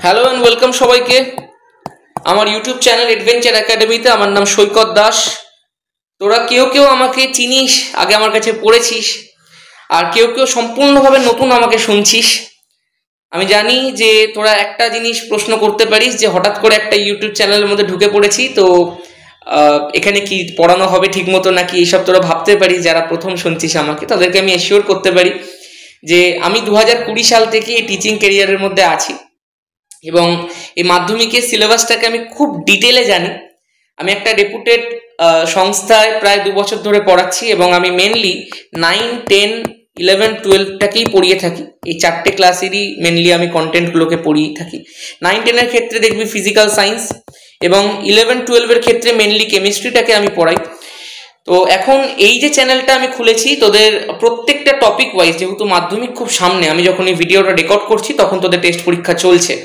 Hello and welcome সবাইকে আমার YouTube channel adventure একাডেমিতে। আমার নাম সৈকত দাস। তোরা কেউ কেউ আমাকে চিনিস, আগে আমার কাছে পড়েছিস, আর কেউ কেউ সম্পূর্ণভাবে নতুন আমাকে শুনছিস। আমি জানি যে তোরা একটা জিনিস প্রশ্ন করতে পারিস যে হঠাৎ করে একটা ইউটিউব চ্যানেলের মধ্যে ঢুকে পড়েছি, তো এখানে কি পড়ানো হবে ঠিক মতো নাকি এইসব তোরা ভাবতে পারিস। যারা প্রথম শুনছিস আমাকে, তাদেরকে আমি এশিওর করতে পারি যে আমি 2020 সাল থেকে এই টিচিং ক্যারিয়ারের মধ্যে আছি এবং এই মাধ্যমিকের সিলেবাসটাকে আমি খুব ডিটেলে জানি। আমি একটা রেপুটেড সংস্থায় প্রায় 2 বছর ধরে পড়াচ্ছি এবং আমি মেনলি 9, 10, 11, 12টাকেই পড়িয়ে থাকি। এই 4টে ক্লাসেরই মেনলি আমি কন্টেন্টগুলোকে পড়িয়ে থাকি। 9, 10-এর ক্ষেত্রে দেখবি ফিজিক্যাল সায়েন্স এবং 11, 12-এর ক্ষেত্রে মেনলি কেমিস্ট্রিটাকে আমি পড়াই। তো এখন এই যে চ্যানেলটা আমি খুলেছি, তোদের প্রত্যেকটা টপিক ওয়াইজ, যেহেতু মাধ্যমিক খুব সামনে, আমি যখন এই ভিডিওটা রেকর্ড করছি তখন তোদের টেস্ট পরীক্ষা চলছে,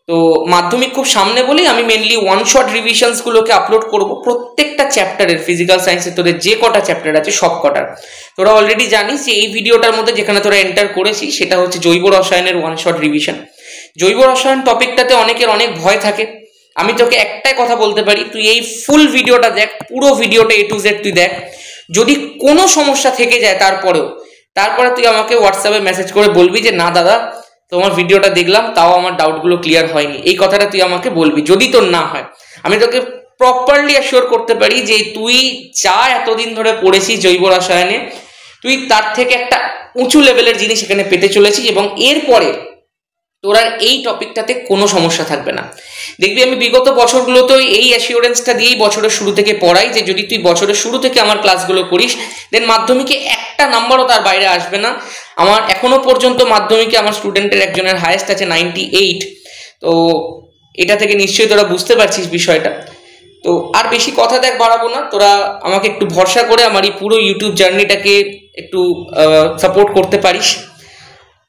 তো মাধ্যমিক খুব সামনে বলেই আমি মেনলি ওয়ান শট রিভিশনসগুলোকে আপলোড করব প্রত্যেকটা চ্যাপ্টারের। ফিজিক্যাল সায়েন্সের তোদের যে কটা চ্যাপ্টার আছে সব কটার তোরা অলরেডি জানিস যে এই ভিডিওটার মধ্যে যেখানে তোরা এন্টার করেছিস সেটা হচ্ছে জৈব রসায়নের ওয়ান শট রিভিশন। জৈব রসায়ন টপিকটাতে অনেকের অনেক ভয় থাকে। আমি তোকে একটাই কথা বলতে পারি, তুই এই ফুল ভিডিওটা দেখ, পুরো ভিডিওটা A to Z তুই দেখ। যদি কোনো সমস্যা থেকে যায় তারপরে তুই আমাকে হোয়াটসঅ্যাপে মেসেজ করে বলবি যে না দাদা, তোমার ভিডিওটা দেখলাম, তাও আমার ডাউটগুলো ক্লিয়ার হয়নি, এই কথাটা তুই আমাকে বলবি। যদি তোর না হয়, আমি তোকে প্রপারলি অ্যাসিওর করতে পারি যে তুই যা এতদিন ধরে পড়েছিস জৈব রসায়নে, তুই তার থেকে একটা উঁচু লেভেলের জিনিস এখানে পেতে চলেছিস এবং এরপরে তোর আর এই টপিকটাতে কোনো সমস্যা থাকবে না। দেখবি আমি বিগত বছরগুলোতে এই অ্যাসিওরেন্সটা দিয়েই বছরের শুরু থেকে পড়াই যে যদি তুই বছরের শুরু থেকে আমার ক্লাসগুলো করিস, দেন মাধ্যমিকে একটা নাম্বারও তার বাইরে আসবে না। আমার এখনো পর্যন্ত মাধ্যমিকে আমার স্টুডেন্টের একজনের হায়েস্ট আছে 98। তো এটা থেকে নিশ্চয়ই তোরা বুঝতে পারছিস বিষয়টা। তো আর বেশি কথা দেখ বাড়াবো না, তোরা আমাকে একটু ভরসা করে আমার এই পুরো ইউটিউব জার্নিটাকে একটু সাপোর্ট করতে পারিস।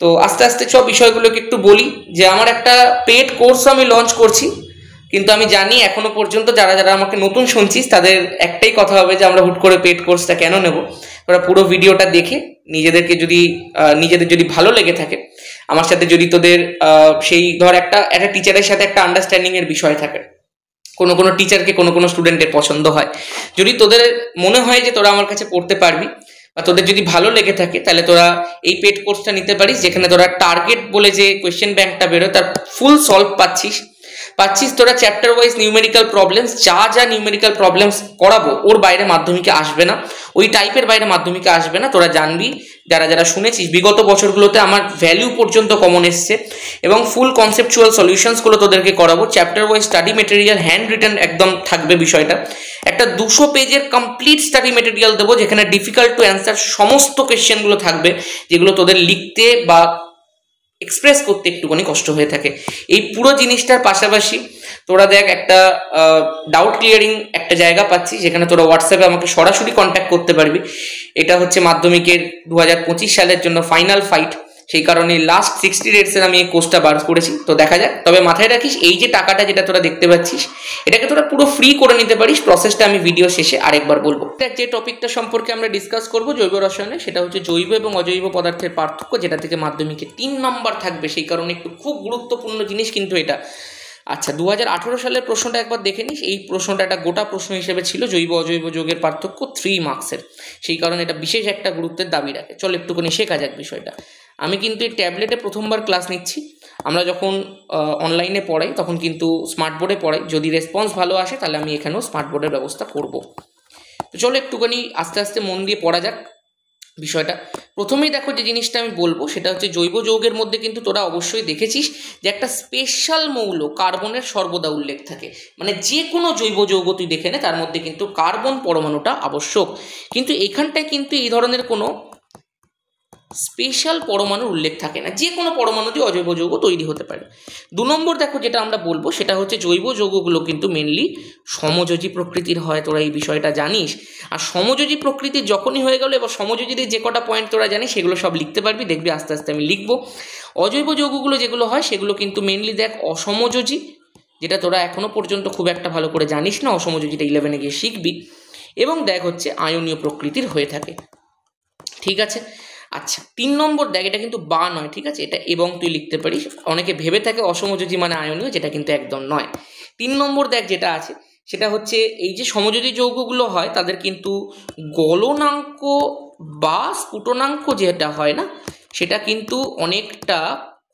তো আস্তে আস্তে সব বিষয়গুলোকে একটু বলি যে আমার একটা পেড কোর্স আমি লঞ্চ করছি, কিন্তু আমি জানি এখনো পর্যন্ত যারা যারা আমাকে নতুন শুনছিস তাদের একটাই কথা হবে যে আমরা হুট করে পেড কোর্সটা কেন নেব। তোরা পুরো ভিডিওটা দেখে নিজেদের যদি ভালো লেগে থাকে, আমার সাথে যদি তোদের সেই ধর একটা টিচারের সাথে একটা আন্ডারস্ট্যান্ডিং এর বিষয় থাকে, কোনো টিচারকে কোনো স্টুডেন্টের পছন্দ হয়, যদি তোদের মনে হয় যে তোরা আমার কাছে পড়তে পারবি বা তোদের যদি ভালো লেগে থাকে, তাহলে তোরা এই পেড কোর্সটা নিতে পারিস, যেখানে তোরা টার্গেট বলে যে কোয়েশ্চেন ব্যাংকটা বেরোয় তার ফুল সলভ পাচ্ছিস। তোরা চ্যাপ্টার ওয়াইজ নিউমেরিক্যাল প্রবলেমস, যা নিউমেরিক্যাল প্রবলেমস করাবো ওর বাইরে মাধ্যমিকে আসবে না, ওই টাইপের বাইরে মাধ্যমিকে আসবে না। তোরা জানবি, যারা শুনেছিস বিগত বছরগুলোতে আমার ভ্যালু পর্যন্ত কমন এসছে এবং ফুল কনসেপচুয়াল সলিউশনসগুলো তোদেরকে করাবো। Chapter wise study material hand written একদম থাকবে বিষয়টা। একটা 200 পেজের কমপ্লিট স্টাডি মেটেরিয়াল দেবো, যেখানে ডিফিকাল্ট টু অ্যান্সার সমস্ত কোয়েশ্চেনগুলো থাকবে, যেগুলো তোদের লিখতে বা এক্সপ্রেস করতে একটুখানি কষ্ট হয়ে থাকে। এই পুরো জিনিসটার পাশাপাশি তোরা দেখ একটা ডাউট ক্লিয়ারিং একটা জায়গা পাচ্ছি, যেখানে তোরা হোয়াটসঅ্যাপে আমাকে সরাসরি কন্ট্যাক্ট করতে পারবি। এটা হচ্ছে মাধ্যমিকের 2025 সালের জন্য ফাইনাল ফাইট, সেই কারণে লাস্ট 60 ডেজের আমি এই কোর্সটা বার করেছি। তো দেখা যাক, তবে মাথায় রাখিস এই যে টাকাটা যেটা তোরা দেখতে পাচ্ছিস এটাকে তোরা পুরো ফ্রি করে নিতে পারিস। প্রসেসটা আমি ভিডিও শেষে আরেকবার বলবো। যে টপিকটা সম্পর্কে আমরা ডিসকাস করবো জৈব রসায়নে, সেটা হচ্ছে জৈব এবং অজৈব পদার্থের পার্থক্য, যেটা থেকে মাধ্যমিকে 3 নম্বর থাকবে, সেই কারণে একটু খুব গুরুত্বপূর্ণ জিনিস কিন্তু এটা। আচ্ছা, 2018 সালের প্রশ্নটা একবার দেখে নিস। এই প্রশ্নটা একটা গোটা প্রশ্ন হিসেবে ছিল, জৈব অজৈব যৌগের পার্থক্য 3 মার্কসের, সেই কারণে এটা বিশেষ একটা গুরুত্বের দাবি রাখে। চল একটুখানি শেখা যাক বিষয়টা। আমি কিন্তু এই ট্যাবলেটে প্রথমবার ক্লাস নিচ্ছি। আমরা যখন অনলাইনে পড়াই তখন কিন্তু স্মার্ট বোর্ডে পড়াই, যদি রেসপন্স ভালো আসে তাহলে আমি এখানেও স্মার্ট বোর্ডের ব্যবস্থা করব। তো চলো একটুখানি আস্তে আস্তে মন দিয়ে পড়া যাক বিষয়টা। প্রথমেই দেখো যে জিনিসটা আমি বলবো সেটা হচ্ছে জৈব যৌগের মধ্যে কিন্তু তোরা অবশ্যই দেখেছিস যে একটা স্পেশাল মৌল কার্বনের সর্বদা উল্লেখ থাকে। মানে যে কোনো জৈব যৌগ তুই দেখে নে, তার মধ্যে কিন্তু কার্বন পরমাণুটা আবশ্যক, কিন্তু এখানটায় কিন্তু এই ধরনের কোনো স্পেশাল পরমাণুর উল্লেখ থাকে না। যে কোনো পরমাণু দিয়ে অজৈব যৌগ তৈরি হতে পারে। 2 নম্বর দেখো যেটা আমরা বলবো সেটা হচ্ছে জৈব যৌগগুলো কিন্তু মেনলি সমযোজী প্রকৃতির হয়, তোরা এই বিষয়টা জানিস। আর সমযোজী প্রকৃতির যখনই হয়ে গেল, এবার সমযোজীর যে কটা পয়েন্ট তোরা জানিস সেগুলো সব লিখতে পারবি, দেখবি আস্তে আস্তে আমি লিখবো। অজৈব যৌগগুলো যেগুলো হয় সেগুলো কিন্তু মেনলি দেখ অসমযোজী, যেটা তোরা এখনো পর্যন্ত খুব একটা ভালো করে জানিস না, অসমযোজীটা 11-এ গিয়ে শিখবি। এবং দেখ হচ্ছে আয়নীয় প্রকৃতির হয়ে থাকে, ঠিক আছে। আচ্ছা 3 নম্বর দেখ, এটা কিন্তু বা নয়, ঠিক আছে, এটা এবং তুই লিখতে পারিস। অনেকে ভেবে থাকে অসমযোজী মানে আয়নীয়, যেটা কিন্তু একদম নয়। 3 নম্বর দেখ যেটা আছে সেটা হচ্ছে এই যে সমযোজী যৌগগুলো হয় তাদের কিন্তু গলনাঙ্ক বা স্ফুটনাঙ্ক যেটা হয় না, সেটা কিন্তু অনেকটা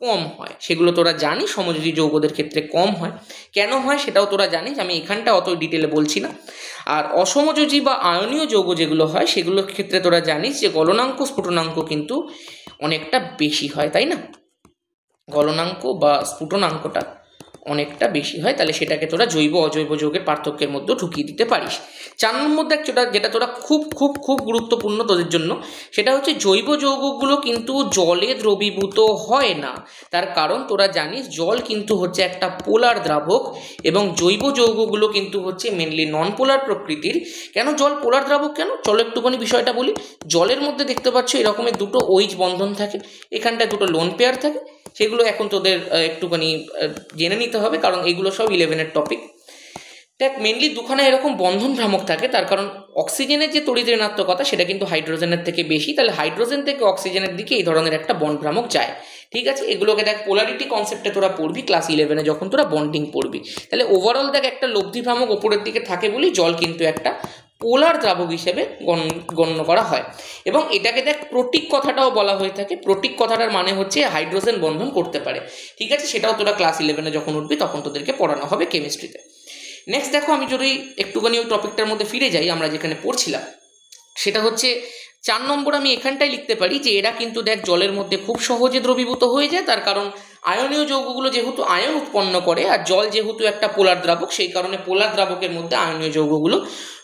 কম হয়। সেগুলো তোরা জানিস সমযোজী যৌগদের ক্ষেত্রে কম হয়। কেন হয় সেটাও তোরা জানিস, আমি এখানটা অত ডিটেলে বলছি না। আর অসমযোজী বা আয়নীয় যৌগ যেগুলো হয় সেগুলোর ক্ষেত্রে তোরা জানিস যে গলনাঙ্ক স্ফুটনাঙ্ক কিন্তু অনেকটা বেশি হয়, তাই না? গলনাঙ্ক বা স্ফুটনাঙ্কটা অনেকটা বেশি হয়, তাহলে সেটাকে তোরা জৈব অজৈব যৌগের পার্থক্যের মধ্যে ঢুকিয়ে দিতে পারিস। 4 নম্বর দেখ যেটা তোরা খুব খুব খুব গুরুত্বপূর্ণ তোদের জন্য, সেটা হচ্ছে জৈব যৌগগুলো কিন্তু জলে দ্রবীভূত হয় না। তার কারণ তোরা জানিস জল কিন্তু হচ্ছে একটা পোলার দ্রাবক এবং জৈব যৌগগুলো কিন্তু হচ্ছে মেনলি নন পোলার প্রকৃতির। কেন জল পোলার দ্রাবক কেন, চলো একটুখানি বিষয়টা বলি। জলের মধ্যে দেখতে পাচ্ছ এরকমের দুটো OH বন্ধন থাকে, এখানটায় দুটো লোন পেয়ার থাকে। সেগুলো এখন তোদের একটুখানি জেনে নিতে হবে, কারণ এগুলো সব 11-এর টপিক। দেখ মেনলি দুখানা এরকম বন্ধন ভ্রামক থাকে, তার কারণ অক্সিজেনের যে তড়িৎ ঋণাত্মকতা সেটা কিন্তু হাইড্রোজেনের থেকে বেশি, তাহলে হাইড্রোজেন থেকে অক্সিজেনের দিকে এই ধরনের একটা বন্ড ভ্রামক যায়, ঠিক আছে। এগুলোকে দেখ পোলারিটি কনসেপ্টে তোরা পড়বি ক্লাস 11-এ যখন তোরা বন্ডিং পড়বি। তাহলে ওভারঅল দেখ একটা লব্ধি ভ্রামক ওপরের দিকে থাকে বলেই জল কিন্তু একটা পোলার দ্রাবক হিসেবে গণ্য করা হয়। এবং এটাকে দেখ প্রোটিক কথাটাও বলা হয়ে থাকে। প্রোটিক কথাটার মানে হচ্ছে হাইড্রোজেন বন্ধন করতে পারে, ঠিক আছে। সেটাও তোরা ক্লাস 11-এ যখন উঠবি তখন তোদেরকে পড়ানো হবে কেমিস্ট্রিতে। নেক্সট দেখো, আমি যদি একটুখানি ওই টপিকটার মধ্যে ফিরে যাই আমরা যেখানে পড়ছিলাম, সেটা হচ্ছে 4 নম্বর আমি এখানটাই লিখতে পারি যে এরা কিন্তু দেখ জলের মধ্যে খুব সহজে দ্রবীভূত হয়ে যায়। তার কারণ আয়নীয় যৌগগুলো যেহেতু আয়ন উৎপন্ন করে, আর জল যেহেতু একটা পোলার দ্রাবক, সেই কারণে পোলার দ্রাবকের মধ্যে আয়নীয় যৌগগুলো,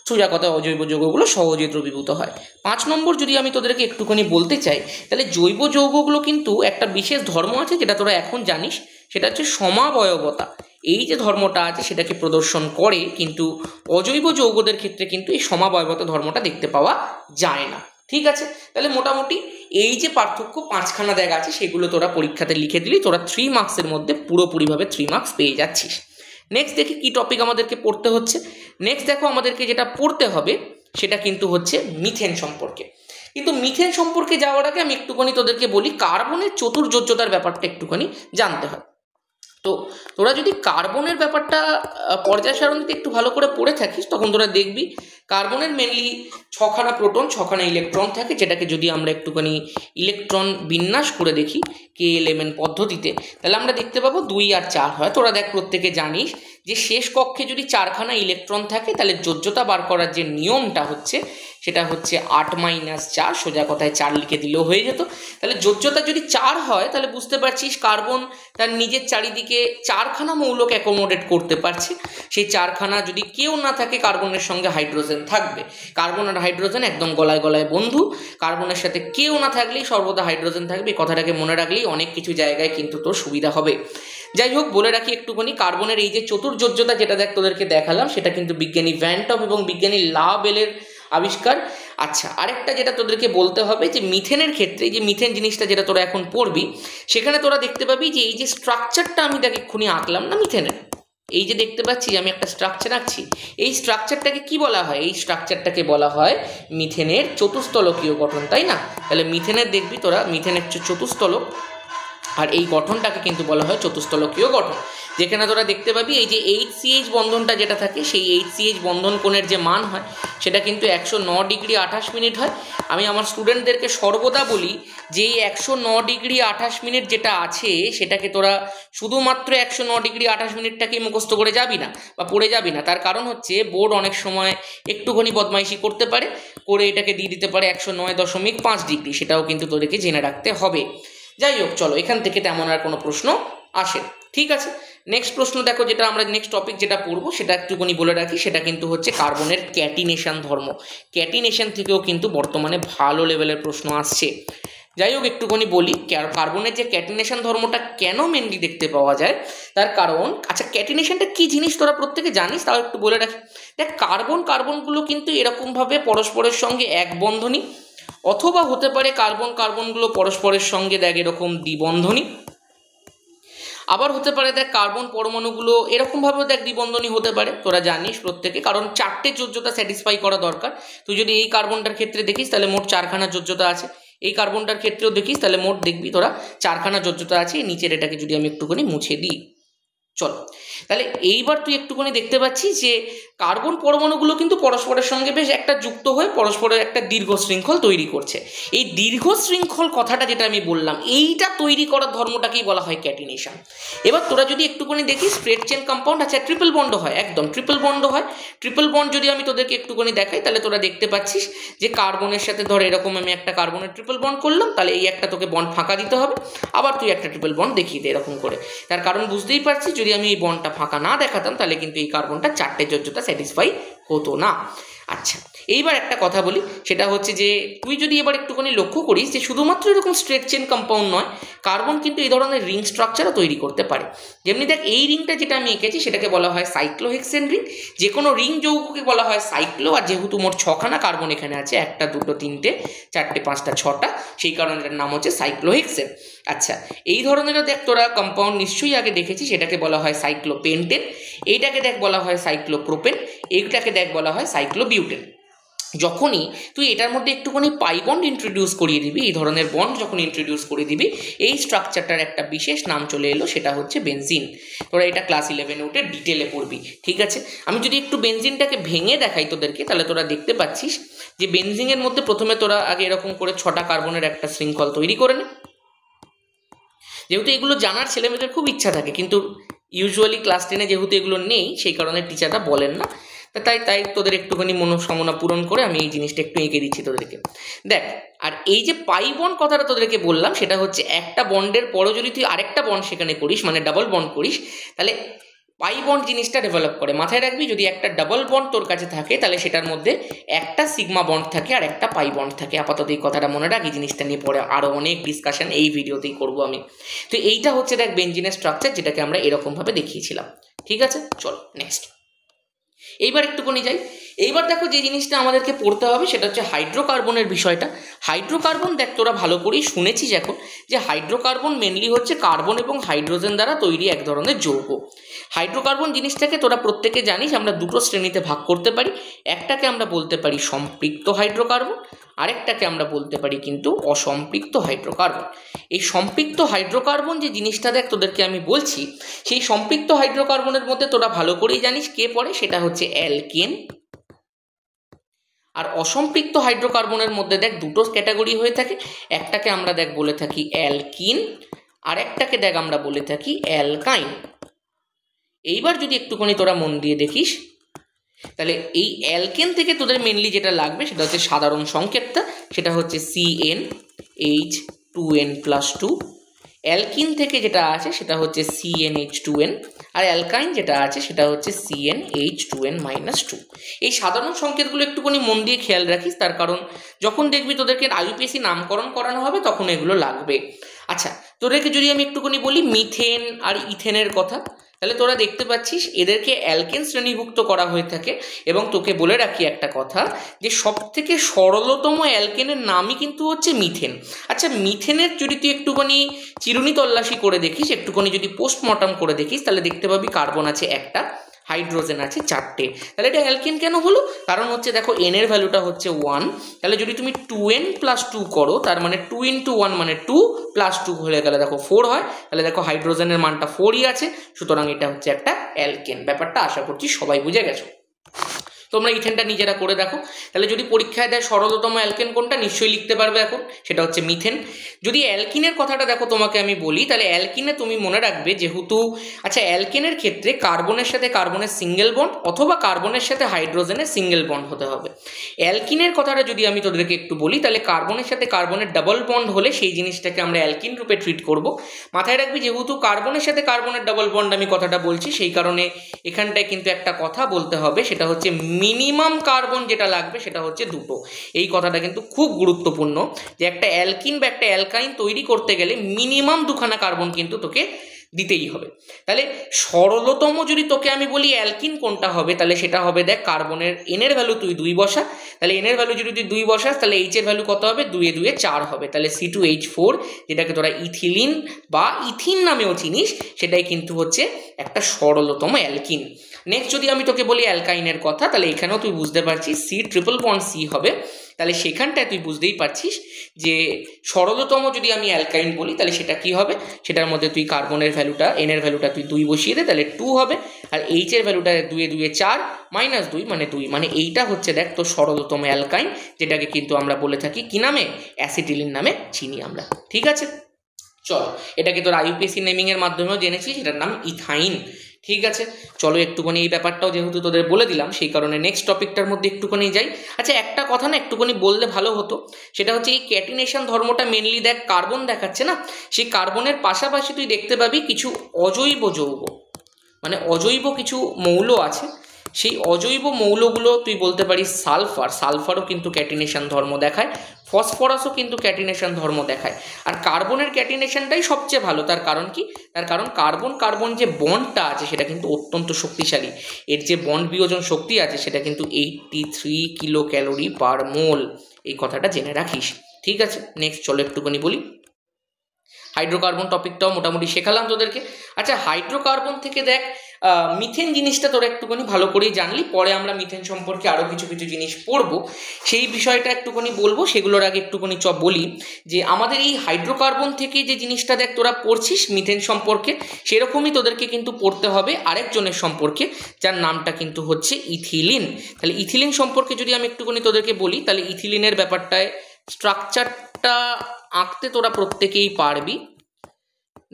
সোজা কথা অজৈব যৌগগুলো সহজে দ্রবীভূত হয়। 5 নম্বর যদি আমি তোদেরকে একটুখানি বলতে চাই, তাহলে জৈব যৌগগুলো কিন্তু একটা বিশেষ ধর্ম আছে যেটা তোরা এখন জানিস, সেটা হচ্ছে সমাবয়বতা। এই যে ধর্মটা আছে সেটাকে প্রদর্শন করে, কিন্তু অজৈব যৌগদের ক্ষেত্রে কিন্তু এই সমাবয়বতা ধর্মটা দেখতে পাওয়া যায় না, ঠিক আছে। তাহলে মোটামুটি এই যে পার্থক্য 5খানা দেখ আছে সেগুলো তোরা পরীক্ষাতে লিখে দিলি, তোরা 3 মার্কসের মধ্যে পুরোপুরিভাবে 3 মার্কস পেয়ে যাচ্ছিস। নেক্সট দেখি কি টপিক আমাদেরকে পড়তে হচ্ছে। নেক্সট দেখো আমাদেরকে যেটা পড়তে হবে সেটা কিন্তু হচ্ছে মিথেন সম্পর্কে। কিন্তু মিথেন সম্পর্কে যাওয়ার আগে আমি একটুখানি তোদেরকে বলি কার্বনের চতুর্যোজ্যতার ব্যাপারটা একটুখানি জানতে হয়। তো তোরা যদি কার্বনের ব্যাপারটা পর্যায় সারণীতে একটু ভালো করে পড়ে থাকিস তখন তোরা দেখবি কার্বনের মেনলি 6খানা প্রোটন 6খানা ইলেকট্রন থাকে, যেটাকে যদি আমরা একটুখানি ইলেকট্রন বিন্যাস করে দেখি KLMN পদ্ধতিতে, তাহলে আমরা দেখতে পাবো 2 আর 4 হয়। তোরা দেখ প্রত্যেকে জানিস যে শেষ কক্ষে যদি 4খানা ইলেকট্রন থাকে তাহলে যোজ্যতা বার করার যে নিয়মটা হচ্ছে সেটা হচ্ছে 8-4, সোজা কথায় 4 লিখে দিলেও হয়ে যেত। তাহলে যোজ্যতা যদি 4 হয় তাহলে বুঝতে পারছিস কার্বন তার নিজের চারিদিকে 4খানা মৌলকে অ্যাকোমোডেট করতে পারছে। সেই 4খানা যদি কেউ না থাকে কার্বনের সঙ্গে হাইড্রোজেন থাকবে। কার্বন আর হাইড্রোজেন একদম গলায় গলায় বন্ধু, কার্বনের সাথে কেউ না থাকলেই সর্বদা হাইড্রোজেন থাকবে। এই কথাটাকে মনে রাখলেই অনেক কিছু জায়গায় কিন্তু তোর সুবিধা হবে। যাই হোক, বলে রাখি একটুখানি কার্বনের এই যে চতুর্যোজ্যতা যেটা দেখ তোদেরকে দেখালাম সেটা কিন্তু বিজ্ঞানী ভ্যান টপ এবং বিজ্ঞানী লা বেলের আবিষ্কার। আচ্ছা, আরেকটা যেটা তোদেরকে বলতে হবে যে মিথেনের ক্ষেত্রে, যে মিথেন জিনিসটা যেটা তোরা এখন পড়বি সেখানে তোরা দেখতে পাবি যে এই যে স্ট্রাকচারটা আমি দেখ এক্ষুনি আঁকলাম না মিথেনের, এই যে দেখতে পাচ্ছি আমি একটা স্ট্রাকচার আঁকছি, এই স্ট্রাকচারটাকে কি বলা হয়? এই স্ট্রাকচারটাকে বলা হয় মিথেনের চতুস্তলকীয় গঠন, তাই না? তাহলে মিথেনের দেখবি তোরা মিথেনের চতুস্তলক, আর এই গঠনটাকে কিন্তু বলা হয় চতুস্তলকীয় গঠন। যেখানে তোরা দেখতে পাবি এই যে HCH বন্ধনটা যেটা থাকে সেই HCH বন্ধন কোণের যে মান হয় সেটা কিন্তু 109 ডিগ্রি 28 মিনিট হয়। আমি আমার স্টুডেন্টদেরকে সর্বদা বলি যে এই 109 ডিগ্রি 28 মিনিট যেটা আছে সেটাকে তোরা শুধুমাত্র 109 ডিগ্রি 28 মিনিটটাকেই মুখস্থ করে যাবি না বা পড়ে যাবি না। তার কারণ হচ্ছে বোর্ড অনেক সময় একটুখানি বদমাইশি করতে পারে, করে এটাকে দিয়ে দিতে পারে 109.5 ডিগ্রি, সেটাও কিন্তু তোদেরকে জেনে রাখতে হবে। যাই হোক, চলো এখান থেকে তেমন আর কোনো প্রশ্ন আসে, ঠিক আছে। নেক্সট প্রশ্ন দেখো, যেটা আমরা নেক্সট টপিক যেটা পড়বো সেটা একটুখানি বলে রাখি, সেটা কিন্তু হচ্ছে কার্বনের ক্যাটিনেশন ধর্ম। ক্যাটিনেশন থেকেও কিন্তু বর্তমানে ভালো লেভেলের প্রশ্ন আসছে। যাই হোক, একটুখানি বলি কার্বনের যে ক্যাটিনেশন ধর্মটা কেন মেনলি দেখতে পাওয়া যায় তার কারণ। আচ্ছা, ক্যাটিনেশনটা কি জিনিস তোরা প্রত্যেকে জানিস, তাও একটু বলে রাখি। দেখ কার্বনগুলো কিন্তু এরকমভাবে পরস্পরের সঙ্গে এক বন্ধনী, অথবা হতে পারে কার্বনগুলো পরস্পরের সঙ্গে দেখ এরকম দ্বিবন্ধনী, আবার হতে পারে দেখ কার্বন পরমাণুগুলো এরকমভাবেও দেখ দ্বিবন্ধনী হতে পারে। তোরা জানিস প্রত্যেকে, কারণ 4টে যোজ্যতা স্যাটিসফাই করা দরকার। তুই যদি এই কার্বনটার ক্ষেত্রে দেখিস তাহলে মোট 4খানা যোজ্যতা আছে। এই কার্বনটার ক্ষেত্রেও দেখিস, তাহলে মোট দেখবি তোরা 4খানা যোজ্যতা আছে। নিচের এটাকে যদি আমি একটুখানি মুছে দিই, চল, তাহলে এইবার তুই একটুখানি দেখতে পাচ্ছিস যে কার্বন পরমাণুগুলো কিন্তু পরস্পরের সঙ্গে বেশ একটা যুক্ত হয়ে পরস্পরের একটা দীর্ঘ শৃঙ্খল তৈরি করছে। এই দীর্ঘ শৃঙ্খল কথাটা যেটা আমি বললাম, এইটা তৈরি করার ধর্মটাকেই বলা হয় ক্যাটিনেশন। এবার তোরা যদি একটুখানি দেখিস স্ট্রেট চেন কম্পাউন্ড, আচ্ছা ট্রিপল বন্ড হয়, একদম ট্রিপল বন্ড হয়। ট্রিপল বন্ড যদি আমি তোদেরকে একটুখানি দেখাই, তাহলে তোরা দেখতে পাচ্ছিস যে কার্বনের সাথে ধর এরকম আমি একটা কার্বনের ট্রিপল বন্ড করলাম, তাহলে এই একটা তোকে বন্ড ফাঁকা দিতে হবে, আবার তুই একটা ট্রিপল বন্ড দেখিয়ে দে এরকম করে। তার কারণ বুঝতেই পারছিস, যদি আমি এই বন্ডটা ফাঁকা না দেখাতাম তাহলে কিন্তু এই কার্বনটা 4টে যোজ্যতা স্যাটিসফাই হতো না। আচ্ছা, এইবার একটা কথা বলি, সেটা হচ্ছে যে তুই যদি এবার একটুখানি লক্ষ্য করিস যে শুধুমাত্র এরকম স্ট্রেট চেন কম্পাউন্ড নয়, কার্বন কিন্তু এই ধরনের রিং স্ট্রাকচারও তৈরি করতে পারে। যেমনি দেখ এই রিংটা যেটা আমি এঁকেছি সেটাকে বলা হয় সাইক্লোহেক্সেন রিং। যে কোনো রিং যৌগকে বলা হয় সাইক্লো, আর যেহেতু মোট 6খানা কার্বন এখানে আছে, 1, 2, 3, 4, 5, 6টা, সেই কারণে এটার নাম হচ্ছে সাইক্লোহেক্সেন। আচ্ছা, এই ধরনেরও দেখ তোরা কম্পাউন্ড নিশ্চয়ই আগে দেখেছিস, এটাকে বলা হয় সাইক্লোপেন্টেন, এইটাকে দেখ বলা হয় সাইক্লোপ্রোপেন, এইটাকে দেখ বলা হয় সাইক্লোবিউটেন। যখনই তুই এটার মধ্যে একটুখানি পাই বন্ড ইন্ট্রোডিউস করিয়ে দিবি, এই ধরনের বন্ড যখন ইন্ট্রোডিউস করে দিবি, এই স্ট্রাকচারটার একটা বিশেষ নাম চলে এলো, সেটা হচ্ছে বেনজিন। তোরা এটা ক্লাস 11-এ উঠে ডিটেলে পড়বি, ঠিক আছে? আমি যদি একটু বেনজিনটাকে ভেঙে দেখাই তোদেরকে, তাহলে তোরা দেখতে পাচ্ছিস যে বেনজিনের মধ্যে প্রথমে তোরা আগে এরকম করে 6টা কার্বনের একটা শৃঙ্খল তৈরি করে নে। যেহেতু এগুলো জানার ছেলেমেয়েদের খুব ইচ্ছা থাকে, কিন্তু ইউজুয়ালি ক্লাস 10-এ যেহেতু এগুলো নেই, সেই কারণে টিচাররা বলেন না, তাই তোদের একটুখানি মনোকামনা পূরণ করে আমি এই জিনিসটা একটু এঁকে দিচ্ছি তোদেরকে। দেখ, আর এই যে পাই বন্ড কথাটা তোদেরকে বললাম, সেটা হচ্ছে একটা বন্ডের পরও যদি তুই আরেকটা বন্ড সেখানে করিস, মানে ডাবল বন্ড করিস, তাহলে পাই বন্ড জিনিসটা ডেভেলপ করে। মাথায় রাখবি, যদি একটা ডাবল বন্ড তোর কাছে থাকে, তাহলে সেটার মধ্যে একটা সিগমা বন্ড থাকে আর একটা পাই বন্ড থাকে। আপাতত এই কথাটা মনে রাখ, এই জিনিসটা নিয়ে পরে আরও অনেক ডিসকাশন এই ভিডিওতেই করবো আমি। তো এইটা হচ্ছে দেখ বেনজিনের স্ট্রাকচার, যেটাকে আমরা এরকমভাবে দেখিয়েছিলাম, ঠিক আছে? চল নেক্সট, এইবার একটুখানি যাই। এইবার দেখো যে জিনিসটা আমাদেরকে পড়তে হবে সেটা হচ্ছে হাইড্রোকার্বনের বিষয়টা। হাইড্রোকার্বন দেখ তোরা ভালো করেই শুনেছিস এখন যে হাইড্রোকার্বন মেনলি হচ্ছে কার্বন এবং হাইড্রোজেন দ্বারা তৈরি এক ধরনের যৌগ। হাইড্রোকার্বন জিনিসটাকে তোরা প্রত্যেকে জানিস আমরা দুটো শ্রেণীতে ভাগ করতে পারি। একটাকে আমরা বলতে পারি সম্পৃক্ত হাইড্রোকার্বন, আরেকটাকে আমরা বলতে পারি কিন্তু অসম্পৃক্ত হাইড্রোকার্বন। এই সম্পৃক্ত হাইড্রোকার্বন যে জিনিসটা দেখ তোদেরকে আমি বলছি, সেই সম্পৃক্ত হাইড্রোকার্বনের মধ্যে তোরা ভালো করেই জানিস কে পড়ে, সেটা হচ্ছে অ্যালকেন। আর অসম্পৃক্ত হাইড্রোকার্বনের মধ্যে দেখ দুটো ক্যাটাগরি হয়ে থাকে, একটাকে আমরা দেখ বলে থাকি অ্যালকিন, আর একটাকে দেখ আমরা বলে থাকি অ্যালকাইন। এইবার যদি একটুখানি তোরা মন দিয়ে দেখিস, তাহলে এই অ্যালকেন থেকে তোদের মেনলি যেটা লাগবে সেটা হচ্ছে সাধারণ সংকেতটা, সেটা হচ্ছে CnH2n+2। অ্যালকিন থেকে যেটা আছে সেটা হচ্ছে CnH2n, আর অ্যালকাইন যেটা আছে সেটা হচ্ছে CnH2n-2। এই সাধারণ সংকেতগুলো একটুখানি মন দিয়ে খেয়াল রাখিস, তার কারণ যখন দেখবি তোদেরকে IUPAC নামকরণ করানো হবে তখন এগুলো লাগবে। আচ্ছা, তোদেরকে যদি আমি একটুখানি বলি মিথেন আর ইথেনের কথা, তাহলে তোরা দেখতে পাচ্ছিস এদেরকে অ্যালকেন শ্রেণীভুক্ত করা হয়ে থাকে। এবং তোকে বলে রাখি একটা কথা, যে সব থেকে সরলতম অ্যালকেনের নামই কিন্তু হচ্ছে মিথেন। আচ্ছা, মিথেনের যদি তুই একটুখানি চিরুনি তল্লাশি করে দেখিস, একটুখানি যদি পোস্টমর্টম করে দেখিস, তাহলে দেখতে পাবি কার্বন আছে একটা, হাইড্রোজেন আছে 4টে। তাহলে এটা অ্যালকেন কেন হলো? কারণ হচ্ছে দেখো n এর ভ্যালুটা হচ্ছে 1, তাহলে যদি তুমি 2n+2 করো, তার মানে 2 × 1 মানে 2 + 2 হয়ে গেলে দেখো 4 হয়। তাহলে দেখো হাইড্রোজেনের মানটা 4ই আছে, সুতরাং এটা হচ্ছে একটা অ্যালকেন। ব্যাপারটা আশা করছি সবাই বুঝে গেছো। তোমরা ইথেনটা নিজেরা করে দেখো, তাহলে যদি পরীক্ষায় দেয় সরলতম অ্যালকেন কোনটা নিশ্চয়ই লিখতে পারবে এখন, সেটা হচ্ছে মিথেন। যদি অ্যালকিনের কথাটা দেখো তোমাকে আমি বলি, তাহলে অ্যালকিনে তুমি মনে রাখবে যেহেতু, আচ্ছা অ্যালকেনের ক্ষেত্রে কার্বনের সাথে কার্বনের সিঙ্গেল বন্ড অথবা কার্বনের সাথে হাইড্রোজেনের সিঙ্গেল বন্ড হতে হবে। অ্যালকিনের কথাটা যদি আমি তোদেরকে একটু বলি, তাহলে কার্বনের সাথে কার্বনের ডাবল বন্ড হলে সেই জিনিসটাকে আমরা অ্যালকিন রূপে ট্রিট করব। মাথায় রাখবি যেহেতু কার্বনের সাথে কার্বনের ডাবল বন্ড আমি কথাটা বলছি, সেই কারণে এখানটায় কিন্তু একটা কথা বলতে হবে, সেটা হচ্ছে মিনিমাম কার্বন যেটা লাগবে সেটা হচ্ছে 2টো। এই কথাটা কিন্তু খুব গুরুত্বপূর্ণ, যে একটা অ্যালকিন বা একটা অ্যালকাইন তৈরি করতে গেলে মিনিমাম 2খানা কার্বন কিন্তু তোকে দিতেই হবে। তাহলে সরলতম যদি তোকে আমি বলি অ্যালকিন কোনটা হবে, তাহলে সেটা হবে দেখ কার্বনের n এর ভ্যালু তুই 2 বসা, তাহলে n এর ভ্যালু যদি তুই 2 বসাস, তাহলে h এর ভ্যালু কত হবে? 2 এ 2 এ 4 হবে, তাহলে C2H4, যেটাকে তোরা ইথিলিন বা ইথিন নামেও চিনিস, সেটাই কিন্তু হচ্ছে একটা সরলতম অ্যালকিন। নেক্সট যদি আমি তোকে বলি অ্যালকাইনের কথা, তাহলে এখানেও তুই বুঝতে পারছিস C ট্রিপল বন্ড C হবে, তাহলে সেখানটায় তুই বুঝতেই পারছিস যে সরলতম যদি আমি অ্যালকাইন বলি তাহলে সেটা কি হবে, সেটার মধ্যে তুই কার্বনের ভ্যালুটা এনের ভ্যালুটা তুই 2 বসিয়ে দে, তাহলে 2 হবে। আর এইচের ভ্যালুটা 2 এ 2 এ 4 -2 মানে 2, মানে এইটা হচ্ছে দেখ তোর সরলতম অ্যালকাইন, যেটাকে কিন্তু আমরা বলে থাকি কি নামে, অ্যাসিটিলিন নামে চিনি আমরা। ঠিক আছে, চলো এটাকে তোর আইইউপিএসসি নেমিং এর মাধ্যমেও জেনেছিস, এটার নাম ইথাইন। ঠিক আছে, চলো একটুখানি এই ব্যাপারটাও যেহেতু তোদের বলে দিলাম সেই কারণে নেক্সট টপিকটার মধ্যে একটুখানি যাই। আচ্ছা একটা কথা না একটুখানি বললে ভালো হতো, সেটা হচ্ছে এই ক্যাটিনেশন ধর্মটা মেনলি দেখ কার্বন দেখাচ্ছে না, সেই কার্বনের পাশাপাশি তুই দেখতে পাবি কিছু অজৈব যৌগ, মানে অজৈব কিছু মৌল আছে, সেই অজৈব মৌলগুলো তুই বলতে পারিস সালফার, সালফারও কিন্তু ক্যাটিনেশন ধর্ম দেখায়, ফসফরাসও কিন্তু ক্যাটিনেশন ধর্ম দেখায়। আর কার্বনের ক্যাটিনেশনটাই সবচেয়ে ভালো, তার কারণ কি, তার কারণ কার্বন কার্বন যে বন্ডটা আছে সেটা কিন্তু অত্যন্ত শক্তিশালী, এর যে বন্ড বিয়োজন শক্তি আছে সেটা কিন্তু 83 কিলো ক্যালোরি পার মোল, এই কথাটা জেনে রাখিস। ঠিক আছে, নেক্সট চলো একটুখানি বলি, হাইড্রোকার্বন টপিকটাও মোটামুটি শেখালাম তোদেরকে। আচ্ছা হাইড্রোকার্বন থেকে দেখ মিথেন জিনিসটা তোরা একটুখানি ভালো করেই জানলি, পরে আমরা মিথেন সম্পর্কে আরও কিছু কিছু জিনিস পড়বো, সেই বিষয়টা একটুখানি বলবো। সেগুলোর আগে একটুখানি বলি যে আমাদের এই হাইড্রোকার্বন থেকে যে জিনিসটা দেখ তোরা পড়ছিস মিথেন সম্পর্কে, সেরকমই তোদেরকে কিন্তু পড়তে হবে আরেকজনের সম্পর্কে, যার নামটা কিন্তু হচ্ছে ইথিলিন। তাহলে ইথিলিন সম্পর্কে যদি আমি একটুখানি তোদেরকে বলি, তাহলে ইথিলিনের ব্যাপারটায় স্ট্রাকচারটা আঁকতে তোরা প্রত্যেকেই পারবি।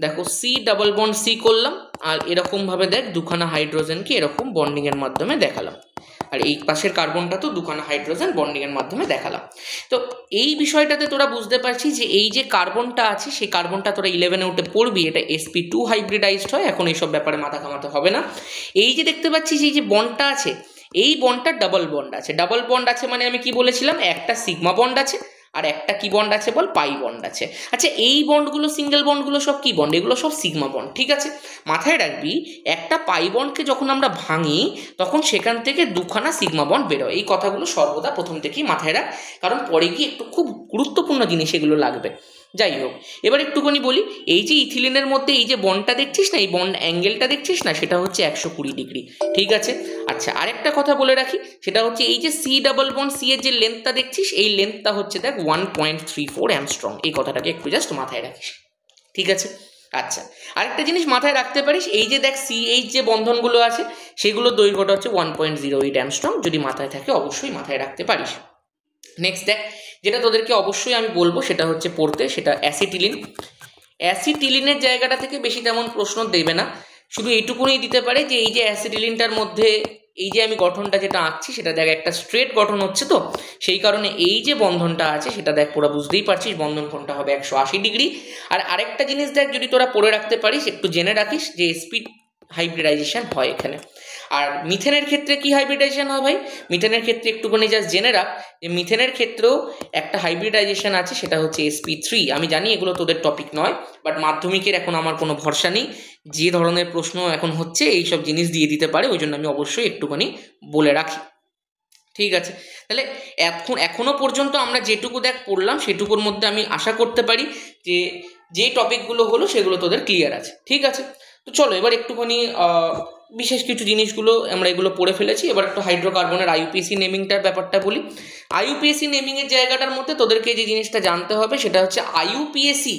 দেখো সি ডাবল বন্ড সি করলাম, আর এরকমভাবে দেখ দুখানা হাইড্রোজেনকে এরকম বন্ডিংয়ের মাধ্যমে দেখালাম, আর এই পাশের কার্বনটা তো দুখানা হাইড্রোজেন বন্ডিংয়ের মাধ্যমে দেখালাম। তো এই বিষয়টাতে তোরা বুঝতে পারছিস যে এই যে কার্বনটা আছে সেই কার্বনটা তোরা 11-এ উঠে পড়বি, এটা sp2 হাইব্রিডাইজড হয়, এখন এইসব ব্যাপারে মাথা ঘামাতে হবে না। এই যে দেখতে পাচ্ছিস এই যে বন্ডটা আছে, এই বন্ডটা ডাবল বন্ড আছে, ডাবল বন্ড আছে মানে আমি কি বলেছিলাম, একটা সিগমা বন্ড আছে আর একটা কি বন্ড আছে বল, পাই বন্ড আছে। আচ্ছা এই বন্ডগুলো সিঙ্গেল বন্ডগুলো সব কি বন্ড, এগুলো সব সিগমা বন্ড। ঠিক আছে, মাথায় রাখবি একটা পাই বন্ডকে যখন আমরা ভাঙি তখন সেখান থেকে দুখানা সিগমা বন্ড বেরোয়, এই কথাগুলো সর্বদা প্রথম থেকেই মাথায় রাখ, কারণ পরে গিয়ে একটু খুব গুরুত্বপূর্ণ জিনিস এগুলো লাগবে। যাই হোক, এবার একটুখানি বলি, এই যে ইথিলিনের মধ্যে এই যে বন্ডটা দেখছিস না, এই বন্ড অ্যাঙ্গেলটা দেখছিস না, সেটা হচ্ছে 120 ডিগ্রি। ঠিক আছে, আচ্ছা আরেকটা কথা বলে রাখি, সেটা হচ্ছে এই যে সি ডাবল বন্ড সি এর যে লেন্থটা দেখছিস, এই লেন্থটা হচ্ছে দেখ 1.34 অ্যামস্ট্রং, এই কথাটাকে একটু জাস্ট মাথায় রাখিস। ঠিক আছে, আচ্ছা আরেকটা জিনিস মাথায় রাখতে পারিস, এই যে দেখ সিএইচ যে বন্ধনগুলো আছে সেগুলোর দৈর্ঘ্যটা হচ্ছে 1.08 অ্যামস্ট্রং, যদি মাথায় থাকে অবশ্যই মাথায় রাখতে পারিস। নেক্সট দেখ যেটা তোদেরকে অবশ্যই আমি বলবো সেটা হচ্ছে পড়তে, সেটা অ্যাসিটিলিন। অ্যাসিটিলিনের জায়গাটা থেকে বেশি তেমন প্রশ্ন দেবে না, শুধু এইটুকুনি দিতে পারে যে এই যে অ্যাসিটিলিনটার মধ্যে এই যে আমি গঠনটা যেটা আঁকছি সেটা দেখ একটা স্ট্রেট গঠন হচ্ছে, তো সেই কারণে এই যে বন্ধনটা আছে সেটা দেখ পুরো বুঝতেই পারছিস বন্ধন কোণটা হবে 180 ডিগ্রি। আর আরেকটা জিনিস দেখ যদি তোরা পড়ে রাখতে পারিস, একটু জেনে রাখিস যে স্পিড হাইব্রিডাইজেশন হয় এখানে। আর মিথেনের ক্ষেত্রে কি হাইব্রিডাইজেশন হয় ভাই, মিথেনের ক্ষেত্রে একটুখানি জাস্ট জেনে রাখ যে মিথেনের ক্ষেত্রেও একটা হাইব্রিডাইজেশন আছে, সেটা হচ্ছে sp3। আমি জানি এগুলো তোদের টপিক নয়, বাট মাধ্যমিকের এখন আমার কোনো ভরসা নেই, যে ধরনের প্রশ্ন এখন হচ্ছে এইসব জিনিস দিয়ে দিতে পারে, ওই জন্য আমি অবশ্যই একটুখানি বলে রাখি। ঠিক আছে, তাহলে এখনো পর্যন্ত আমরা যেটুকু দেখ পড়লাম সেটুকুর মধ্যে আমি আশা করতে পারি যে টপিকগুলো হলো সেগুলো তোদের ক্লিয়ার আছে। ঠিক আছে, তো চলো এবার একটুখানি বিশেষ কিছু জিনিসগুলো আমরা এগুলো পড়ে ফেলেছি, এবার একটু হাইড্রোকার্বনের আইইউপিএসসি নেমিংটার ব্যাপারটা বলি। আইইউপিএসসি নেমিংয়ের জায়গাটার মধ্যে তোদেরকে যে জিনিসটা জানতে হবে সেটা হচ্ছে আইইউপিএসসি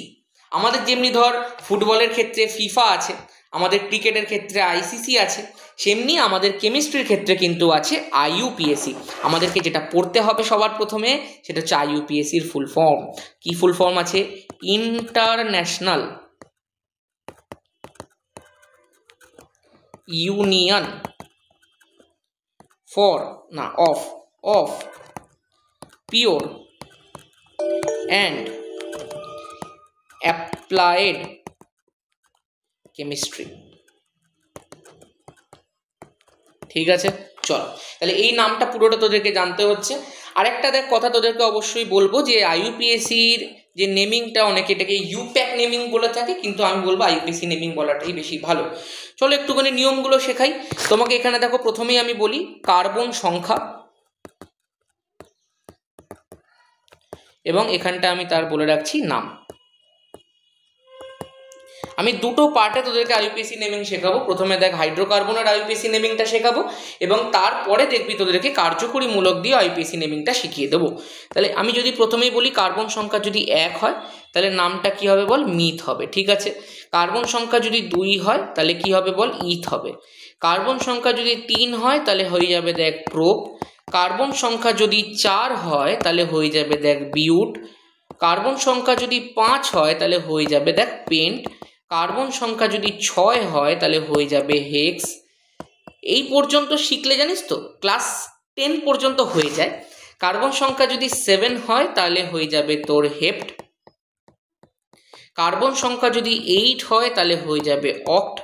আমাদের যেমনি ধর ফুটবলের ক্ষেত্রে ফিফা আছে, আমাদের ক্রিকেটের ক্ষেত্রে আইসিসি আছে, সেমনি আমাদের কেমিস্ট্রির ক্ষেত্রে কিন্তু আছে আইইউপিএসসি। আমাদেরকে যেটা পড়তে হবে সবার প্রথমে সেটা হচ্ছে আইইউপিএসসির ফুল ফর্ম। কি ফুল ফর্ম আছে, ইন্টারন্যাশনাল ইউনিয়ন ফর না of pure and applied chemistry. ঠিক আছে, চল তাহলে এই নামটা পুরোটা তোদেরকে জানতে হচ্ছে। আরেকটা দেখ কথা তোদেরকে অবশ্যই বলবো যে আইইউপিএসসির যে নেমিংটা অনেকে এটাকে ইউপ্যাক নেমিং বলে থাকে, কিন্তু আমি বলবো আইইউপিএসসি নেমিং বলাটাই বেশি ভালো। চলো একটুখানি নিয়মগুলো শেখাই তোমাকে। এখানে দেখো প্রথমেই আমি বলি কার্বন সংখ্যা, এবং এখানটা আমি তার বলে রাখছি নাম। আমি দুটো পার্টে তোদেরকে আইইউপিএসি নেমিং শেখাবো। প্রথমে দেখ হাইড্রোকার্বনের আইইউপিএসি নেমিংটা শেখাবো এবং তারপরে দেখবি তোদেরকে কার্যকরীমূলক দিয়ে আইইউপিএসি নেমিংটা শিখিয়ে দেবো। তাহলে আমি যদি প্রথমেই বলি কার্বন সংখ্যা যদি 1 হয় তাহলে নামটা কি হবে বল, মিথ হবে। ঠিক আছে, কার্বন সংখ্যা যদি 2 হয় তাহলে কি হবে বল, ইথ হবে। কার্বন সংখ্যা যদি 3 হয় তাহলে হয়ে যাবে দেখ প্রোপ। কার্বন সংখ্যা যদি 4 হয় তাহলে হয়ে যাবে দেখ বিউট। কার্বন সংখ্যা যদি 5 হয় তাহলে হয়ে যাবে দেখ পেন্ট। কার্বন সংখ্যা যদি 6 হয় তাহলে হয়ে যাবে হেক্স। এই পর্যন্ত শিখলে জানিস তো ক্লাস 10 পর্যন্ত হয়ে যায়। কার্বন সংখ্যা যদি 7 হয় তাহলে হয়ে যাবে তোর হেপ্ট। কার্বন সংখ্যা যদি 8 হয় তাহলে হয়ে যাবে অক্ট।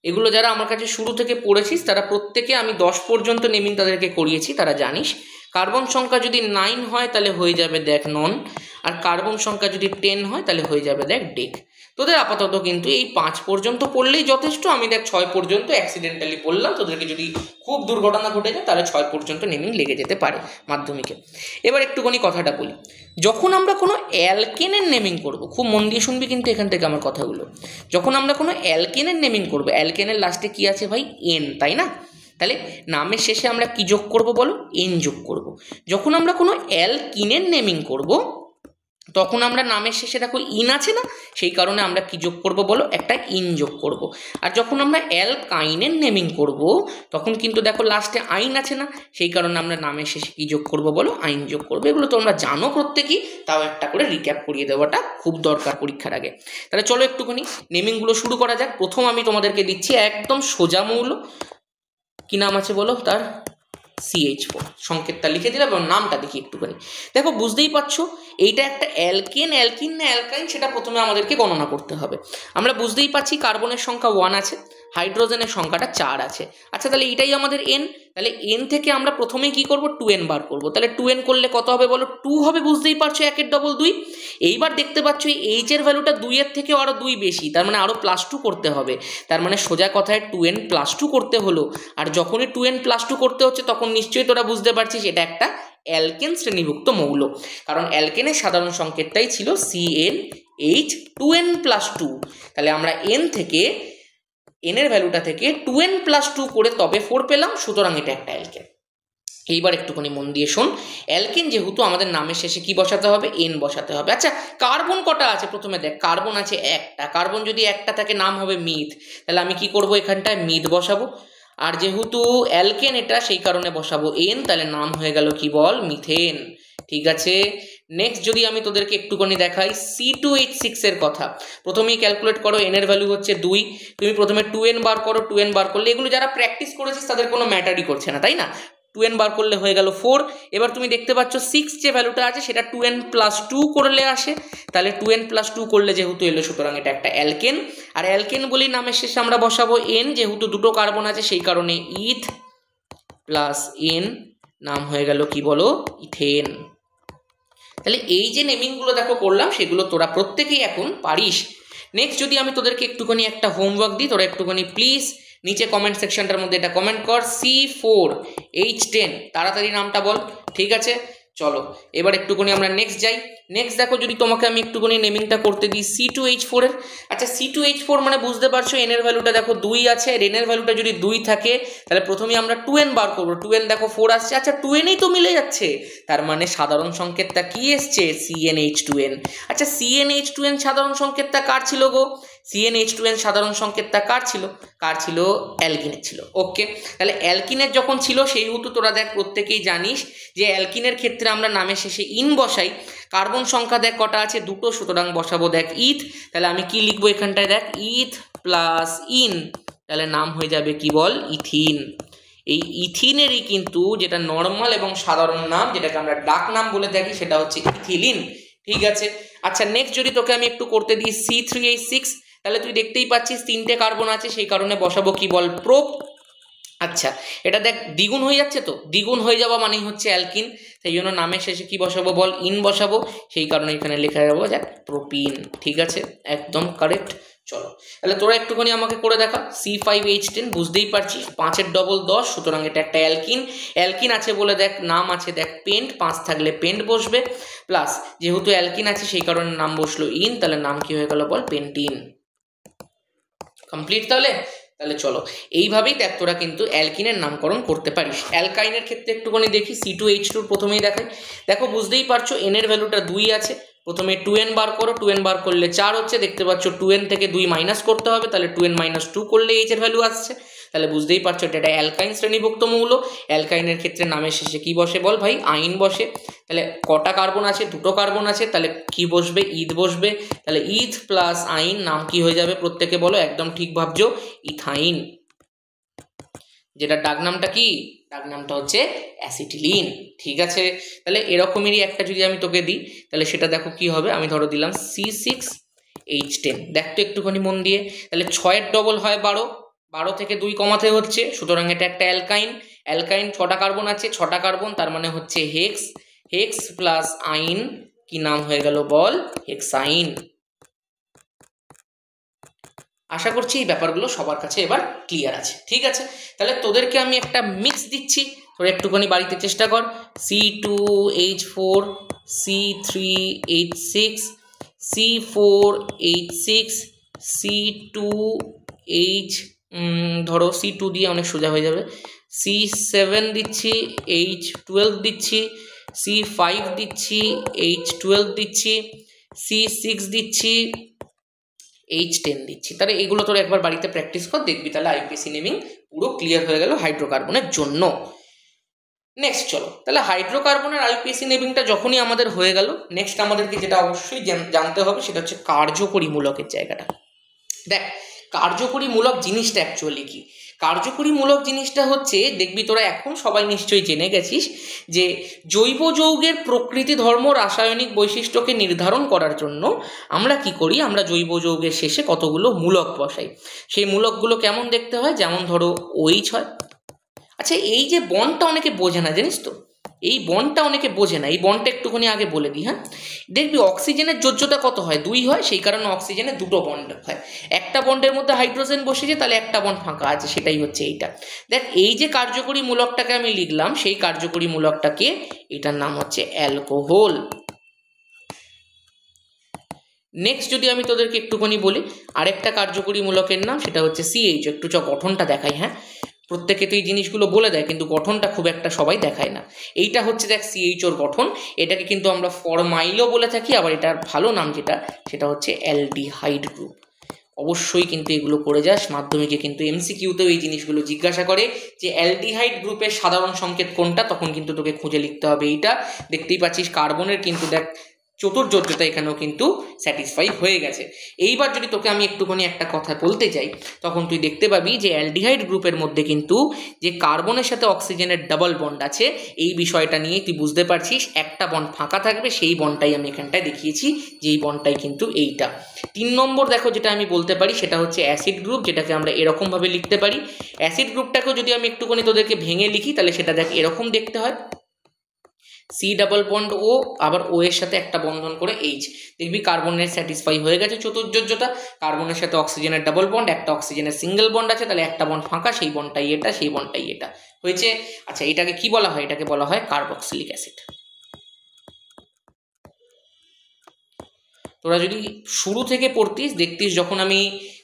এগুলো যারা আমার কাছে শুরু থেকে পড়েছিস তারা প্রত্যেকে আমি 10 পর্যন্ত নেমিং তাদেরকে করিয়েছি, তারা জানিস। কার্বন সংখ্যা যদি 9 হয় তাহলে হয়ে যাবে দেখ নন। আর কার্বন সংখ্যা যদি 10 হয় তাহলে হয়ে যাবে দেখ ডেক। তোদের আপাতত কিন্তু এই 5 পর্যন্ত পড়লেই যথেষ্ট। আমি দেখ 6 পর্যন্ত অ্যাক্সিডেন্টালি বললাম, তোদেরকে যদি খুব দুর্ঘটনা ঘটে যায় তাহলে 6 পর্যন্ত নেমিং লেগে যেতে পারে মাধ্যমিকে। এবার একটুখানি কথাটা বলি, যখন আমরা কোনো অ্যালকেনের নেমিং করব, খুব মন দিয়ে শুনবি কিন্তু এখান থেকে আমার কথাগুলো। যখন আমরা কোনো অ্যালকেনের নেমিং করব, অ্যালকেনের লাস্টে কি আছে ভাই, এন, তাই না? তাহলে নামের শেষে আমরা কি যোগ করব বলো, এন যোগ করব। যখন আমরা কোনো অ্যালকিনের নেমিং করব তখন আমরা নামের শেষে দেখো ইন আছে না, সেই কারণে আমরা কি যোগ করব বলো, একটা ইন যোগ করব। আর যখন আমরা অ্যালকাইনের নেমিং করব তখন কিন্তু দেখো লাস্টে আইন আছে না, সেই কারণে আমরা নামের শেষে কি যোগ করব বলো, আইন যোগ করবো। এগুলো তোমরা জানো প্রত্যেকেই, তাও একটা করে রিক্যাপ করিয়ে দেওয়াটা খুব দরকার পরীক্ষার আগে। তাহলে চলো একটুখানি নেমিংগুলো শুরু করা যাক। প্রথম আমি তোমাদেরকে দিচ্ছি একদম সোজা মৌল, কি নাম আছে বলো তার, CH4। সংকেতটা লিখে দিলাম এবং নামটা দেখি একটুখানি। দেখো বুঝতেই পারছো এইটা একটা অ্যালকেন, অ্যালকিন না অ্যালকাইন সেটা প্রথমে আমাদেরকে গণনা করতে হবে। আমরা বুঝতেই পারছি কার্বনের সংখ্যা 1 আছে, হাইড্রোজেনের সংখ্যাটা 4 আছে। আচ্ছা তাহলে এটাই আমাদের এন। তাহলে এন থেকে আমরা প্রথমেই কি করব, 2n বার করব। তাহলে 2n করলে কত হবে বলো, 2 হবে। বুঝতেই পারছো 1 এর ডবল 2। এইবার দেখতে পাচ্ছ এই এইচ এর ভ্যালুটা 2 এর থেকেও আরও 2 বেশি, তার মানে আরও +2 করতে হবে। তার মানে সোজা কথায় 2n +2 করতে হলো। আর যখনই 2n +2 করতে হচ্ছে তখন নিশ্চয়ই তোরা বুঝতে পারছিস এটা একটা অ্যালকেন শ্রেণীভুক্ত মৌল, কারণ অ্যালকেনের সাধারণ সংকেতটাই ছিল CnH2n+2। তাহলে আমরা n থেকে n এর ভ্যালুটা থেকে 2n+2 করে তবে 4 পেলাম, সুতরাং এটা একটা অ্যালকেন। এইবার একটুখানি মন দিয়ে শোন, অ্যালকেন যেহেতু আমাদের নামের শেষে কি বসাতে হবে, এন বসাতে হবে। আচ্ছা কার্বন কটা আছে প্রথমে দেখ, কার্বন আছে একটা। কার্বন যদি একটা থাকে নাম হবে মিথ, তাহলে আমি কি করব, এখানটায় মিথ বসাবো। আর যেহেতু অ্যালকেন এটা, সেই কারণে বসাবো এন, তাহলে নাম হয়ে গেল কি বল, মিথেন। ঠিক আছে, নেক্সট যদি আমি তোদেরকে একটুখানি দেখাই C2H6 এর কথা। প্রথমেই ক্যালকুলেট করো, এন এর ভ্যালু হচ্ছে 2। তুমি প্রথমে 2n বার করো, 2n বার করলে এগুলো যারা প্র্যাকটিস করেছিস তাদের কোনো ম্যাটারই করছে না, তাই না? 2n বার করলে হয়ে গেল 4। এবার তুমি দেখতে পাচ্ছ 6 যে ভ্যালুটা আছে সেটা 2n+2 করলে আসে, তাহলে 2n+2 করলে যেহেতু এলো, সুতরাং এটা একটা অ্যালকেন। আর অ্যালকেন বলি নামের শেষে আমরা বসাবো এন, যেহেতু দুটো কার্বন আছে সেই কারণে ইথ প্লাস এন, নাম হয়ে গেল কি বলো, ইথেন। তাহলে এই যে নেমিংগুলো দেখো করলাম, সেগুলো তোরা প্রত্যেকেই এখন পারিস। নেক্সট যদি আমি তোদেরকে একটুখানি একটা হোমওয়ার্ক দিই, তোরা একটুখানি প্লিজ নিচে কমেন্ট সেকশনটার মধ্যে এটা কমেন্ট কর, C4H10 তাড়াতাড়ি নামটা বল। ঠিক আছে, চলো এবার একটুখানি আমরা নেক্সট যাই। নেক্সট দেখো যদি তোমাকে আমি একটুখানি নেমিংটা করতে দিই C2H4 এর। আচ্ছা C2H4 মানে বুঝতে পারছো এন এর ভ্যালুটা দেখো 2 আছে, আর এন এর ভ্যালুটা যদি 2 থাকে তাহলে প্রথমেই আমরা 2n বার করবো। 2n দেখো 4 আসছে, আচ্ছা 2nই তো মিলে যাচ্ছে, তার মানে সাধারণ সংকেতটা কি এসছে, CnH2n। আচ্ছা CnH2n সাধারণ সংকেতটা কার ছিল গো, CnH2n সাধারণ সংকেতটা কার ছিল, অ্যালকিনের ছিল। ওকে, তাহলে অ্যালকিনের যখন ছিল সেহেতু তোরা দেখ প্রত্যেকেই জানিস যে অ্যালকিনের ক্ষেত্রে আমরা নামের শেষে ইন বসাই। কার্বন সংখ্যা দেখ কটা আছে, 2টো, সুতরাং বসাবো দেখ ইথ। তাহলে আমি কি লিখবো এখানটায় দেখ, ইথ প্লাস ইন, তাহলে নাম হয়ে যাবে কি বল, ইথিন। এই ইথিনেরই কিন্তু যেটা নর্মাল এবং সাধারণ নাম, যেটাকে আমরা ডাক নাম বলে থাকি, সেটা হচ্ছে ইথিলিন। ঠিক আছে, আচ্ছা নেক্সট যদি তোকে আমি একটু করতে দিই C3H6, তাহলে তুই দেখতেই পাচ্ছিস 3টে কার্বন আছে, সেই কারণে বসাবো কি বল, প্রোপ। আচ্ছা এটা দেখ দ্বিগুণ হয়ে যাচ্ছে, তো দ্বিগুণ হয়ে যাওয়া মানেই হচ্ছে অ্যালকিন, সেই জন্য নামের শেষে কি বসাবো বল, ইন বসাবো, সেই কারণে এখানে লেখা যাবো দেখ প্রোপিন। ঠিক আছে, একদম কারেক্ট। চলো তাহলে তোরা একটুখানি আমাকে করে দেখা C5H10, বুঝতেই পারছিস 5 এর ডবল 10, সুতরাং এটা একটা অ্যালকিন। অ্যালকিন আছে বলে দেখ নাম আছে দেখ পেন্ট, 5 থাকলে পেন্ট বসবে, প্লাস যেহেতু অ্যালকিন আছে সেই কারণে নাম বসলো ইন, তাহলে নাম কি হয়ে গেল বল, পেন্টিন। কমপ্লিট তাহলে তাহলে চলো এইভাবেই দেখ তোরা কিন্তু অ্যালকিনের নামকরণ করতে পারিস। অ্যালকাইনের ক্ষেত্রে একটুখানি দেখি C2H2 প্রথমেই দেখাই। দেখো বুঝতেই পারছো এনের ভ্যালুটা 2 আছে, প্রথমে 2n বার করো, 2n বার করলে 4 হচ্ছে, দেখতে পাচ্ছ 2n থেকে 2 মাইনাস করতে হবে, তাহলে 2n - 2 করলে এইচ এর ভ্যালু আসছে। তাহলে বুঝতেই পারছো এটা একটা অ্যালকাইন শ্রেণীভুক্ত মৌল। অ্যালকাইনের ক্ষেত্রে নামের শেষে কি বসে বল ভাই? আইন বসে। তাহলে কটা কার্বন আছে? 2টো কার্বন আছে, তাহলে কি বসবে? ইথ বসবে। তাহলে ইথ প্লাস আইন নাম কি হয়ে যাবে প্রত্যেকে বলো? একদম ঠিক ভাবছো, ইথাইন। যেটা ডাক নামটা কি? ডাক নামটা হচ্ছে অ্যাসিটিলিন। ঠিক আছে, তাহলে এরকমেরই একটা যদি আমি তোকে দিই তাহলে সেটা দেখো কি হবে। আমি ধরো দিলাম C6H10। দেখতো একটুখানি মন দিয়ে, তাহলে 6-এর ডবল হয় 12, 12 থেকে 2 কমাতে হচ্ছে, সুতরাং এটা একটা অ্যালকাইন। অ্যালকাইন 6টা কার্বন আছে, 6টা কার্বন, তার মানে হচ্ছে হেক্স। হেক্স প্লাস আইন কি নাম হয়ে গেল বল? হেক্সাইন। আশা করছি এই ব্যাপারগুলো সবার কাছে এবার ক্লিয়ার আছে। ঠিক আছে, তাহলে তোদেরকে আমি একটা মিক্স দিচ্ছি, তোরা একটুখানি বাড়িতে চেষ্টা কর। C2H4 C3H6 C4H6 C2H ধরো C2 দিয়ে অনেক সোজা হয়ে যাবে, C7 দিচ্ছি, H12 দিচ্ছি, C5 দিচ্ছি, H12 দিচ্ছি, C6 দিচ্ছি, H10 দিচ্ছি। তাহলে এগুলো তোর একবার বাড়িতে প্র্যাকটিস কর, দেখবি তাহলে আইপিএসি নেমিং পুরো ক্লিয়ার হয়ে গেল হাইড্রোকার্বনের জন্য। নেক্সট চলো, তাহলে হাইড্রোকার্বনের আইপিএসি নেমিংটা যখনই আমাদের হয়ে গেল, নেক্সট আমাদেরকে যেটা অবশ্যই জানতে হবে সেটা হচ্ছে কার্যকরী মূলকের জায়গাটা। দেখ কার্যকরী মূলক জিনিসটা অ্যাকচুয়ালি কি? কার্যকরী মূলক জিনিসটা হচ্ছে, দেখবি তোরা এখন সবাই নিশ্চয়ই জেনে গেছিস যে জৈব যৌগের প্রকৃতি ধর্ম রাসায়নিক বৈশিষ্ট্যকে নির্ধারণ করার জন্য আমরা কি করি? আমরা জৈব যৌগের শেষে কতগুলো মূলক বসাই। সেই মূলকগুলো কেমন দেখতে হয়? যেমন ধরো OH হয়। আচ্ছা, এই যে বন্ডটা অনেকে বোঝে না, জানিস তো? এই বন্ডটা অনেকে বোঝে না, এই বন্ডটা একটুখানি আগে বলে দিই। হ্যাঁ, দেখবি অক্সিজেনের যোজ্যতা কত হয়? 2 হয়, সেই কারণে অক্সিজেনে 2টো বন্ড হয়। একটা বন্ডের মধ্যে হাইড্রোজেন বসেছে, তাহলে একটা বন্ড ফাঁকা আছে, সেটাই হচ্ছে এইটা। দেখ এই যে কার্যকরী মূলকটাকে আমি লিখলাম, সেই কার্যকরী মূলকটাকে, এটার নাম হচ্ছে অ্যালকোহল। নেক্সট যদি আমি তোদেরকে একটুখানি বলি আরেকটা কার্যকরী মূলকের নাম, সেটা হচ্ছে CH। একটু গঠনটা দেখাই। হ্যাঁ, প্রত্যেকে তো এই জিনিসগুলো বলে দেয়, কিন্তু গঠনটা খুব একটা সবাই দেখায় না। এইটা হচ্ছে দেখ CH-ওর গঠন। এটাকে কিন্তু আমরা ফরমাইলও বলে থাকি, আবার এটার ভালো নাম যেটা সেটা হচ্ছে অ্যালডিহাইড গ্রুপ। অবশ্যই কিন্তু এগুলো করে যাস, মাধ্যমিকে কিন্তু MCQ-তেও এই জিনিসগুলো জিজ্ঞাসা করে যে অ্যালডিহাইড গ্রুপের সাধারণ সংকেত কোনটা, তখন কিন্তু তোকে খুঁজে লিখতে হবে এইটা। দেখতেই পাচ্ছিস কার্বনের কিন্তু দেখ চতুর্যোজ্যতা এখানেও কিন্তু স্যাটিসফাই হয়ে গেছে। এইবার যদি তোকে আমি একটুখানি একটা কথা বলতে চাই, তখন তুই দেখতে পাবি যে অ্যালডিহাইড গ্রুপের মধ্যে কিন্তু যে কার্বনের সাথে অক্সিজেনের ডাবল বন্ড আছে, এই বিষয়টা নিয়ে তুই বুঝতে পারছিস একটা বন্ড ফাঁকা থাকবে, সেই বন্ডটাই আমি এখানটায় দেখিয়েছি, যেই বন্ডটাই কিন্তু এইটা। 3 নম্বর দেখো যেটা আমি বলতে পারি সেটা হচ্ছে অ্যাসিড গ্রুপ, যেটাকে আমরা এরকমভাবে লিখতে পারি। অ্যাসিড গ্রুপটাকেও যদি আমি একটুখানি তোদেরকে ভেঙে লিখি, তাহলে সেটা দেখ এরকম দেখতে হয়। C ডাবল বন্ড O, আবার O এর সাথে একটা বন্ধন করে H। দেখবি কার্বনের স্যাটিসফাই হয়ে গেছে চতুর্যোজ্যতা। কার্বনের সাথে অক্সিজেনের ডাবল বন্ড, একটা অক্সিজেনের সিঙ্গেল বন্ড আছে, তাহলে একটা বন্ড ফাঁকা, সেই বন্ডটাই এটা, সেই বন্ডটাই এটা হয়েছে। আচ্ছা, এটাকে কি বলা হয়? এটাকে বলা হয় কার্বক্সিলিক অ্যাসিড। তোরা যদি শুরু থেকে পড়তিস, দেখতিস যখন আমি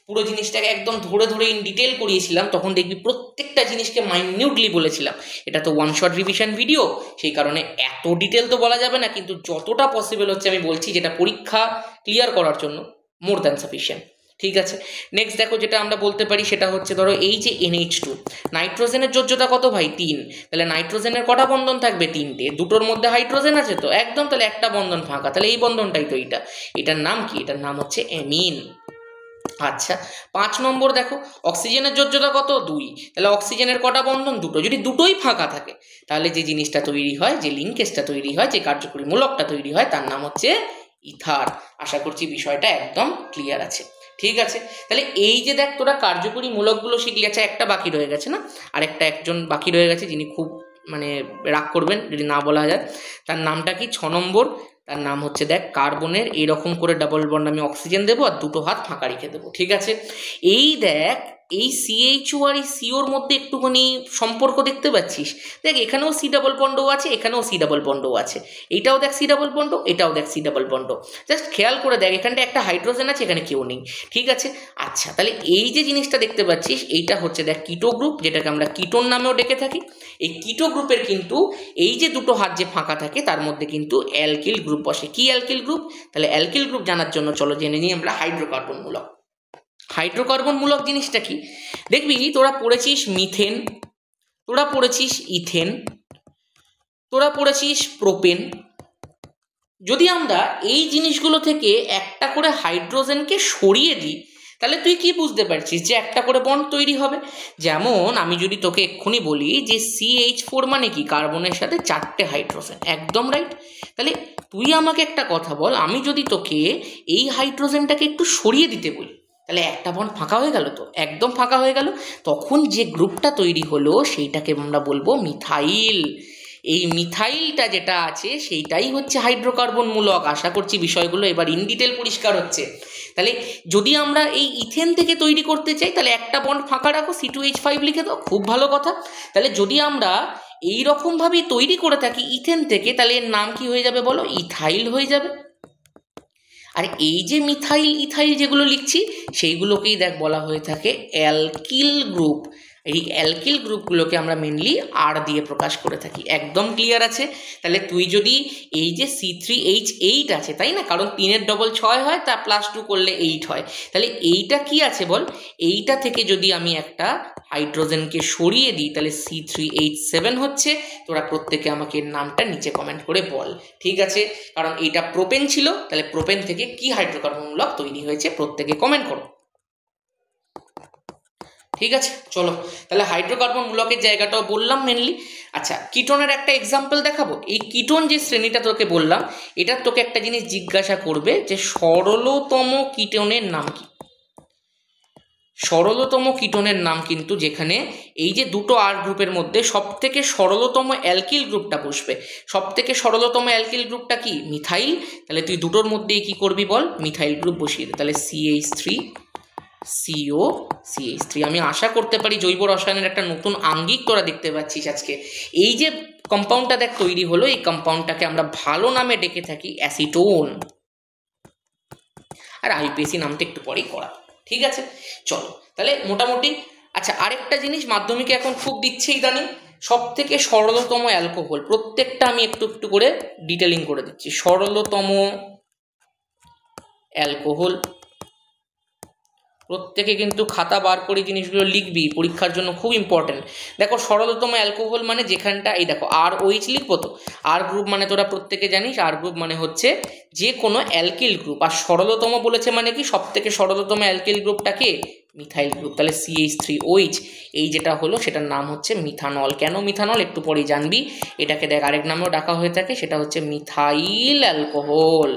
পুরো জিনিসটাকে একদম ধরে ধরে ইন ডিটেল করিয়েছিলাম, তখন দেখবি প্রত্যেকটা জিনিসকে মাইনিউটলি বলেছিলাম। এটা তো ওয়ান শট রিভিশন ভিডিও, সেই কারণে এত ডিটেল তো বলা যাবে না, কিন্তু যতটা পসিবল হচ্ছে আমি বলছি, যেটা পরীক্ষা ক্লিয়ার করার জন্য মোর দ্যান সাফিসিয়েন্ট। ঠিক আছে, নেক্সট দেখো যেটা আমরা বলতে পারি সেটা হচ্ছে ধরো এই যে NH2, নাইট্রোজেনের যোজ্যতা কত ভাই? 3। তাহলে নাইট্রোজেনের কটা বন্ধন থাকবে? 3টে। দুটোর মধ্যে হাইড্রোজেন আছে তো একদম, তাহলে একটা বন্ধন ফাঁকা, তাহলে এই বন্ধনটাই তো এইটা। এটার নাম কি? এটার নাম হচ্ছে অ্যামিন। আচ্ছা, 5 নম্বর দেখো অক্সিজেনের যোজ্যতা কত? 2। তাহলে অক্সিজেনের কটা বন্ধন? 2টো। যদি দুটোই ফাঁকা থাকে, তাহলে যে জিনিসটা তৈরি হয়, যে লিঙ্কেজটা তৈরি হয়, যে কার্যকরী মূলকটা তৈরি হয়, তার নাম হচ্ছে ইথার। আশা করছি বিষয়টা একদম ক্লিয়ার আছে। ঠিক আছে, তাহলে এই যে দেখ তোরা কার্যকরী মূলকগুলো শিখলি। আচ্ছা, একটা বাকি রয়ে গেছে না? একজন বাকি রয়ে গেছে, যিনি খুব রাগ করবেন যদি না বলা যায়। তার নামটা কি? 6 নম্বর। তার নাম হচ্ছে দেখ এইরকম করে ডাবল বন্ড আমি অক্সিজেন দেবো, আর 2টো হাত ফাঁকা রেখে দেবো। ঠিক আছে, এই দেখ এই সিএইচও আর এই সিওর মধ্যে একটুখানি সম্পর্ক দেখতে পাচ্ছিস? দেখ এখানেও সি ডাবল বন্ডও আছে, এখানেও সি ডাবল বন্ডও আছে, এটাও দেখ সি ডাবল বন্ড, এটাও দেখ সি ডাবল বন্ড। জাস্ট খেয়াল করে দেখ এখানটা একটা হাইড্রোজেন আছে, এখানে কেউ নেই, ঠিক আছে? আচ্ছা, তাহলে এই যে জিনিসটা দেখতে পাচ্ছিস এইটা হচ্ছে দেখ কিটো গ্রুপ, যেটাকে আমরা কিটোন নামেও ডেকে থাকি। এই কিটো গ্রুপের কিন্তু এই যে দুটো হাত যে ফাঁকা থাকে তার মধ্যে কিন্তু অ্যালকিল গ্রুপ বসে। কি অ্যালকিল গ্রুপ? তাহলে অ্যালকিল গ্রুপ জানার জন্য চলো জেনে নিই আমরা হাইড্রোকার্বন মূলক। হাইড্রোকার্বন মূলক জিনিসটা কি? দেখবি তোরা পড়েছিস মিথেন, তোরা পড়েছিস ইথেন, তোরা পড়েছিস প্রোপেন। যদি আমরা এই জিনিসগুলো থেকে একটা করে হাইড্রোজেনকে সরিয়ে দিই তাহলে তুই কি বুঝতে পারছিস যে একটা করে বন্ড তৈরি হবে। যেমন আমি যদি তোকে এক্ষুনি বলি যে CH4 মানে কি? কার্বনের সাথে 4টে হাইড্রোজেন, একদম রাইট। তাহলে তুই আমাকে একটা কথা বল, আমি যদি তোকে এই হাইড্রোজেনটাকে একটু সরিয়ে দিতে বলি তাহলে একটা বন্ড ফাঁকা হয়ে গেল, তো একদম ফাঁকা হয়ে গেল। তখন যে গ্রুপটা তৈরি হলো সেইটাকে আমরা বলবো মিথাইল। এই মিথাইলটা যেটা আছে সেইটাই হচ্ছে হাইড্রোকার্বন মূলক। আশা করছি বিষয়গুলো এবার ইন ডিটেল পরিষ্কার হচ্ছে। তাহলে যদি আমরা এই ইথেন থেকে তৈরি করতে চাই তাহলে একটা বন্ড ফাঁকা রাখো, C2H5 লিখে দাও, খুব ভালো কথা। তাহলে যদি আমরা এই রকমভাবেই তৈরি করে থাকি ইথেন থেকে তাহলে এর নাম কি হয়ে যাবে বলো? ইথাইল হয়ে যাবে। আর এই যে মিথাইল ইথাইল যেগুলো লিখছি সেইগুলোকেই দেখ বলা হয়ে থাকে অ্যালকিল গ্রুপ। এই অ্যালকিল গ্রুপগুলোকে আমরা মেনলি আর দিয়ে প্রকাশ করে থাকি। একদম ক্লিয়ার আছে? তাহলে তুই যদি এই যে C3H8 আছে তাই না, কারণ 3-এর ডবল 6 হয়, তা +2 করলে 8 হয়, তাহলে এইটা কি আছে বল? এইটা থেকে যদি আমি একটা হাইড্রোজেনকে সরিয়ে দিই তাহলে C3H7 হচ্ছে। তোরা প্রত্যেকে আমাকে এর নামটা নিচে কমেন্ট করে বল, ঠিক আছে? কারণ এইটা প্রোপেন ছিল, তাহলে প্রোপেন থেকে কি হাইড্রোকার্বন মূলক তৈরি হয়েছে প্রত্যেকে কমেন্ট করো, ঠিক আছে? চলো তাহলে হাইড্রোকার্বন মূলকের জায়গাটাও বললাম মেনলি। আচ্ছা, কিটোনের একটা এক্সাম্পল দেখাবো। এই কিটোন যে শ্রেণীটা তোকে বললাম এটা তোকে একটা জিনিস জিজ্ঞাসা করবে যে সরলতম কিটোনের নাম কি? সরলতম কিটোনের নাম কিন্তু যেখানে এই যে দুটো আর গ্রুপের মধ্যে সব থেকে সরলতম অ্যালকিল গ্রুপটা বসবে। সব থেকে সরলতম অ্যালকিল গ্রুপটা কি? মিথাইল। তাহলে তুই দুটোর মধ্যেই কি করবি বল? মিথাইল গ্রুপ বসিয়ে দে। তাহলে CH3CO CH3। আমি আশা করতে পারি জৈব রসায়নের একটা নতুন আঙ্গিক তোরা দেখতে পাচ্ছিস আজকে। এই যে কম্পাউন্ডটা দেখ তৈরি হলো, এই কম্পাউন্ডটাকে আমরা ভালো নামে ডেকে থাকি অ্যাসিটোন। আর আইপিএসি নামটা একটু পরেই করা, ঠিক আছে? চলো তাহলে মোটামুটি। আচ্ছা, আরেকটা জিনিস মাধ্যমিকে এখন খুব দিচ্ছে ইদানিং, সব থেকে সরলতম অ্যালকোহল। প্রত্যেকটা আমি একটু একটু করে ডিটেলিং করে দিচ্ছি। সরলতম অ্যালকোহল, প্রত্যেকে কিন্তু খাতা বার করে জিনিসগুলো লিখবি, পরীক্ষার জন্য খুব ইম্পর্টেন্ট। দেখো সরলতম অ্যালকোহল মানে যেখানটা এই দেখো RH লিখবো, তো আর গ্রুপ মানে তোরা প্রত্যেকে জানিস আর গ্রুপ মানে হচ্ছে যে কোনো অ্যালকিল গ্রুপ। আর সরলতম বলেছে মানে কি? সব থেকে সরলতম অ্যালকিল গ্রুপটাকে মিথাইল গ্রুপ। তাহলে CH3OH এই যেটা হলো সেটার নাম হচ্ছে মিথানল। কেন মিথানল একটু পরেই জানবি। এটাকে দেখ আরেক নামেও ডাকা হয়ে থাকে, সেটা হচ্ছে মিথাইল অ্যালকোহল।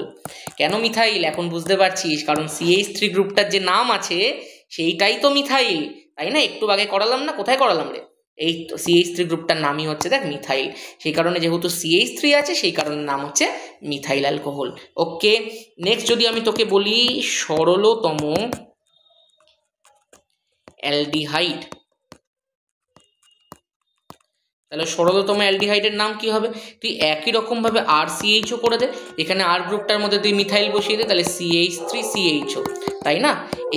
কেন মিথাইল এখন বুঝতে পারছিস? কারণ CH3 গ্রুপটার যে নাম আছে সেইটাই তো মিথাইল, তাই না? একটু আগে করালাম না? কোথায় করালাম রে? এই তো CH3 গ্রুপটার নামই হচ্ছে দেখ মিথাইল। সেই কারণে যেহেতু CH3 আছে সেই কারণে নাম হচ্ছে মিথাইল অ্যালকোহল। ওকে, নেক্সট যদি আমি তোকে বলি সরলতম অ্যালডিহাইড, তাহলে সরলতম অ্যালডিহাইডের নাম কি হবে? তুই একই রকমভাবে RCHO করে দে, এখানে আর গ্রুপটার মধ্যে তুই মিথাইল বসিয়ে দে, তাহলে CH3CHO, তাই না?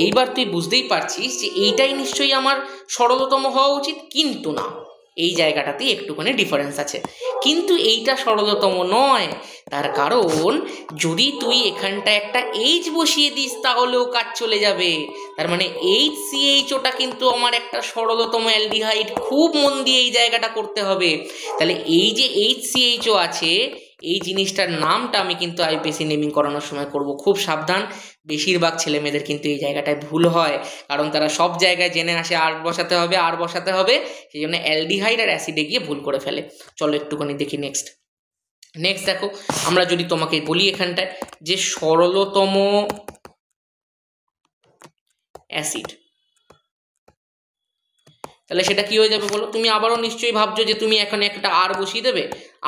এইবার তুই বুঝতেই পারছিস যে এইটাই নিশ্চয়ই আমার সরলতম হওয়া উচিত, কিন্তু না, এই জায়গাটাতেই একটুখানি ডিফারেন্স আছে। কিন্তু এইটা সরলতম নয়, তার কারণ যদি তুই এখানটা একটা H বসিয়ে দিস তাহলেও কাজ চলে যাবে। তার মানে HCHOটা কিন্তু আমার একটা সরলতম অ্যালডিহাইড। খুব মন দিয়ে এই জায়গাটা করতে হবে। তাহলে এই যে HCHO আছে এই জিনিসটার নামটা আমি কিন্তু আইপিএসি নেমিং করানোর সময় করব, খুব সাবধান। বেশিরভাগ ছেলে মেয়েদের কিন্তু এই জায়গাটায় ভুল হয়, কারণ তারা সব জায়গায় জেনে আসে আর বসাতে হবে আর বসাতে হবে, সেই জন্য অ্যালডিহাইড আর অ্যাসিডে গিয়ে ভুল করে ফেলে। চলো একটুখানি দেখি নেক্সট দেখো, আমরা যদি তোমাকে বলি এখানটায় যে সরলতম অ্যাসিড, তাহলে সেটা কি হয়ে যাবে বলো? তুমি আবারও নিশ্চয়ই ভাবছো যে তুমি এখানে একটা আর বসিয়ে দেবে,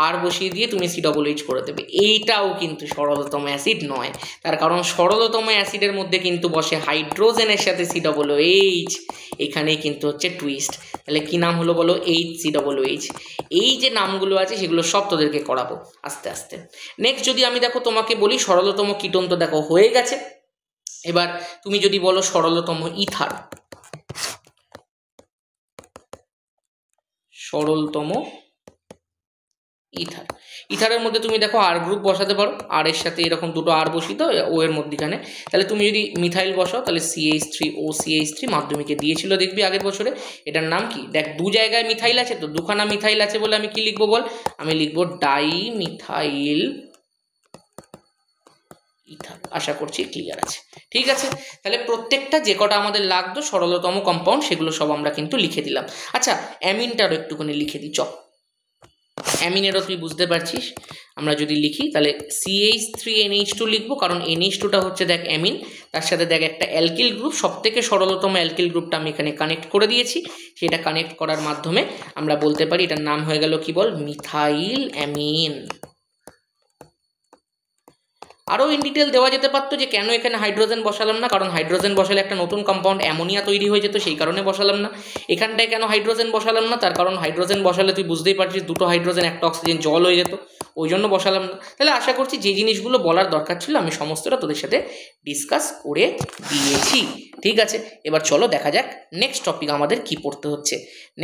আর বসিয়ে দিয়ে তুমি COOH করে দেবে। এইটাও কিন্তু সরলতম অ্যাসিড নয়, তার কারণ সরলতম অ্যাসিডের মধ্যে কিন্তু বসে হাইড্রোজেনের সাথে COOH, এখানেই কিন্তু হচ্ছে টুইস্ট। তাহলে কি নাম হলো বলো? HCOOH। এই যে নামগুলো আছে সেগুলো সব তোদেরকে করাবো আস্তে আস্তে। নেক্সট যদি আমি দেখো তোমাকে বলি সরলতম কিটোন, তো দেখো হয়ে গেছে। এবার তুমি যদি বলো সরলতম ইথার, সরলতম ইথার, ইথারের মধ্যে তুমি দেখো আর গ্রুপ বসাতে পারো, আর এর সাথে এরকম দুটো আর বসিত ও এর মধ্যখানে। তাহলে তুমি যদি মিথাইল বসাও তাহলে CH3OCH3 মাধ্যমিকে দিয়েছিল দেখবি আগের বছরে। এটার নাম কি? দেখ দু জায়গায় মিথাইল আছে, তো দুখানা মিথাইল আছে বলে আমি কি লিখবো বল? আমি লিখবো ডাইমিথাইল ইথার। আশা করছি ক্লিয়ার আছে। ঠিক আছে, তাহলে প্রত্যেকটা যে কটা আমাদের লাগতো সরলতম কম্পাউন্ড সেগুলো সব আমরা কিন্তু লিখে দিলাম। আচ্ছা অ্যামিনটারও একটুখানি লিখে দিই চ। অ্যামিনেরও তুই বুঝতে পারছিস, আমরা যদি লিখি তাহলে CH3NH2 লিখবো, কারণ NH2টা হচ্ছে দেখ অ্যামিন, তার সাথে দেখ একটা অ্যালকিল গ্রুপ, সব থেকে সরলতম অ্যালকিল গ্রুপটা আমি এখানে কানেক্ট করে দিয়েছি। সেটা কানেক্ট করার মাধ্যমে আমরা বলতে পারি এটার নাম হয়ে গেল কি বল? Methyl amine. আরও ইন ডিটেল দেওয়া যেতে পারতো যে কেন এখানে হাইড্রোজেন বসালাম না, কারণ হাইড্রোজেন বসালে একটা নতুন কম্পাউন্ড অ্যামোনিয়া তৈরি হয়ে যেত, সেই কারণে বসালাম না। এখানটায় কেন হাইড্রোজেন বসালাম না, তার কারণ হাইড্রোজেন বসালে তুই বুঝতেই পারছিস দুটো হাইড্রোজেন একটা অক্সিজেন জল হয়ে যেত, ওই জন্য বসালাম না। তাহলে আশা করছি যে জিনিসগুলো বলার দরকার ছিল আমি সমস্তটা তোদের সাথে ডিসকাস করে দিয়েছি। ঠিক আছে, এবার চলো দেখা যাক নেক্সট টপিক আমাদের কি পড়তে হচ্ছে।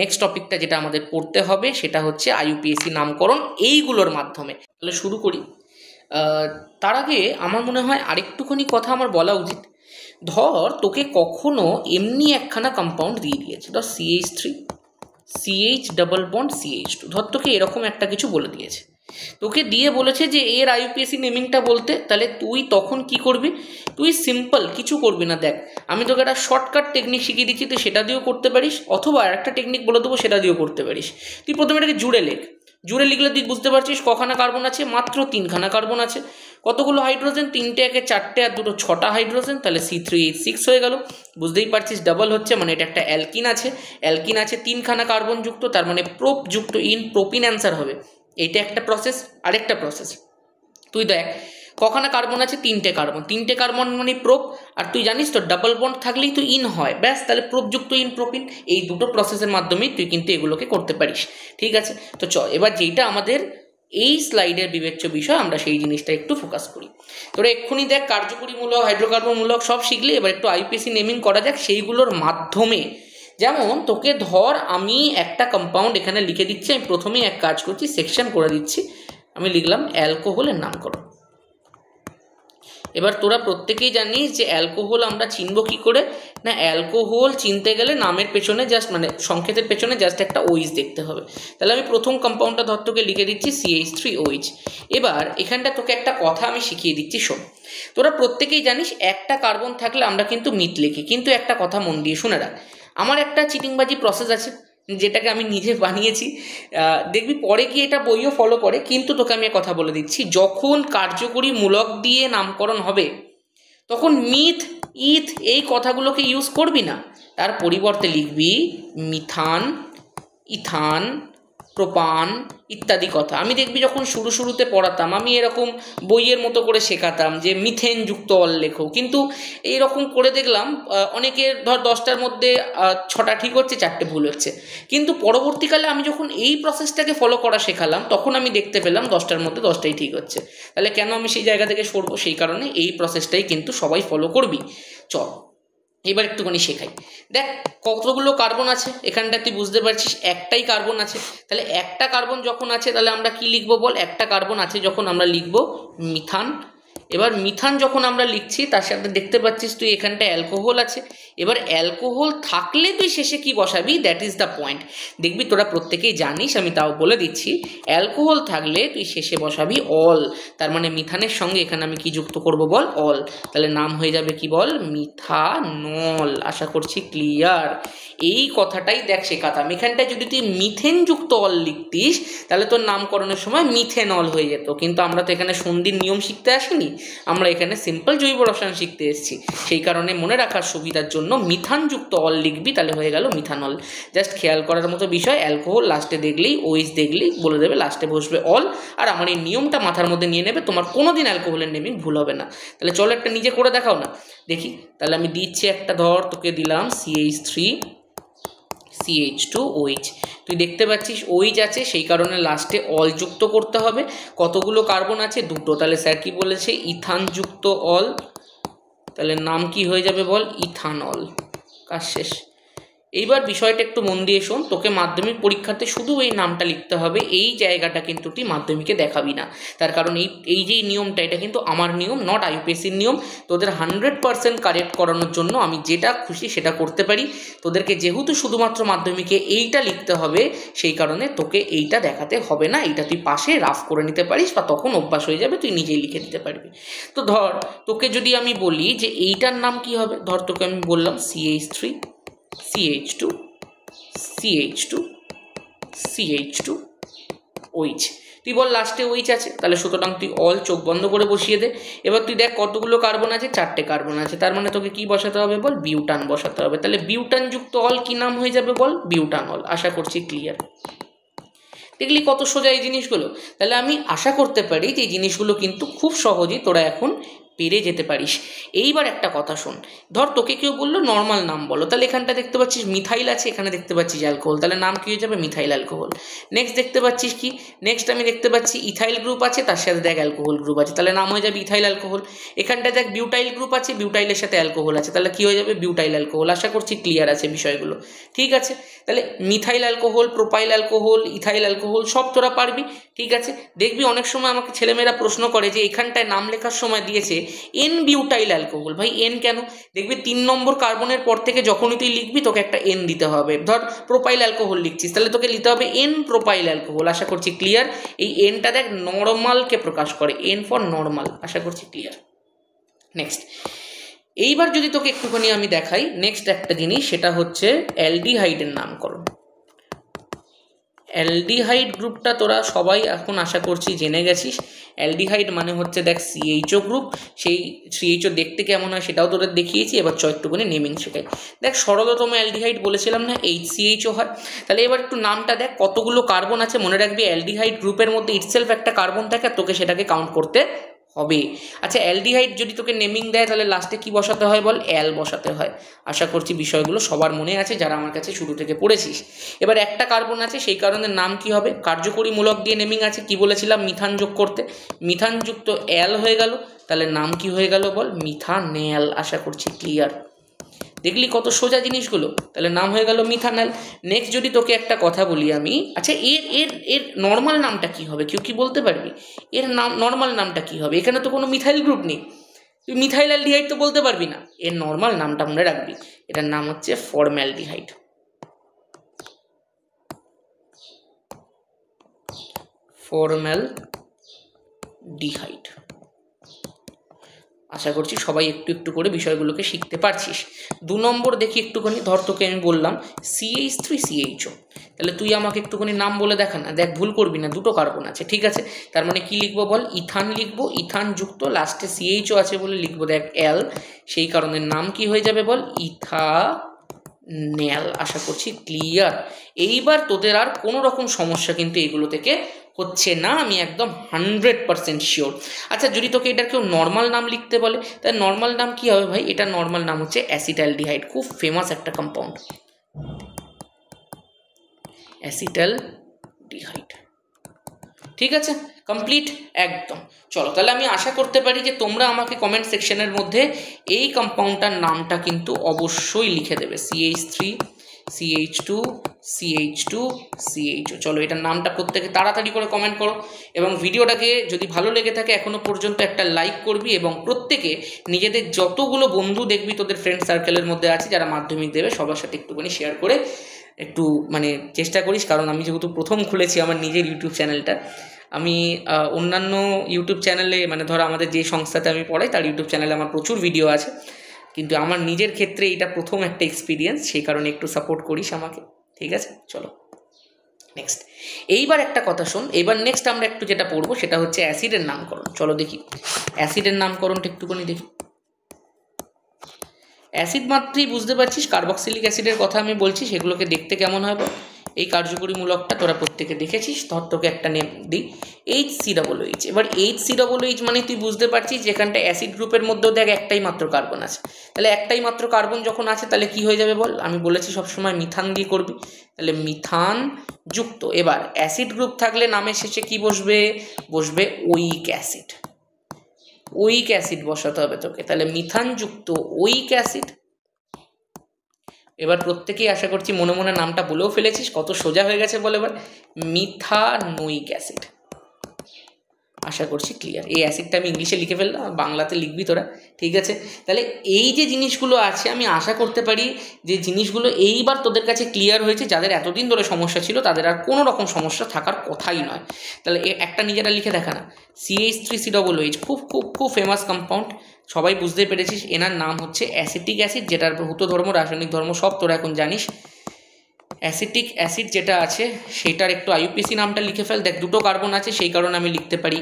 নেক্সট টপিকটা যেটা আমাদের পড়তে হবে সেটা হচ্ছে IUPAC নামকরণ এইগুলোর মাধ্যমে। তাহলে শুরু করি। তার আগে আমার মনে হয় আরেকটুখানি কথা আমার বলা উচিত। ধর তোকে কখনো এমনি একখানা কম্পাউন্ড দিয়ে দিয়েছে, ধর CH3 CH double bond CH2, ধর তোকে এরকম একটা কিছু বলে দিয়েছে, তোকে দিয়ে বলেছে যে এর IUPAC নেমিংটা বলতে। তাহলে তুই তখন কি করবি? তুই সিম্পল কিছু করবি না। দেখ আমি তোকে একটা শর্টকাট টেকনিক শিখিয়ে দিচ্ছি, তুই সেটা দিয়েও করতে পারিস, অথবা একটা টেকনিক বলে দেবো সেটা দিয়েও করতে পারিস। তুই প্রথমে এটাকে জুড়ে লেখ, জুড়ে লিখলে তুই বুঝতে পারছিস কখানা কার্বন আছে, মাত্র 3খানা কার্বন আছে। কতগুলো হাইড্রোজেন? 3টে, 1 4টে আর 2 6টা হাইড্রোজেন, তাহলে C3H6 হয়ে গেল। বুঝতেই পারছিস ডাবল হচ্ছে মানে এটা একটা অ্যালকিন আছে, অ্যালকিন আছে 3খানা কার্বন যুক্ত, তার মানে প্রোপ যুক্ত ইন প্রোপিন অ্যান্সার হবে। এইটা একটা প্রসেস। আরেকটা প্রসেস তুই দেখ কখানা কার্বন আছে? 3টে কার্বন, 3টে কার্বন মানে প্রোপ, আর তুই জানিস তো ডাবল বন্ড থাকলেই তুই ইন হয়, ব্যাস তাহলে প্রোপযুক্ত ইন প্রোপিন। এই দুটো প্রসেসের মাধ্যমেই তুই কিন্তু এগুলোকে করতে পারিস। ঠিক আছে, তো চ এবার যেইটা আমাদের এই স্লাইডের বিবেচ্য বিষয় আমরা সেই জিনিসটা একটু ফোকাস করি। তোরা এক্ষুনি দেখ কার্যকরীমূলক হাইড্রোকার্বনমূলক সব শিখলে, এবার একটু IUPAC নেমিং করা যাক সেইগুলোর মাধ্যমে। যেমন তোকে ধর আমি একটা কম্পাউন্ড এখানে লিখে দিচ্ছি, আমি প্রথমেই এক কাজ করছি সেকশন করে দিচ্ছি, আমি লিখলাম অ্যালকোহলের নামকরণ। এবার তোরা প্রত্যেকেই জানিস যে অ্যালকোহল আমরা চিনব কি করে না, অ্যালকোহল চিনতে গেলে নামের পেছনে জাস্ট মানে সংকেতের পেছনে জাস্ট একটা OH দেখতে হবে। তাহলে আমি প্রথম কম্পাউন্ডটা ধর তোকে লিখে দিচ্ছি CH3OH। এবার এখানটা তোকে একটা কথা আমি শিখিয়ে দিচ্ছি, শোন। তোরা প্রত্যেকেই জানিস একটা কার্বন থাকলে আমরা কিন্তু মিথ লিখি, কিন্তু একটা কথা মন দিয়ে শুনে রাখ, আমার একটা চিটিংবাজি প্রসেস আছে যেটাকে আমি নিজে বানিয়েছি, দেখবি পরে কি এটা বইও ফলো করে, কিন্তু তোকে আমি কথা বলে দিচ্ছি, যখন কার্যকরী মূলক দিয়ে নামকরণ হবে তখন মিথ ইথ এই কথাগুলোকে ইউজ করবি না, তার পরিবর্তে লিখবি মিথান, ইথান, প্রোপান ইত্যাদি কথা। আমি দেখবি যখন শুরুতে পড়াতাম আমি এরকম বইয়ের মতো করে শেখাতাম যে মিথেন যুক্ত অল লেখো, কিন্তু এইরকম করে দেখলাম অনেকের ধর 10টার মধ্যে 6টা ঠিক হচ্ছে, 4টে ভুল হচ্ছে। কিন্তু পরবর্তীকালে আমি যখন এই প্রসেসটাকে ফলো করা শেখালাম তখন আমি দেখতে পেলাম 10টার মধ্যে 10টাই ঠিক হচ্ছে। তাহলে কেন আমি সেই জায়গা থেকে সরবো? সেই কারণে এই প্রসেসটাই কিন্তু সবাই ফলো করবি। চল এবার একটুখানি শেখাই। দেখ কতগুলো কার্বন আছে এখানটা, তুই বুঝতে পারছিস একটাই কার্বন আছে। তাহলে একটা কার্বন যখন আছে তাহলে আমরা কি লিখবো বল? একটা কার্বন আছে যখন আমরা লিখবো মিথান। এবার মিথান যখন আমরা লিখছি তার সাথে দেখতে পাচ্ছিস তুই এখানটা অ্যালকোহল আছে। এবার অ্যালকোহল থাকলে তুই শেষে কি বসাবি, দ্যাট ইজ দ্য পয়েন্ট। দেখবি তোরা প্রত্যেকেই জানিস, আমি তাও বলে দিচ্ছি, অ্যালকোহল থাকলে তুই শেষে বসাবি অল, তার মানে মিথানের সঙ্গে এখানে আমি কি যুক্ত করব বল? অল। তাহলে নাম হয়ে যাবে কি বল? মিথানল। আশা করছি ক্লিয়ার। এই কথাটাই দেখ শেখাতাম, এখানটায় যদি তুই মিথেন যুক্ত অল লিখতিস তাহলে তোর নামকরণের সময় মিথেনল হয়ে যেত, কিন্তু আমরা তো এখানে সন্ধির নিয়ম শিখতে আসিনি, আমরা এখানে সিম্পল জৈব রসায়ন শিখতে এসেছি। সেই কারণে মনে রাখার সুবিধার জন্য জন্য মিথানযুক্ত অল লিখবি, তাহলে হয়ে গেল মিথানল। জাস্ট খেয়াল করার মতো বিষয়, অ্যালকোহল লাস্টে দেখলেই ওইচ দেখলেই বলে দেবে, লাস্টে বসবে অল। আর আমার এই নিয়মটা মাথার মধ্যে নিয়ে নেবে, তোমার কোনো দিন অ্যালকোহলের নেমিং ভুল হবে না। তাহলে চলো একটা নিজে করে দেখাও না দেখি। তাহলে আমি দিচ্ছি একটা, ধর তোকে দিলাম CH3 CH2OH। তুই দেখতে পাচ্ছিস OH আছে, সেই কারণে লাস্টে অল যুক্ত করতে হবে। কতগুলো কার্বন আছে? দুটো। তাহলে স্যার কি বলেছে? ইথানযুক্ত অল। তাহলে নাম কি হয়ে যাবে বল? ইথানল। কাজ শেষ। এইবার বিষয়টা একটু মন দিয়ে শোন, তোকে মাধ্যমিক পরীক্ষাতে শুধু এই নামটা লিখতে হবে, এই জায়গাটা কিন্তু তুই মাধ্যমিকে দেখাবি না। তার কারণ এই যে নিয়মটা, এটা কিন্তু আমার নিয়ম, নট IUPACর নিয়ম। তোদের 100% কারেক্ট করানোর জন্য আমি যেটা খুশি সেটা করতে পারি। তোদেরকে যেহেতু শুধুমাত্র মাধ্যমিকে এইটা লিখতে হবে, সেই কারণে তোকে এইটা দেখাতে হবে না। এইটা তুই পাশে রাফ করে নিতে পারিস, বা তখন অভ্যাস হয়ে যাবে, তুই নিজেই লিখে দিতে পারবি। তো ধর তোকে যদি আমি বলি যে এইটার নাম কি হবে, ধর তোকে আমি বললাম CH3 CH2 CH2 CH2OH। তুই বল লাস্টে OH আছে, তাহলে সুতরাং তুই অল চোখ বন্ধ করে বসিয়ে দে। এবার তুই দেখ কতগুলো কার্বন আছে? 4টে কার্বন আছে। তার মানে তোকে কি বসাতে হবে বল? বিউটান বসাতে হবে। তাহলে বিউটান যুক্ত অল কি নাম হয়ে যাবে বল? বিউটানল। আশা করছি ক্লিয়ার। দেখলি কত সোজা এই জিনিসগুলো। তাহলে আমি আশা করতে পারি যে এই জিনিসগুলো কিন্তু খুব সহজেই তোরা এখন পেরে যেতে পারিস। এইবার একটা কথা শোন, ধর তোকে কেউ বললো নর্মাল নাম বলো, তাহলে এখানটা দেখতে পাচ্ছিস মিথাইল আছে, এখানে দেখতে পাচ্ছিস অ্যালকোহল, তাহলে নাম কি হয়ে যাবে? Methyl alcohol. নেক্সট দেখতে পাচ্ছিস কি? নেক্সট আমি দেখতে পাচ্ছি ইথাইল গ্রুপ আছে, তার সাথে দেখ অ্যালকোহল গ্রুপ আছে, তাহলে নাম হয়ে যাবে ইথাইল অ্যালকোহল। এখানটা দেখ বিউটাইল গ্রুপ আছে, বিউটাইলের সাথে অ্যালকোহল আছে, তাহলে কি হয়ে যাবে? Butyl alcohol. আশা করছি ক্লিয়ার আছে বিষয়গুলো, ঠিক আছে? তাহলে methyl alcohol, propyl alcohol, ethyl alcohol সব তোরা পারবি, ঠিক আছে? দেখবি অনেক সময় আমাকে ছেলেমেয়েরা প্রশ্ন করে যে এখানটায় নাম লেখার সময় দিয়েছে N বিউটাইল অ্যালকোহল, ভাই N কেন? দেখবি 3 নম্বর কার্বনের পর থেকে যখনই তুই লিখবি তোকে একটা N দিতে হবে। ধর প্রোপাইল অ্যালকোহল লিখছিস, তাহলে তোকে লিখতে হবে N প্রোপাইল অ্যালকোহল। আশা করছি ক্লিয়ার। এই Nটা দেখ নর্মালকে প্রকাশ করে, N ফর নর্মাল। আশা করছি ক্লিয়ার। নেক্সট, এইবার যদি তোকে একটুখানি আমি দেখাই নেক্সট একটা জিনিস, সেটা হচ্ছে অ্যালডিহাইডের নামকরণ। অ্যালডিহাইড গ্রুপটা তোরা সবাই এখন আশা করছি জেনে গেছিস। অ্যালডিহাইড মানে হচ্ছে দেখ CHO গ্রুপ। সেই CHO দেখতে কেমন হয় সেটাও তোদের দেখিয়েছি। এবার একটুখানি নেমিং শেখাই। দেখ সরলতম অ্যালডিহাইড বলেছিলাম না, HCHO হয়। তাহলে এবার একটু নামটা দেখ, কতগুলো কার্বন আছে মনে রাখবি। অ্যালডিহাইড গ্রুপের মধ্যে ইটসেলফ একটা কার্বন থাকে, তোকে সেটাকে কাউন্ট করতে হবে। আচ্ছা, অ্যালডিহাইড যদি তোকে নেমিং দেয় তাহলে লাস্টে কি বসাতে হয় বল? অ্যাল বসাতে হয়। আশা করছি বিষয়গুলো সবার মনে আছে যারা আমার কাছে শুরু থেকে পড়েছিস। এবার একটা কার্বন আছে, সেই কারণে নাম কি হবে? কার্যকরী মূলক দিয়ে নেমিং আছে, কি বলেছিলাম? মিথান যোগ করতে। মিথানযুক্ত অ্যাল হয়ে গেল, তাহলে নাম কি হয়ে গেল বল? মিথানেল। আশা করছি ক্লিয়ার। দেখলি কত সোজা জিনিসগুলো। তাহলে নাম হয়ে গেল মিথানেল। নেক্সট যদি তোকে একটা কথা বলি আমি, আচ্ছা এর এর এর নর্মাল নামটা কি হবে? কেউ কি বলতে পারবি এর নাম নর্মাল নামটা কি হবে? এখানে তো কোনো মিথাইল গ্রুপ নেই, তুই মিথাইল অ্যালডিহাইড তো বলতে পারবি না। এর নর্মাল নামটা মনে রাখবি, এটার নাম হচ্ছে ফর্ম্যালডিহাইড। ফর্ম্যালডিহাইড। আশা করছি সবাই একটু একটু করে বিষয়গুলোকে শিখতে পারছিস। 2 নম্বর দেখি একটুখানি, ধর তোকে আমি বললাম CH3 CHO, তাহলে তুই আমাকে একটুখানি নাম বলে দেখা না। দেখ ভুল করবি না, দুটো কার্বন আছে, ঠিক আছে? তার মানে কি লিখবো বল? ইথান লিখবো। ইথান যুক্ত লাস্টে CHO আছে বলে লিখবো দেখ অ্যাল, সেই কারণে নাম কি হয়ে যাবে বল? ইথানেল। আশা করছি ক্লিয়ার। এইবার তোদের আর কোনো রকম সমস্যা কিন্তু এগুলো থেকে হচ্ছে না, আমি একদম 100% শিওর। আচ্ছা, যদি তোকে এটার কেউ নর্মাল নাম লিখতে বলে, তাহলে নর্মাল নাম কি হবে ভাই? এটার নর্মাল নাম হচ্ছে অ্যাসিটালডিহাইড। খুব ফেমাস একটা কম্পাউন্ড, অ্যাসিটালডিহাইড। ঠিক আছে, কমপ্লিট একদম। চলো, তাহলে আমি আশা করতে পারি যে তোমরা আমাকে কমেন্ট সেকশনের মধ্যে এই কম্পাউন্ডটার নামটা কিন্তু অবশ্যই লিখে দেবে। CH3 CH2 CH2 CHO। চলো, এটার নামটা প্রত্যেকে তাড়াতাড়ি করে কমেন্ট করো, এবং ভিডিওটাকে যদি ভালো লেগে থাকে এখনও পর্যন্ত একটা লাইক করবি, এবং প্রত্যেকে নিজেদের যতগুলো বন্ধু দেখবি তোদের ফ্রেন্ড সার্কেলের মধ্যে আছে যারা মাধ্যমিক দেবে, সবার সাথে একটুখানি শেয়ার করে একটু চেষ্টা করিস। কারণ আমি যেহেতু প্রথম খুলেছি আমার নিজের ইউটিউব চ্যানেলটা, আমি অন্যান্য ইউটিউব চ্যানেলে ধর আমাদের যে সংস্থাতে আমি পড়াই তার ইউটিউব চ্যানেলে আমার প্রচুর ভিডিও আছে, কিন্তু আমার নিজের ক্ষেত্রে এটা প্রথম একটা এক্সপিরিয়েন্স, সেই কারণে একটু সাপোর্ট করিস আমাকে, ঠিক আছে? চলো নেক্সট। এইবার একটা কথা শোন, এবার নেক্সট আমরা একটু যেটা পড়বো সেটা হচ্ছে অ্যাসিডের নামকরণ। চলো দেখি অ্যাসিডের নামকরণটা একটুখানি দেখি। অ্যাসিড মাত্রেই বুঝতে পারছিস কার্বক্সিলিক অ্যাসিডের কথা আমি বলছি, সেগুলোকে দেখতে কেমন হবে এই কার্যকরীমূলকটা তোরা প্রত্যেকে দেখেছিস। ধর তোকে একটা নেম দিই, HCOOH। এবার HCOOH মানে তুই বুঝতে পারছিস যেখানটা অ্যাসিড গ্রুপের মধ্যেও দেখ একটাই মাত্র কার্বন আছে, তাহলে একটাই মাত্র কার্বন যখন আছে তাহলে কি হয়ে যাবে বল, আমি বলেছি সবসময় মিথান দিয়ে করবি, তাহলে মিথান যুক্ত। এবার অ্যাসিড গ্রুপ থাকলে নামের শেষে কি বসবে, বসবে ওইক অ্যাসিড, ওইক অ্যাসিড বসাতে হবে তোকে, তাহলে মিথান যুক্ত ওইক অ্যাসিড। এবার প্রত্যেকেই আশা করছি মনে মনে নামটা বলেও ফেলেছিস, কত সোজা হয়ে গেছে বলে, এবার মিথানোইক অ্যাসিড। আশা করছি ক্লিয়ার। এই অ্যাসিডটা আমি ইংলিশে লিখে ফেললাম, বাংলাতে লিখবি তোরা, ঠিক আছে। তাহলে এই যে জিনিসগুলো আছে আমি আশা করতে পারি যে জিনিসগুলো এইবার তোদের কাছে ক্লিয়ার হয়েছে, যাদের এতদিন ধরে সমস্যা ছিল তাদের আর কোনো রকম সমস্যা থাকার কথাই নয়। তাহলে একটা নিজেরা লিখে দেখা না, CH3COOH খুব খুব খুব ফেমাস কম্পাউন্ড, সবাই বুঝতে পেরেছিস এনার নাম হচ্ছে অ্যাসিটিক অ্যাসিড, যেটার ভৌত ধর্ম রাসায়নিক ধর্ম সব তোরা এখন জানিস। অ্যাসিটিক অ্যাসিড যেটা আছে সেটার একটু IUPAC নামটা লিখে ফেল, দেখ দুটো কার্বন আছে সেই কারণে আমি লিখতে পারি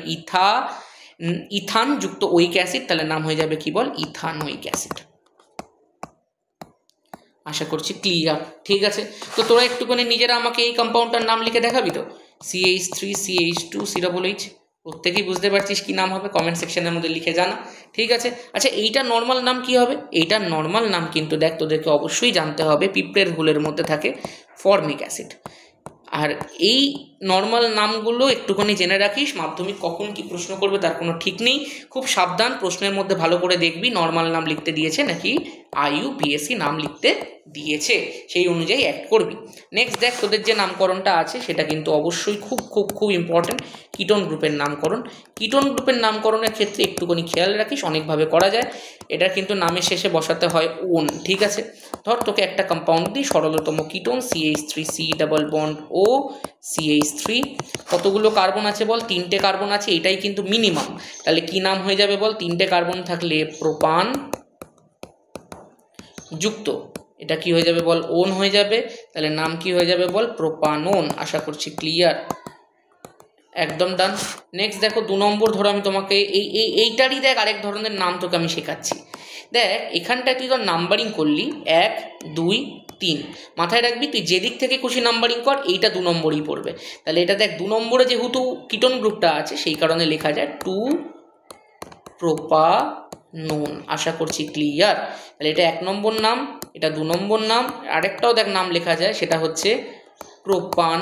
ইথান যুক্ত ওইক অ্যাসিড, তাহলে নাম হয়ে যাবে কি বল, ইথানোইক অ্যাসিড। আশা করছি ক্লিয়ার, ঠিক আছে। তো তোরা একটুখানি নিজেরা আমাকে এই কম্পাউন্ডটার নাম লিখে দেখাবি তো, CH3CH2COOH, প্রত্যেকেই বুঝতে পারছিস কি নাম হবে, কমেন্ট সেকশনের মধ্যে লিখে জানা, ঠিক আছে। আচ্ছা এইটা নর্মাল নাম কি হবে, এইটার নর্মাল নাম কিন্তু দেখ তোদেরকে অবশ্যই জানতে হবে, পিঁপড়ের হুলের মধ্যে থাকে ফর্মিক অ্যাসিড। আর এই নর্মাল নামগুলো একটুখানি জেনে রাখিস, মাধ্যমিক কখন কি প্রশ্ন করবে তার কোনো ঠিক নেই, খুব সাবধান, প্রশ্নের মধ্যে ভালো করে দেখবি নর্মাল নাম লিখতে দিয়েছে নাকি IUPAC নাম লিখতে দিয়েছে, সেই অনুযায়ী অ্যাক্ট করবি। নেক্সট দেখ তোদের যে নামকরণটা আছে সেটা কিন্তু অবশ্যই খুব খুব খুব ইম্পর্টেন্ট, কিটোন গ্রুপের নামকরণ। কিটোন গ্রুপের নামকরণের ক্ষেত্রে একটুখানি খেয়াল রাখিস, অনেকভাবে করা যায়, এটা কিন্তু নামের শেষে বসাতে হয় ওন, ঠিক আছে। ধর তোকে একটা কম্পাউন্ড দিই, সরলতম কিটোন CH3C⁻O CH3, কতগুলো কার্বন আছে বল, 3টে কার্বন আছে, এটাই কিন্তু মিনিমাম, তাহলে কি নাম হয়ে যাবে বল, 3টে কার্বন থাকলে প্রোপান যুক্ত, এটা কি হয়ে যাবে বল, ওন হয়ে যাবে, তাহলে নাম কি হয়ে যাবে বল, প্রোপানোন। আশা করছি ক্লিয়ার, একদম ডান। নেক্সট দেখো 2 নম্বর, ধরো আমি তোমাকে এইটারই দেখ আরেক ধরনের নাম তোকে আমি শেখাচ্ছি। দেখ এখানটায় তুই ধর নাম্বারিং করলি 1 2 3, মাথায় রাখবি তুই যেদিক থেকে খুশি নাম্বারিং কর, এইটা 2 নম্বরই পড়বে। তাহলে এটা দেখ 2 নম্বরে যেহেতু কিটোন গ্রুপটা আছে সেই কারণে লেখা যায় 2 প্রোপানোন। আশা করছি ক্লিয়ার, তাহলে এটা 1 নম্বর নাম, এটা 2 নম্বর নাম, আরেকটাও দেখ নাম লেখা যায় সেটা হচ্ছে প্রোপান,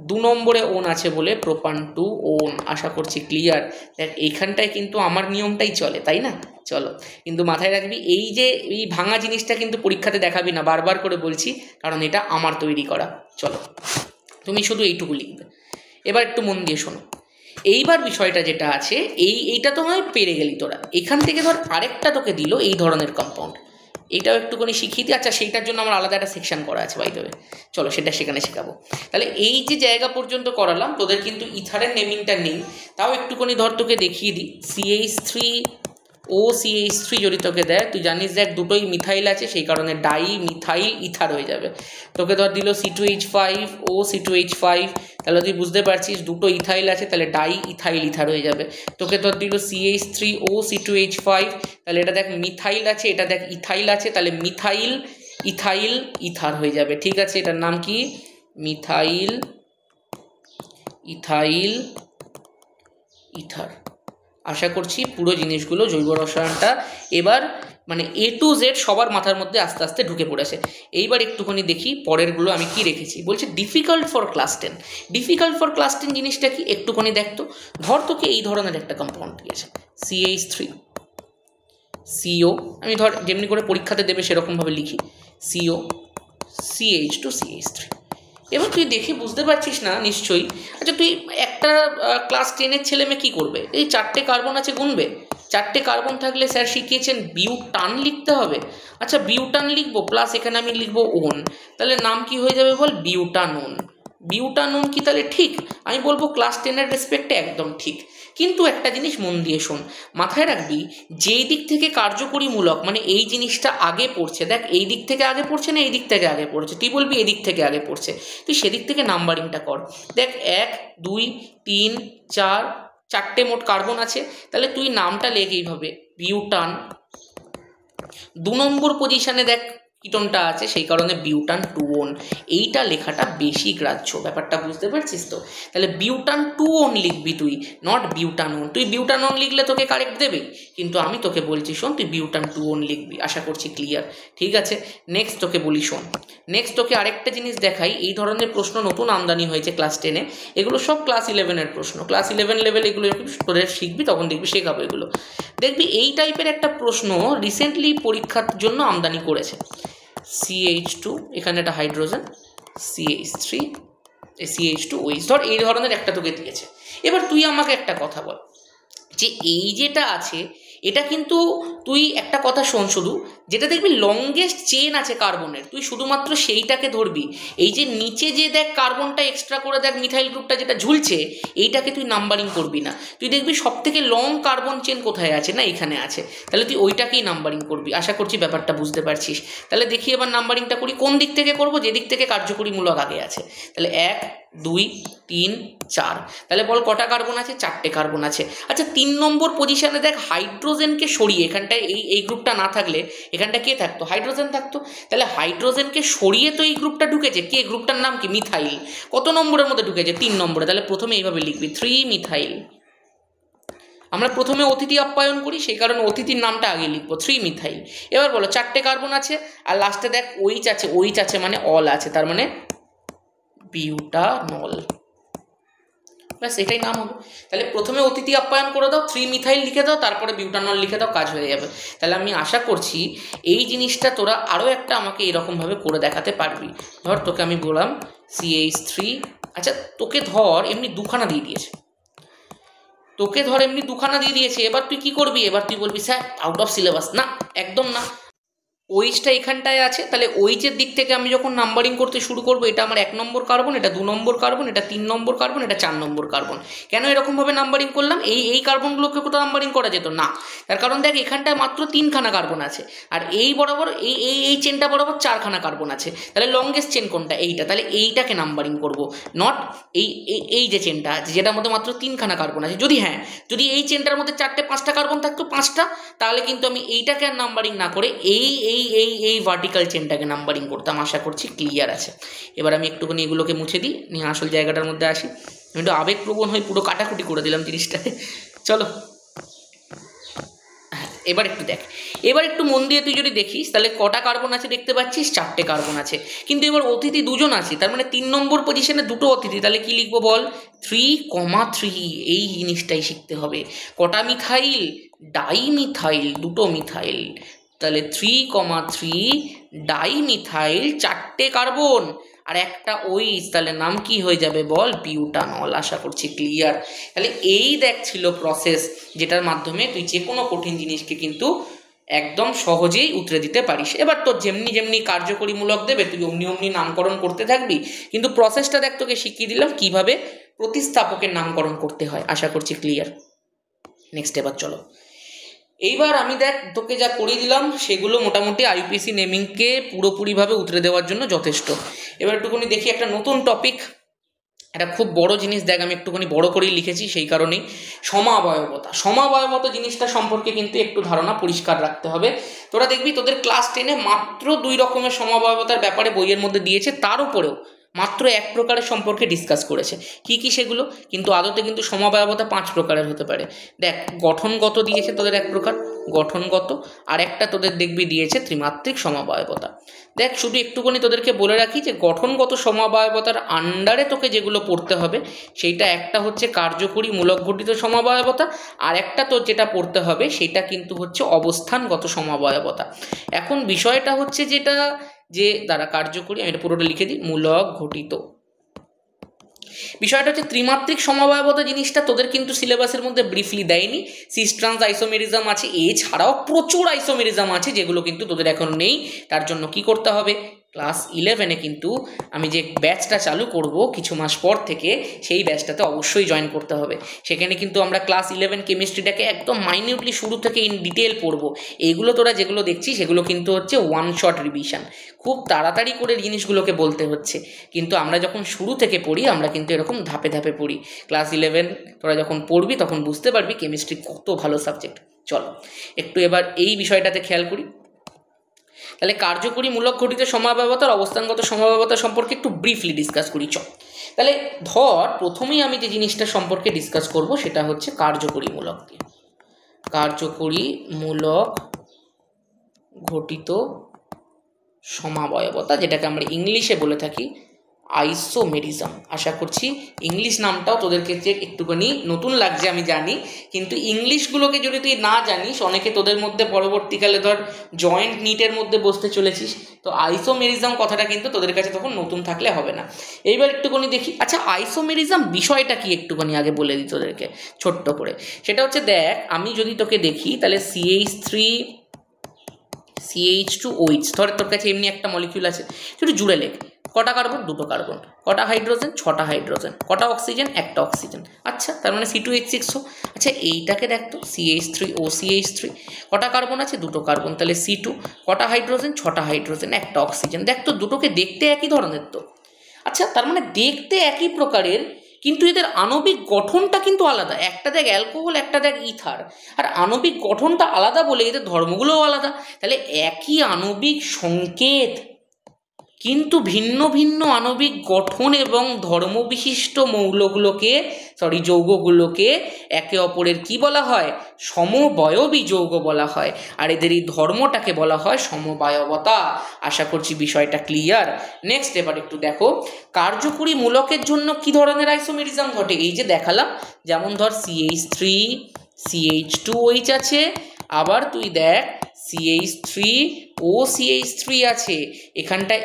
2 নম্বরে ওন আছে বলে প্রোপান 2 ওন। আশা করছি ক্লিয়ার, দেখ এইখানটায় কিন্তু আমার নিয়মটাই চলে, তাই না, চলো। কিন্তু মাথায় রাখবি এই যে এই ভাঙা জিনিসটা কিন্তু পরীক্ষাতে দেখাবি না, বারবার করে বলছি, কারণ এটা আমার তৈরি করা। চলো তুমি শুধু এইটুকু লিখবে। এবার একটু মন দিয়ে শোনো, এইবার বিষয়টা যেটা আছে এইটা তো হয় পেরে গেলি তোরা, এখান থেকে ধর আরেকটা তোকে দিল এই ধরনের কম্পাউন্ড, এইটাও একটুখানি শিখিয়ে দিই। আচ্ছা সেইটার জন্য আমার আলাদা একটা সেকশন করা আছে বাই দ্য ওয়ে, চলো সেটা সেখানে শেখাবো। তাহলে এই যে জায়গা পর্যন্ত করালাম, তোদের কিন্তু ইথারের নেমিংটা নেই, তাও একটুখানি ধর তোকে দেখিয়ে দিই। CH3OCH3 যদি তোকে দেয়, তুই জানিস দেখ দুটোই মিথাইল আছে সেই কারণে ডাই মিথাইল ইথার হয়ে যাবে। তোকে ধর দিল C2H5OC2H5, তাহলে তুই বুঝতে পারছিস দুটো ইথাইল আছে তাহলে ডাই ইথাইল ইথার হয়ে যাবে। তোকে ধর দিল CH3OC2H5, তাহলে এটা দেখ মিথাইল আছে, এটা দেখ ইথাইল আছে, তাহলে মিথাইল ইথাইল ইথার হয়ে যাবে, ঠিক আছে। এটার নাম কি, মিথাইল ইথাইল ইথার। আশা করছি পুরো জিনিসগুলো জৈব রসায়নটা এবার মানে A to Z সবার মাথার মধ্যে আস্তে আস্তে ঢুকে পড়েছে। এইবার একটুখানি দেখি পরেরগুলো আমি কি রেখেছি। বলছে difficult for class 10। Difficult for class 10 জিনিসটা কি একটুখানি দেখতো। ধর তোকে এই ধরনের একটা কম্পাউন্ড দিয়েছে CH3CO, আমি ধর যেমনি করে পরীক্ষাতে দেবে সেরকমভাবে লিখি CO CH2CH3। এবার তুই দেখে বুঝতে পারছিস না নিশ্চয়ই। আচ্ছা তুই একটা ক্লাস 10-এর ছেলে মেয়ে কী করবে, এই 4টে কার্বন আছে গুনবে, 4টে কার্বন থাকলে স্যার শিখিয়েছেন বিউটান লিখতে হবে। আচ্ছা বিউটান লিখবো প্লাস এখানে আমি লিখবো ওন, তাহলে নাম কি হয়ে যাবে বল, বিউটানোন। বিউটানোন কি তাহলে ঠিক? আমি বলবো ক্লাস 10-এর রেসপেক্টে একদম ঠিক। কিন্তু একটা জিনিস মন দিয়ে শোন, মাথায় রাখবি যেই দিক থেকে কার্যকরীমূলক মানে এই জিনিসটা আগে পড়ছে, দেখ এই দিক থেকে আগে পড়ছে না এই দিক থেকে আগে পড়ছে, তুই বলবি এদিক থেকে আগে পড়ছে, তুই সেদিক থেকে নাম্বারিংটা কর। দেখ 1 2 3 4, 4টে মোট কার্বন আছে, তাহলে তুই নামটা লেখ এইভাবে বিউটান 2 নম্বর পজিশনে দেখ কিটোনটা আছে, সেই কারণে বিউটান 2 এইটা লেখাটা বেশি গ্রাহ্য। ব্যাপারটা বুঝতে পারছিস তো? তাহলে বিউটান 2 লিখবি তুই, নট বিউটানন। তুই বিউটানন লিখলে তোকে কারেক্ট দেবে, কিন্তু আমি তোকে বলছি শোন তুই বিউটান 2 লিখবি। আশা করছি ক্লিয়ার, ঠিক আছে? নেক্সট তোকে বলি শোন, নেক্সট তোকে আরেকটা জিনিস দেখাই। এই ধরনের প্রশ্ন নতুন আমদানি হয়েছে ক্লাস 10-এ, এগুলো সব ক্লাস 11-এর প্রশ্ন। ক্লাস 11 লেভেল এগুলো তোদের শিখবি, তখন দেখবি শেখাবো এগুলো। দেখবি এই টাইপের একটা প্রশ্ন রিসেন্টলি পরীক্ষার জন্য আমদানি করেছে। CH2, এখানে একটা হাইড্রোজেন, CH3, CH2OH, ধর এই ধরনের একটা তোকে দিয়েছে। এবার তুই আমাকে একটা কথা বল, যে এই যেটা আছে এটা কিন্তু তুই একটা কথা শোন, শুধু যেটা দেখবি লংগেস্ট চেন আছে কার্বনের, তুই শুধুমাত্র সেইটাকে ধরবি। এই যে নিচে যে দেখ কার্বনটা এক্সট্রা করে দেখ মিথাইল গ্রুপটা যেটা ঝুলছে, এইটাকে তুই নাম্বারিং করবি না। তুই দেখবি সব থেকে লং কার্বন চেন কোথায় আছে, না এখানে আছে, তাহলে তুই ওইটাকেই নাম্বারিং করবি। আশা করছি ব্যাপারটা বুঝতে পারছিস। তাহলে দেখি এবার নাম্বারিংটা করি, কোন দিক থেকে করবো, যেদিক থেকে কার্যকরীমূলক আগে আছে। তাহলে 1 2 3 4, তাহলে বল কটা কার্বন আছে? 4টে কার্বন আছে। আচ্ছা 3 নম্বর পজিশনে দেখ হাইড্রোজেনকে সরিয়ে, এখানটায় এই গ্রুপটা না থাকলে এখানটা কে থাকতো? হাইড্রোজেন থাকতো। তাহলে হাইড্রোজেনকে সরিয়ে তো এই গ্রুপটা ঢুকেছে, কে? গ্রুপটার নাম কি? মিথাইল। কত নম্বরের মধ্যে ঢুকেছে? 3 নম্বরে। তাহলে প্রথমে এইভাবে লিখবি 3 মিথাইল। আমরা প্রথমে অতিথি আপ্যায়ন করি, সেই কারণে অতিথির নামটা আগে লিখবো, 3 মিথাইল। এবার বলো 4টে কার্বন আছে, আর লাস্টে দেখ OH আছে, OH আছে মানে অল আছে, তার মানে বিউটানল। ব্যাস এটাই নাম হবে। তাহলে প্রথমে অতিথি আপ্যায়ন করে দাও, 3 মিথাইল লিখে দাও, তারপরে বিউটানল লিখে দাও, কাজ হয়ে যাবে। তাহলে আমি আশা করছি এই জিনিসটা তোরা আরও একটা আমাকে এরকমভাবে করে দেখাতে পারবি। ধর তোকে আমি বললাম CH3, আচ্ছা তোকে ধর এমনি দুখানা দিয়ে দিয়েছে, এবার তুই কি করবি? এবার তুই বলবি স্যার আউট অফ সিলেবাস। না, একদম না। OH-টা এখানটায় আছে, তাহলে OH-এর দিক থেকে আমি যখন নাম্বারিং করতে শুরু করবো, এটা আমার 1 নম্বর কার্বন, এটা 2 নম্বর কার্বন, এটা 3 নম্বর কার্বন, এটা 4 নম্বর কার্বন। কেন এরকমভাবে নাম্বারিং করলাম? এই কার্বনগুলোকে কোথাও নাম্বারিং করা যেত না, তার কারণ দেখ এখানটায় মাত্র 3খানা কার্বন আছে, আর এই বরাবর এই চেনটা বরাবর 4খানা কার্বন আছে। তাহলে লংগেস্ট চেন কোনটা? এইটা। তাহলে এইটাকে নাম্বারিং করব, নট এই যে চেনটা আছে যেটার মধ্যে মাত্র 3খানা কার্বন আছে। যদি এই চেনটার মধ্যে 4টে 5টা কার্বন থাকতো, 5টা, তাহলে কিন্তু আমি এইটাকে আর নাম্বারিং না করে এই ভার্টিক্যাল চেনটাকে নাম্বারিং করতাম। আশা করছি ক্লিয়ার আছে। এবার আমি একটুখানি এগুলোকে মুছে দিই, নিয়ে আসল জায়গাটার মধ্যে আসি। আমি একটু আবেগপ্রবণ হয়ে পুরো কাটাকুটি করে দিলাম জিনিসটাকে। চলো এবার একটু দেখ, এবার একটু মন দিয়ে তুই যদি দেখিস, তাহলে কটা কার্বন আছে দেখতে পাচ্ছিস? 4টে কার্বন আছে। কিন্তু এবার অতিথি 2জন আছে, তার মানে 3 নম্বর পজিশনে 2টো অতিথি। তাহলে কি লিখবো বল? 3,3। এই জিনিসটাই শিখতে হবে। কটা মিথাইল? Dimethyl, 2টো methyl. তাহলে 3,3 ডাইমিথাইল, 4টে কার্বন আর একটা OH, তাহলে নাম কি হয়ে যাবে বল? বিউটানল। আশা করছি ক্লিয়ার। তাহলে এই দেখ ছিল প্রসেস, যেটার মাধ্যমে তুই যে কোনো কঠিন জিনিসকে কিন্তু একদম সহজেই উতরে দিতে পারিস। এবার তোর যেমনি যেমনি কার্যকরীমূলক দেবে তুই অমনি নামকরণ করতে থাকবি, কিন্তু প্রসেসটা দেখ তোকে শিখিয়ে দিলাম কিভাবে প্রতিস্থাপকের নামকরণ করতে হয়। আশা করছি ক্লিয়ার। নেক্সট এবার চলো, এইবার আমি দেখ তোকে যা করিয়ে দিলাম সেগুলো মোটামুটি IUPAC নেমিংকে পুরোপুরিভাবে উতরে দেওয়ার জন্য যথেষ্ট। এবার একটুখানি দেখি একটা নতুন টপিক, একটা খুব বড় জিনিস। দেখ আমি একটুখানি বড় করেই লিখেছি, সেই কারণেই সমাবয়বতা জিনিসটা সম্পর্কে কিন্তু একটু ধারণা পরিষ্কার রাখতে হবে। তোরা দেখবি তোদের ক্লাস 10-এ মাত্র 2 রকমের সমাবয়বতার ব্যাপারে বইয়ের মধ্যে দিয়েছে, তার উপরেও মাত্র 1 প্রকারের সম্পর্কে ডিসকাস করেছে। কি সেগুলো? কিন্তু আদতে কিন্তু সমবায়বতা 5 প্রকারের হতে পারে। দেখ গঠনগত দিয়েছে তোদের 1 প্রকার, গঠনগত, আর একটা তোদের দেখবি দিয়েছে ত্রিমাত্রিক সমবায়বতা। দেখ শুধু একটুখানি তোদেরকে বলে রাখি যে গঠনগত সমবায়বতার আন্ডারে তোকে যেগুলো পড়তে হবে, সেইটা একটা হচ্ছে কার্যকরী মূলক ঘটিত সমবায়বতা, আর একটা তোর যেটা পড়তে হবে সেটা কিন্তু হচ্ছে অবস্থানগত সমবায়বতা। এখন বিষয়টা হচ্ছে যেটা যে দ্বারা কার্যকরী, আমি এটা পুরোটা লিখে দিই, মূলক ঘটিত। বিষয়টা হচ্ছে ত্রিমাত্রিক সমবায়বতা জিনিসটা তোদের কিন্তু সিলেবাসের মধ্যে ব্রিফলি দেয়নি। সিস ট্রান্স আইসোমেরিজম আছে, এছাড়াও প্রচুর আইসোমেরিজম আছে যেগুলো কিন্তু তোদের এখন নেই। তার জন্য কি করতে হবে? ক্লাস 11-এ কিন্তু আমি যে ব্যাচটা চালু করব কিছু মাস পর থেকে, সেই ব্যাচটাতে অবশ্যই জয়েন করতে হবে। সেখানে কিন্তু আমরা ক্লাস 11 কেমিস্ট্রিটাকে একদম মাইনিউটলি শুরু থেকে ইন ডিটেল পড়বো। এইগুলো তোরা যেগুলো দেখছিস সেগুলো কিন্তু হচ্ছে 1 শট রিভিশন, খুব তাড়াতাড়ি করে জিনিসগুলোকে বলতে হচ্ছে। কিন্তু আমরা যখন শুরু থেকে পড়ি আমরা কিন্তু এরকম ধাপে ধাপে পড়ি। ক্লাস 11 তোরা যখন পড়বি তখন বুঝতে পারবি কেমিস্ট্রি কত ভালো সাবজেক্ট। চলো একটু এবার এই বিষয়টাতে খেয়াল করি। তাহলে কার্যকরী মূলক ঘটিত সমবায়বতার অবস্থানগত সমবায়বতা সম্পর্কে একটু ব্রিফলি ডিসকাস করি। তাহলে ধর প্রথমেই আমি যে জিনিসটা সম্পর্কে ডিসকাস করব সেটা হচ্ছে কার্যকরী মূলক দিয়ে, কার্যকরী মূলক ঘটিত সমাবয়বতা, যেটাকে আমরা ইংলিশে বলে থাকি আইসোমেরিজম। আশা করছি ইংলিশ নামটাও তোদেরকে যে একটুখানি নতুন লাগছে আমি জানি, কিন্তু ইংলিশগুলোকে যদি তুই না জানিস, অনেকে তোদের মধ্যে পরবর্তীকালে ধর জয়েন্ট নিটের মধ্যে বসতে চলেছিস, তো আইসোমেরিজম কথাটা কিন্তু তোদের কাছে তখন নতুন থাকলে হবে না। এইবার একটুখানি দেখি, আচ্ছা আইসোমেরিজম বিষয়টা কি একটুখানি আগে বলে দিই তোদেরকে ছোট্ট করে। সেটা হচ্ছে দেখ, আমি যদি তোকে দেখি তাহলে CH3CH2OH, ধর তোর কাছে এমনি একটা মলিকিউল আছে, একটু জুড়ে লেখ, কটা কার্বন? দুটো কার্বন। কটা হাইড্রোজেন? ছটা হাইড্রোজেন। কটা অক্সিজেন? একটা অক্সিজেন। আচ্ছা, তার মানে C2H6। আচ্ছা এইটাকে দেখ তো, CH3OCH3, কটা কার্বন আছে? দুটো কার্বন, তাহলে C2। কটা হাইড্রোজেন? ছটা হাইড্রোজেন, একটা অক্সিজেন। দেখ তো দুটোকে দেখতে একই ধরনের তো। আচ্ছা, তার মানে দেখতে একই প্রকারের, কিন্তু এদের আণবিক গঠনটা কিন্তু আলাদা। একটা দেখ অ্যালকোহল, একটা দেখ ইথার, আর আণবিক গঠনটা আলাদা বলে এদের ধর্মগুলোও আলাদা। তাহলে একই আণবিক সংকেত কিন্তু ভিন্ন ভিন্ন আণবিক গঠন এবং ধর্মবিশিষ্ট যৌগগুলোকে একে অপরের কি বলা হয়? সমবয়বী যৌগ বলা হয়। আর এদের এই ধর্মটাকে বলা হয় সমবায়বতা। আশা করছি বিষয়টা ক্লিয়ার। নেক্সট এবার একটু দেখো, কার্যকরী মূলকের জন্য কি ধরনের আইসোমেরিজম ঘটে। এই যে দেখালাম, যেমন ধর CH3CH2OH আছে, আবার তুই দেখ CH3OCH3 আছে।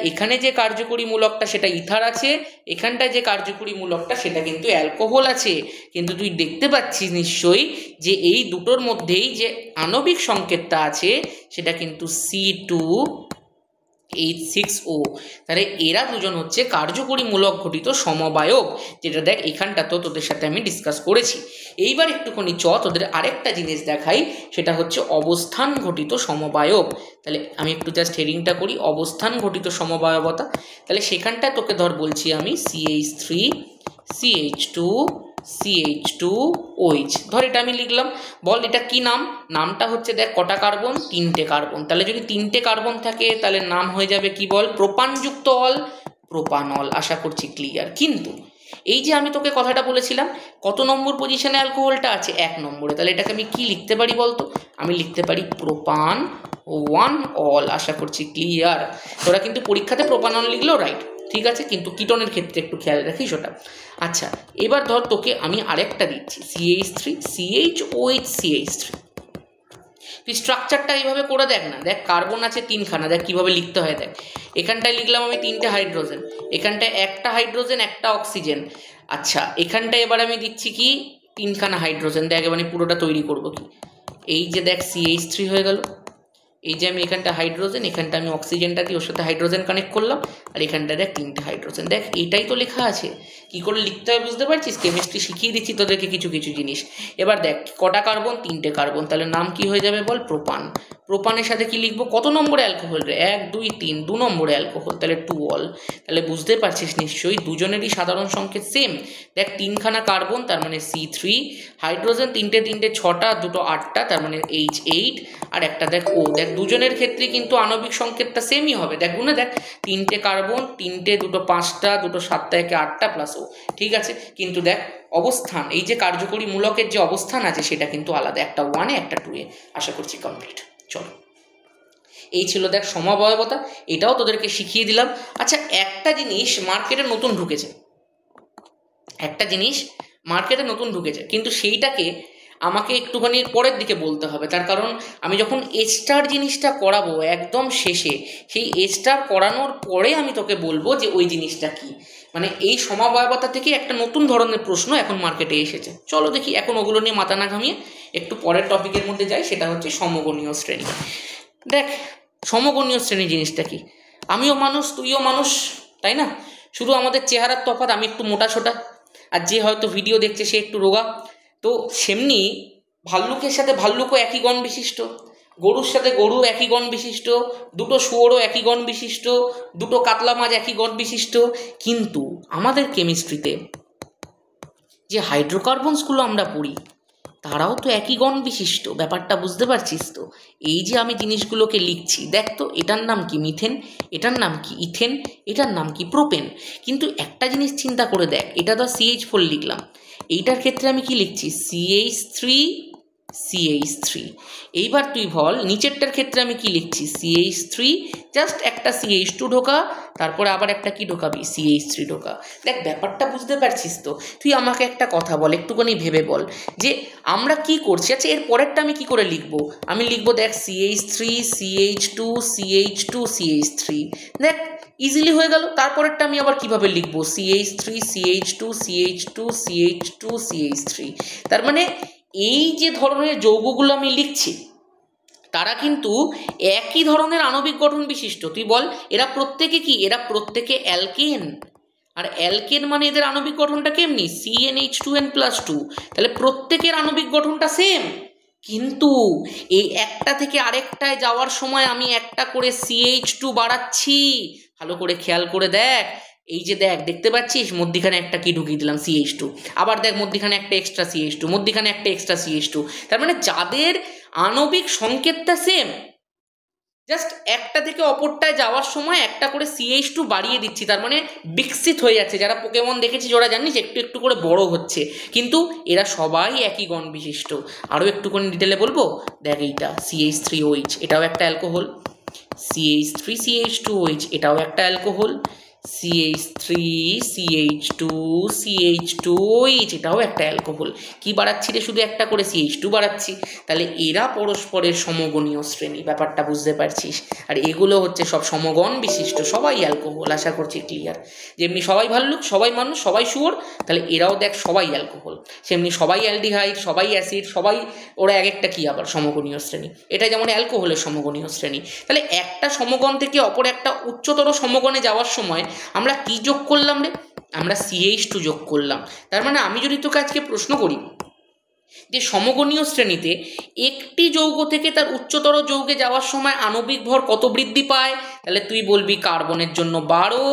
এখানে যে কার্যকরী মূলকটা সেটা ইথার আছে, এখানটায় যে কার্যকরী মূলকটা সেটা কিন্তু অ্যালকোহল আছে। কিন্তু তুই দেখতে পাচ্ছিস নিশ্চয়ই যে এই দুটোর মধ্যেই যে আণবিক সংকেতটা আছে সেটা কিন্তু C2H6O। তাহলে এরা দুজন হচ্ছে কার্যকরী মূলক ঘটিত সমবায়ব, যেটা দেখ এখানটা তো তোদের সাথে আমি ডিসকাস করেছি। এইবার একটুখানি তোদের আরেকটা জিনিস দেখাই, সেটা হচ্ছে অবস্থান ঘটিত সমবায়ব। তাহলে আমি একটু জাস্ট হেডিংটা করি, অবস্থান ঘটিত সমবায়বতা। তাহলে সেখানটা তোকে ধর বলছি আমি CH3CH2CH2OH, ধর এটা আমি লিখলাম। বল এটা কি নাম? নামটা হচ্ছে দেখ কটা কার্বন? তিনটে কার্বন। তাহলে যদি তিনটে কার্বন থাকে তাহলে নাম হয়ে যাবে কি বল? প্রোপানযুক্ত অল, প্রোপানল। আশা করছি ক্লিয়ার। কিন্তু এই যে আমি তোকে কথাটা বলেছিলাম, কত নম্বর পজিশনে অ্যালকোহলটা আছে? 1 নম্বরে। তাহলে এটাকে আমি কি লিখতে পারি বলতো? আমি লিখতে পারি প্রোপান 1 অল। আশা করছি ক্লিয়ার। তোরা কিন্তু পরীক্ষাতে প্রোপানল লিখলেও রাইট, ঠিক আছে, কিন্তু কিটনের ক্ষেত্রে একটু খেয়াল রাখিস ওটা। আচ্ছা, এবার ধর তোকে আমি আরেকটা দিচ্ছি CH3CHOHCH3। তুই স্ট্রাকচারটা এইভাবে করে দেখ না, দেখ কার্বন আছে 3খানা, দেখ কীভাবে লিখতে হয়। দেখ এখানটায় লিখলাম আমি 3টে হাইড্রোজেন, এখানটায় একটা হাইড্রোজেন, একটা অক্সিজেন। আচ্ছা, এখানটায় এবার আমি দিচ্ছি কি 3খানা হাইড্রোজেন। দেখ এবার পুরোটা তৈরি করব কি, এই যে দেখ CH3 হয়ে গেল। এই যে আমি এখানটা হাইড্রোজেন, এখানটা আমি অক্সিজেনটা দিয়ে ওর সাথে হাইড্রোজেন কানেক্ট করলাম, আর এখানটা দেখ 3টে হাইড্রোজেন। দেখ এইটাই তো লেখা আছে। কী করে লিখতে হয় বুঝতে পারছিস? কেমিস্ট্রি শিখিয়ে দিচ্ছি তোদেরকে কিছু কিছু জিনিস। এবার দেখ কটা কার্বন? 3টে কার্বন। তাহলে নাম কি হয়ে যাবে বল? প্রোপান। প্রোপানের সাথে কি লিখবো? কত নম্বরে অ্যালকোহল রে? 1 2 3, 2 নম্বরে অ্যালকোহল, তাহলে 2 অল। তাহলে বুঝতে পারছিস নিশ্চয়ই দুজনেরই সাধারণ সংকেত সেম। দেখ 3খানা কার্বন, তার মানে C3, হাইড্রোজেন 3টে 6টা, 2টো 8টা, তার মানে H8, আর একটা দেখ O। দেখ দুজনের ক্ষেত্রে কিন্তু আণবিক সংকেতটা সেমই হবে। দেখ গুনে দেখ, 3টে কার্বন, 3টে, 2টো 5টা, 2টো 7টা, 1 8টা প্লাস O, ঠিক আছে। কিন্তু দেখ অবস্থান, এই যে কার্যকরী মূলকের যে অবস্থান আছে সেটা কিন্তু আলাদা, একটা 1-এ একটা 2-এ। আশা করছি কমপ্লিট। চলো, এই ছিল দেখ সমবায়বতা, এটাও তোদেরকে শিখিয়ে দিলাম। আচ্ছা, একটা জিনিস মার্কেটে নতুন ঢুকেছে, কিন্তু সেইটাকে আমাকে একটুখানি পরের দিকে বলতে হবে। তার কারণ আমি যখন এস্টার জিনিসটা করাবো একদম শেষে, সেই এস্টার করানোর পরে আমি তোকে বলবো যে ওই জিনিসটা কি। মানে এই সমবায়বতা থেকে একটা নতুন ধরনের প্রশ্ন এখন মার্কেটে এসেছে। চলো দেখি, এখন ওগুলো নিয়ে মাথা না ঘামিয়ে একটু পরের টপিকের মধ্যে যাই, সেটা হচ্ছে সমগণীয় শ্রেণী। দেখ সমগণীয় শ্রেণী জিনিসটা কি? আমিও মানুষ, তুইও মানুষ, তাই না? শুধু আমাদের চেহারার তফাৎ, আমি একটু মোটা সোটা, আর যে হয়তো ভিডিও দেখছে সে একটু রোগা। তো সেমনি ভাল্লুকের সাথে ভাল্লুকও একই গণ বিশিষ্ট, গরুর সাথে গরু একই গণ বিশিষ্ট, দুটো শুয়োরও একই গণ বিশিষ্ট, দুটো কাতলা মাছ একই গণ বিশিষ্ট। কিন্তু আমাদের কেমিস্ট্রিতে যে হাইড্রোকার্বনসগুলো আমরা পড়ি, তারাও তো একই গণ বিশিষ্ট, ব্যাপারটা বুঝতে পারছিস তো? এই যে আমি জিনিসগুলোকে লিখছি, দেখ তো এটার নাম কি মিথেন, এটার নাম কি ইথেন, এটার নাম কি প্রোপেন। কিন্তু একটা জিনিস চিন্তা করে দেখ, এটা তো CH4 লিখলাম, এইটার ক্ষেত্রে আমি কি লিখছি CH3 এইবার তুই বল নিচেরটার ক্ষেত্রে আমি কি লিখছি CH3, জাস্ট একটা CH2 ঢোকা, তারপরে আবার একটা কি ঢোকাবি CH3 ঢোকা। দেখ ব্যাপারটা বুঝতে পারছিস তো? তুই আমাকে একটা কথা বল, একটুখানি ভেবে বল যে আমরা কি করছি। আচ্ছা এর পরেরটা আমি কি করে লিখবো? আমি লিখবো দেখ CH3 CH2 CH2 CH3, দেখ ইজিলি হয়ে গেল। তারপরেরটা আমি আবার কিভাবে লিখবো CH3 CH2 CH2 CH2 CH3। তার মানে এই যে ধরনের যৌগগুলো আমি লিখছি তারা কিন্তু একই ধরনের আণবিক গঠন বিশিষ্ট। তুই বল এরা প্রত্যেকে কি? এরা প্রত্যেকে অ্যালকেন, আর অ্যালকেন মানে এদের আণবিক গঠনটা কেমনি CnH2n+2, তাহলে প্রত্যেকের আণবিক গঠনটা সেম। কিন্তু এই একটা থেকে আরেকটায় যাওয়ার সময় আমি একটা করে CH2 বাড়াচ্ছি। ভালো করে খেয়াল করে দেখ, এই যে দেখ, দেখতে পাচ্ছিস মধ্যিখানে একটা কি ঢুকিয়ে দিলাম CH2, আবার দেখ মধ্যিখানে একটা এক্সট্রা CH2, মধ্যিখানে একটা এক্সট্রা CH2। তার মানে যাদের আণবিক সংকেতটা সেম, জাস্ট একটা থেকে অপরটায় যাওয়ার সময় একটা করে CH2 বাড়িয়ে দিচ্ছি। তার মানে বিকশিত হয়ে যাচ্ছে। যারা পোকেমন দেখেছিস ওরা জানিস একটু একটু করে বড় হচ্ছে, কিন্তু এরা সবাই একই গণ বিশিষ্ট। আরও একটুখানি ডিটেলে বলবো, দেখ এইটা CH3OH, এটাও একটা অ্যালকোহল। CH3CH2OH, এটাও একটা অ্যালকোহল। CH3CH2CH2OH, এটাও একটা অ্যালকোহল। কি বাড়াচ্ছি রে? শুধু একটা করে CH2 বাড়াচ্ছি। তাহলে এরা পরস্পরের সমগণীয় শ্রেণী, ব্যাপারটা বুঝতে পারছিস? আর এগুলো হচ্ছে সব সমগণ বিশিষ্ট, সবাই অ্যালকোহল। আশা করছি ক্লিয়ার। যেমনি সবাই ভাল্লুক, সবাই মানুষ, সবাই শুয়োর, তাহলে এরাও দেখ সবাই অ্যালকোহল। সেমনি সবাই অ্যালডিহাইড, সবাই অ্যাসিড, সবাই ওরা এক একটা কি আবার সমগণীয় শ্রেণী। এটা যেমন অ্যালকোহলের সমগণীয় শ্রেণী। তাহলে একটা সমগণ থেকে অপর একটা উচ্চতর সমগণে যাওয়ার সময় আমরা কি যোগ করলাম রে? আমরা CH2 যোগ করলাম। তার মানে আমি যদি তোকে আজকে প্রশ্ন করি যে সমগণীয় শ্রেণীতে একটি যৌগ থেকে তার উচ্চতর যৌগে যাওয়ার সময় আণবিক ভর কত বৃদ্ধি পায়, তাহলে তুই বলবি কার্বনের জন্য 12,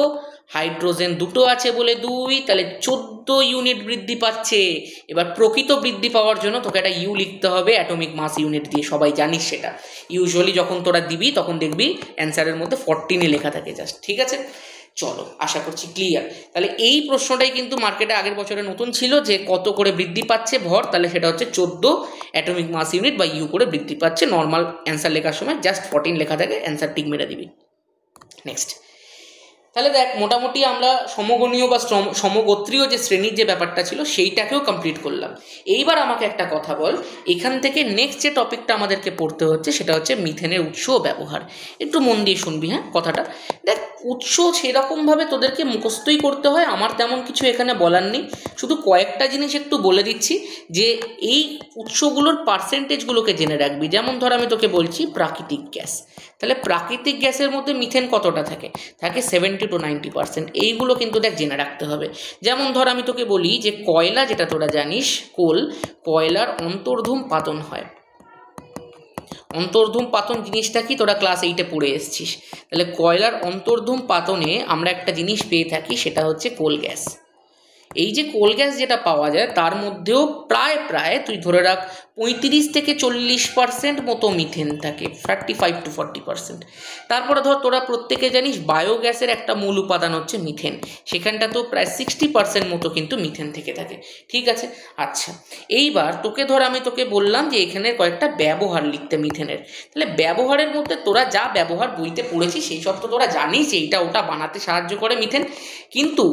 হাইড্রোজেন দুটো আছে বলে 2, তাহলে 14 ইউনিট বৃদ্ধি পাচ্ছে। এবার প্রকৃত বৃদ্ধি পাওয়ার জন্য তোকে একটা ইউ লিখতে হবে অ্যাটমিক মাস ইউনিট দিয়ে, সবাই জানিস সেটা। ইউজুয়ালি যখন তোরা দিবি তখন দেখবি অ্যান্সারের মধ্যে 14 লেখা থাকে জাস্ট, ঠিক আছে? চলো, আশা করছি ক্লিয়ার। তাহলে এই প্রশ্নটাই কিন্তু মার্কেটে আগের বছরে নতুন ছিল যে কত করে বৃদ্ধি পাচ্ছে ভর, তাহলে সেটা হচ্ছে 14 অ্যাটমিক মাস ইউনিট বা ইউ করে বৃদ্ধি পাচ্ছে। নর্মাল অ্যান্সার লেখার সময় জাস্ট 14 লেখা থাকে, অ্যান্সার টিক মেরে দিবি। নেক্সট, তাহলে দেখ মোটামুটি আমরা সমগণীয় বা সমগোত্রীয় যে শ্রেণীর যে ব্যাপারটা ছিল সেইটাকেও কমপ্লিট করলাম। এইবার আমাকে একটা কথা বল, এখান থেকে নেক্সট যে টপিকটা আমাদেরকে পড়তে হচ্ছে সেটা হচ্ছে মিথেনের উৎস ও ব্যবহার। একটু মন দিয়ে শুনবি, হ্যাঁ কথাটা। দেখ উৎস সেরকমভাবে তোদেরকে মুখস্থই করতে হয়, আমার তেমন কিছু এখানে বলার নেই। শুধু কয়েকটা জিনিস একটু বলে দিচ্ছি যে এই উৎসগুলোর পার্সেন্টেজগুলোকে জেনে রাখবি। যেমন ধর আমি তোকে বলছি প্রাকৃতিক গ্যাস, তাহলে প্রাকৃতিক গ্যাসের মধ্যে মিথেন কতটা থাকে? থাকে 70 to 90%। এইগুলো কিন্তু দেখ জেনে রাখতে হবে। যেমন ধর আমি তোকে বলি যে কয়লা, যেটা তোরা জানিস কয়লার অন্তর্ধূম পাতন হয়। অন্তর্ধূম পাতন জিনিসটা কি তোরা ক্লাস 8-এ পড়ে এসছিস। তাহলে কয়লার অন্তর্ধূম পাতনে আমরা একটা জিনিস পেয়ে থাকি, সেটা হচ্ছে কোল গ্যাস। এই যে কোল গ্যাস যেটা পাওয়া যায় তার মধ্যেও প্রায় তুই ধরে রাখ 35 থেকে 40% মতো মিথেন থাকে, 35 to 40%। তারপরে ধর তোরা প্রত্যেকে জানিস বায়োগ্যাসের একটা মূল উপাদান হচ্ছে মিথেন, সেখানটা তো প্রায় 60% মতো কিন্তু মিথেন থেকে থাকে, ঠিক আছে? আচ্ছা, এইবার আমি তোকে বললাম যে এখানে কয়েকটা ব্যবহার লিখতে মিথেনের। তাহলে ব্যবহারের মধ্যে তোরা যা ব্যবহার বইতে পড়েছিস সেই সব তো তোরা জানিস, এইটা ওটা বানাতে সাহায্য করে মিথেন। কিন্তু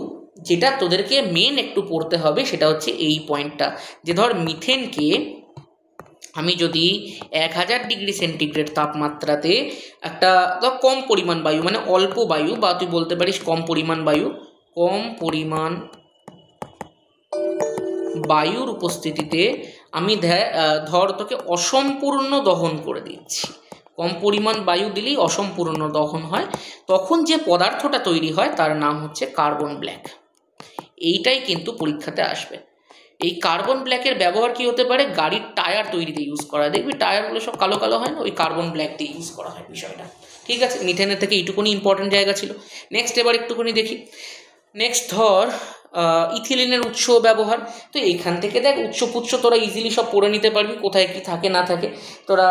যেটা তোদেরকে মেন একটু পড়তে হবে সেটা হচ্ছে এই পয়েন্টটা, যে ধর মিথেনকে আমি যদি 1000 ডিগ্রি সেন্টিগ্রেড তাপমাত্রাতে একটা ধর কম পরিমাণ বায়ু, মানে অল্প বায়ু, বা তুই বলতে পারিস কম পরিমাণ বায়ুর উপস্থিতিতে আমি ধর তোকে অসম্পূর্ণ দহন করে দিচ্ছি। কম পরিমাণ বায়ু দিলেই অসম্পূর্ণ দহন হয়, তখন যে পদার্থটা তৈরি হয় তার নাম হচ্ছে কার্বন ব্ল্যাক। এইটাই কিন্তু পরীক্ষাতে আসবে। এই কার্বন ব্ল্যাকের ব্যবহার কি হতে পারে? গাড়ির টায়ার তৈরিতে ইউজ করা, দেখবি টায়ারগুলো সব কালো কালো হয় না, ওই কার্বন ব্ল্যাক দিয়ে ইউজ করা হয় বিষয়টা, ঠিক আছে? মিথেনের থেকে এইটুকুনি ইম্পর্টেন্ট জায়গা ছিল। নেক্সট এবার একটুখানি দেখি। নেক্সট ধর ইথিলিনের উৎস ব্যবহার। তো এখান থেকে দেখ উৎস তোরা ইজিলি সব পড়ে নিতে পারবি, কোথায় কি থাকে না থাকে। তোরা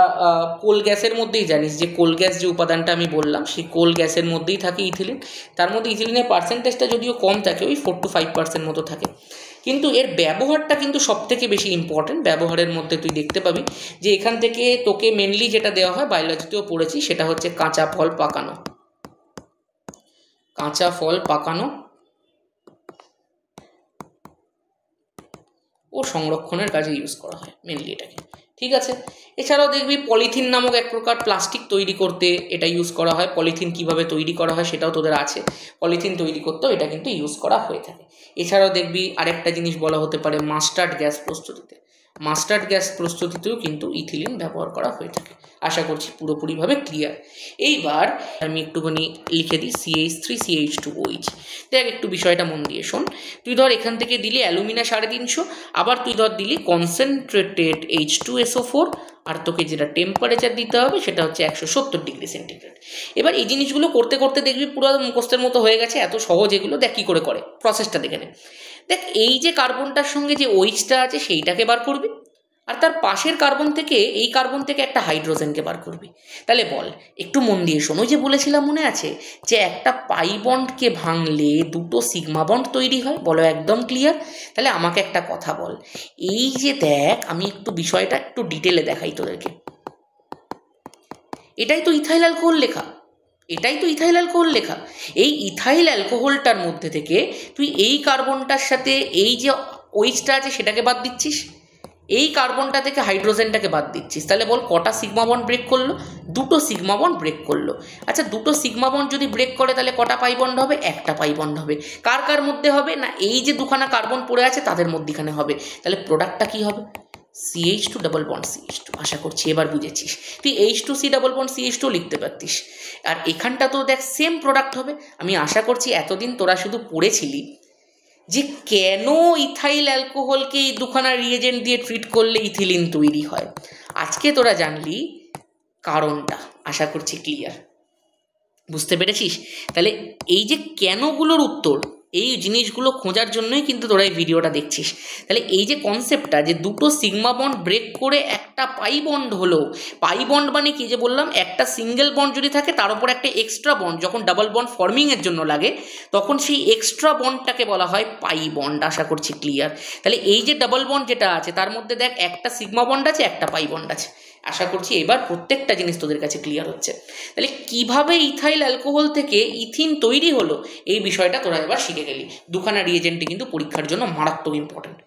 কোল গ্যাসের মধ্যেই জানিস যে কোল গ্যাস যে উপাদানটা আমি বললাম সেই কোল গ্যাসের মধ্যেই থাকে ইথিলিন। তার মধ্যে ইথিলিনের পার্সেন্টেজটা যদিও কম থাকে, ওই 4 to 5% মতো থাকে, কিন্তু এর ব্যবহারটা কিন্তু সবথেকে বেশি ইম্পর্টেন্ট। ব্যবহারের মধ্যে তুই দেখতে পাবি যে এখান থেকে তোকে মেনলি যেটা দেওয়া হয়, বায়োলজিতেও পড়েছি, সেটা হচ্ছে কাঁচা ফল পাকানো। কাঁচা ফল পাকানো ও সংরক্ষণের কাজে ইউজ করা হয় মেনলি এটাকে, ঠিক আছে। এছাড়াও দেখবি পলিথিন নামক এক প্রকার প্লাস্টিক তৈরি করতে এটা ইউজ করা হয়। পলিথিন কিভাবে তৈরি করা হয় সেটাও তোদের আছে, পলিথিন তৈরি করতেও এটা কিন্তু ইউজ করা হয়ে থাকে। এছাড়াও দেখবি আরেকটা জিনিস বলা হতে পারে মাস্টার্ড গ্যাস প্রস্তুতিতে। মাস্টার্ড গ্যাস প্রস্তুতিতেও কিন্তু ইথিলিন ব্যবহার করা হয়ে থাকে। আশা করছি পুরোপুরিভাবে ক্লিয়ার। এইবার আমি একটুখানি লিখে দিই CH3CH2OH। দেখ একটু বিষয়টা মন দিয়ে শোন। তুই ধর এখান থেকে দিলি অ্যালুমিনা 350, আবার তুই ধর দিলি কনসেন্ট্রেটেড H2SO4, আর তোকে যেটা টেম্পারেচার দিতে হবে সেটা হচ্ছে 170 ডিগ্রি সেন্টিগ্রেড। এবার এই জিনিসগুলো করতে করতে দেখবি পুরো মুখস্থের মতো হয়ে গেছে, এত সহজ এগুলো। দেখ কী করে করে, প্রসেসটা দেখে নে। দেখ এই যে কার্বনটার সঙ্গে যে OH-টা আছে সেইটাকে বার করবি, আর তার পাশের কার্বন থেকে এই কার্বন থেকে একটা হাইড্রোজেনকে বার করবি। তাহলে বল, একটু মন দিয়ে শোনো, যে বলেছিলাম মনে আছে যে একটা পাই বন্ডকে ভাঙলে দুটো সিগমা বন্ড তৈরি হয়, বলো একদম ক্লিয়ার। তাহলে আমাকে একটা কথা বল, এই যে দেখ আমি একটু বিষয়টা একটু ডিটেলে দেখাই তোদেরকে। এটাই তো ইথাইল অ্যালকোহল লেখা, এটাই তো ইথাইল অ্যালকোহল লেখা। এই ইথাইল অ্যালকোহলটার মধ্যে থেকে তুই এই কার্বনটার সাথে এই যে OH-টা আছে সেটাকে বাদ দিচ্ছিস, এই কার্বনটা থেকে হাইড্রোজেনটাকে বাদ দিচ্ছিস। তাহলে বল কটা সিগমা বন্ড ব্রেক করলো? দুটো সিগমা বন্ড ব্রেক করলো। আচ্ছা, দুটো সিগমা বন্ড যদি ব্রেক করে তাহলে কটা পাই বন্ড হবে? একটা পাই বন্ড হবে। কার কার মধ্যে হবে? না এই যে দুখানা কার্বন পড়ে আছে তাদের মধ্যেখানে হবে। তাহলে প্রোডাক্টটা কি হবে? CH2 double bond CH2। আশা করছি এবার বুঝেছিস। তুই H2C ডাবল বন্ড CH2 লিখতে পারতিস, আর এখানটা তো দেখ সেম প্রোডাক্ট হবে। আমি আশা করছি এতদিন তোরা শুধু পড়েছিলি যে কেন ইথাইল অ্যালকোহলকে এই দুখানা রিয়েজেন্ট দিয়ে ট্রিট করলে ইথিলিন তৈরি হয়। আজকে তোরা জানলি কারণটা। আশা করছি ক্লিয়ার, বুঝতে পেরেছিস? তাহলে এই যে কেনগুলোর উত্তর, এই জিনিসগুলো খোঁজার জন্যই কিন্তু তোরা এই ভিডিওটা দেখছিস। তাহলে এই যে কনসেপ্টটা যে দুটো সিগমা বন্ড ব্রেক করে একটা পাই বন্ড হলো, পাই বন্ড মানে কি যে বললাম, একটা সিঙ্গেল বন্ড যদি থাকে তার উপর একটা এক্সট্রা বন্ড যখন ডাবল বন্ড ফর্মিংয়ের জন্য লাগে তখন সেই এক্সট্রা বন্ডটাকে বলা হয় পাই বন্ড। আশা করছি ক্লিয়ার। তাহলে এই যে ডাবল বন্ড যেটা আছে তার মধ্যে দেখ একটা সিগমা বন্ড আছে, একটা পাই বন্ড আছে। আশা করছি এবার প্রত্যেকটা জিনিস তোদের কাছে ক্লিয়ার হচ্ছে। তাহলে কিভাবে ইথাইল অ্যালকোহল থেকে ইথিন তৈরি হলো এই বিষয়টা তোরা এবার শিখে গেলি। দুখানা রিয়েজেন্টই কিন্তু পরীক্ষার জন্য মারাত্মক ইম্পর্টেন্ট।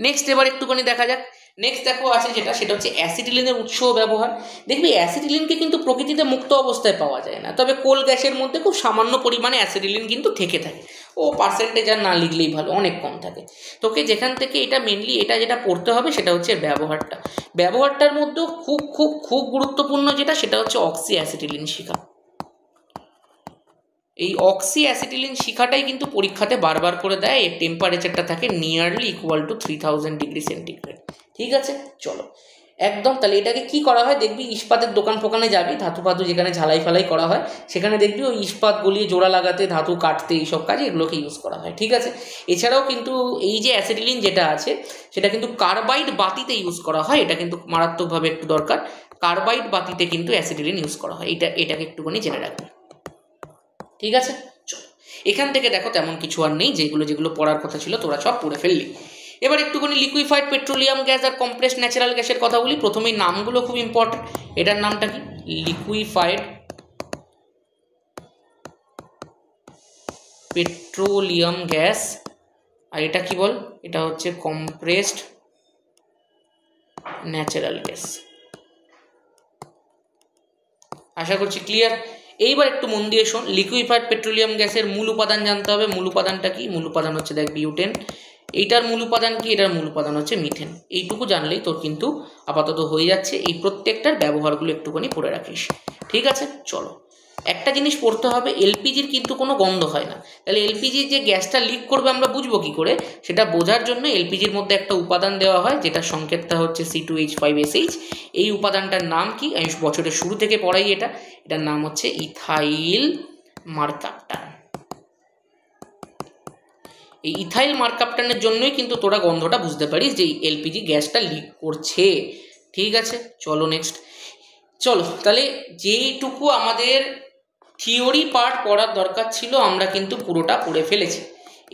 নেক্সট এবার একটুখানি দেখা যাক। নেক্সট দেখো আছে যেটা, সেটা হচ্ছে অ্যাসিটিলিনের উৎস ব্যবহার। দেখবি অ্যাসিটিলিনকে কিন্তু প্রকৃতিতে মুক্ত অবস্থায় পাওয়া যায় না, তবে কোল গ্যাসের মধ্যে খুব সামান্য পরিমাণে অ্যাসিটিলিন কিন্তু থেকে থাকে। ও পার্সেন্টেজ আর না লিখলেই ভালো, অনেক কম থাকে। তোকে যেখান থেকে এটা মেনলি এটা যেটা পড়তে হবে সেটা হচ্ছে ব্যবহারটা। ব্যবহারটার মধ্যেও খুব খুব খুব গুরুত্বপূর্ণ যেটা, সেটা হচ্ছে অক্সি অ্যাসিটিলিন শিখা। এই অক্সি অ্যাসিটিলিন শিখাটাই কিন্তু পরীক্ষাতে বারবার করে দেয়। এর টেম্পারেচারটা থাকে nearly equal to 3000 degree centigrade. ঠিক আছে, চলো একদম। তাহলে এটাকে কি করা হয় দেখবি, ইস্পাতের দোকান ফোকানে যাবি, ধাতু ফাতু যেখানে ঝালাই ফালাই করা হয় সেখানে দেখবি ওই ইস্পাত গলিয়ে জোড়া লাগাতে, ধাতু কাটতে, এইসব কাজে এগুলোকে ইউজ করা হয়। ঠিক আছে, এছাড়াও কিন্তু এই যে অ্যাসিটিলিন যেটা আছে সেটা কিন্তু কার্বাইড বাতিতে ইউজ করা হয়। এটা কিন্তু মারাত্মকভাবে একটু দরকার, কার্বাইড বাতিতে কিন্তু অ্যাসিটিলিন ইউজ করা হয়। এটাকে একটুখানি জেনে রাখবে। ঠিক আছে, চলো এখান থেকে দেখো তেমন কিছু আর নেই, যেগুলো পড়ার কথা ছিল তোরা সব পড়ে ফেললি। এবার একটুখানি লিকুইফাইড পেট্রোলিয়াম গ্যাস আর কম্প্রেসড ন্যাচারাল গ্যাসের কথা বলি। প্রথমেই নামগুলো খুব ইম্পর্টেন্ট। এটার নামটা কি? Liquefied petroleum gas. আর এটা কি বল? এটা হচ্ছে কম্প্রেসড ন্যাচারাল গ্যাস। আশা করছি ক্লিয়ার। এইবার একটু মন দিয়ে শোন, লিকুইফাইড পেট্রোলিয়াম গ্যাসের মূল উপাদান জানতে হবে। মূল উপাদানটা কি? মূল উপাদান হচ্ছে দেখ বিউটেন। এইটার মূল উপাদান কি? এটার মূল উপাদান হচ্ছে মিথেন। এইটুকু জানলেই তোর কিন্তু আপাতত হয়ে যাচ্ছে। এই প্রত্যেকটার ব্যবহারগুলো একটুখানি পড়ে রাখিস। ঠিক আছে, চলো একটা জিনিস পড়তে হবে, এলপিজির কিন্তু কোনো গন্ধ হয় না। তাহলে এলপিজির যে গ্যাসটা লিক করবে আমরা বুঝবো কী করে? সেটা বোঝার জন্য এলপিজির মধ্যে একটা উপাদান দেওয়া হয় যেটা সংকেতটা হচ্ছে C2H5SH। এই উপাদানটার নাম কি? আমি বছরের শুরু থেকে পড়াই এটার নাম হচ্ছে ইথাইল মার্কাপ্টান। এই ইথাইল মার্কাপটানের জন্যই কিন্তু তোরা গন্ধটা বুঝতে পারিস যে এলপিজি গ্যাসটা লিক করছে। ঠিক আছে, চলো নেক্সট। চলো তাহলে যেইটুকু আমাদের থিওরি পার্ট পড়ার দরকার ছিল আমরা কিন্তু পুরোটা পড়ে ফেলেছি।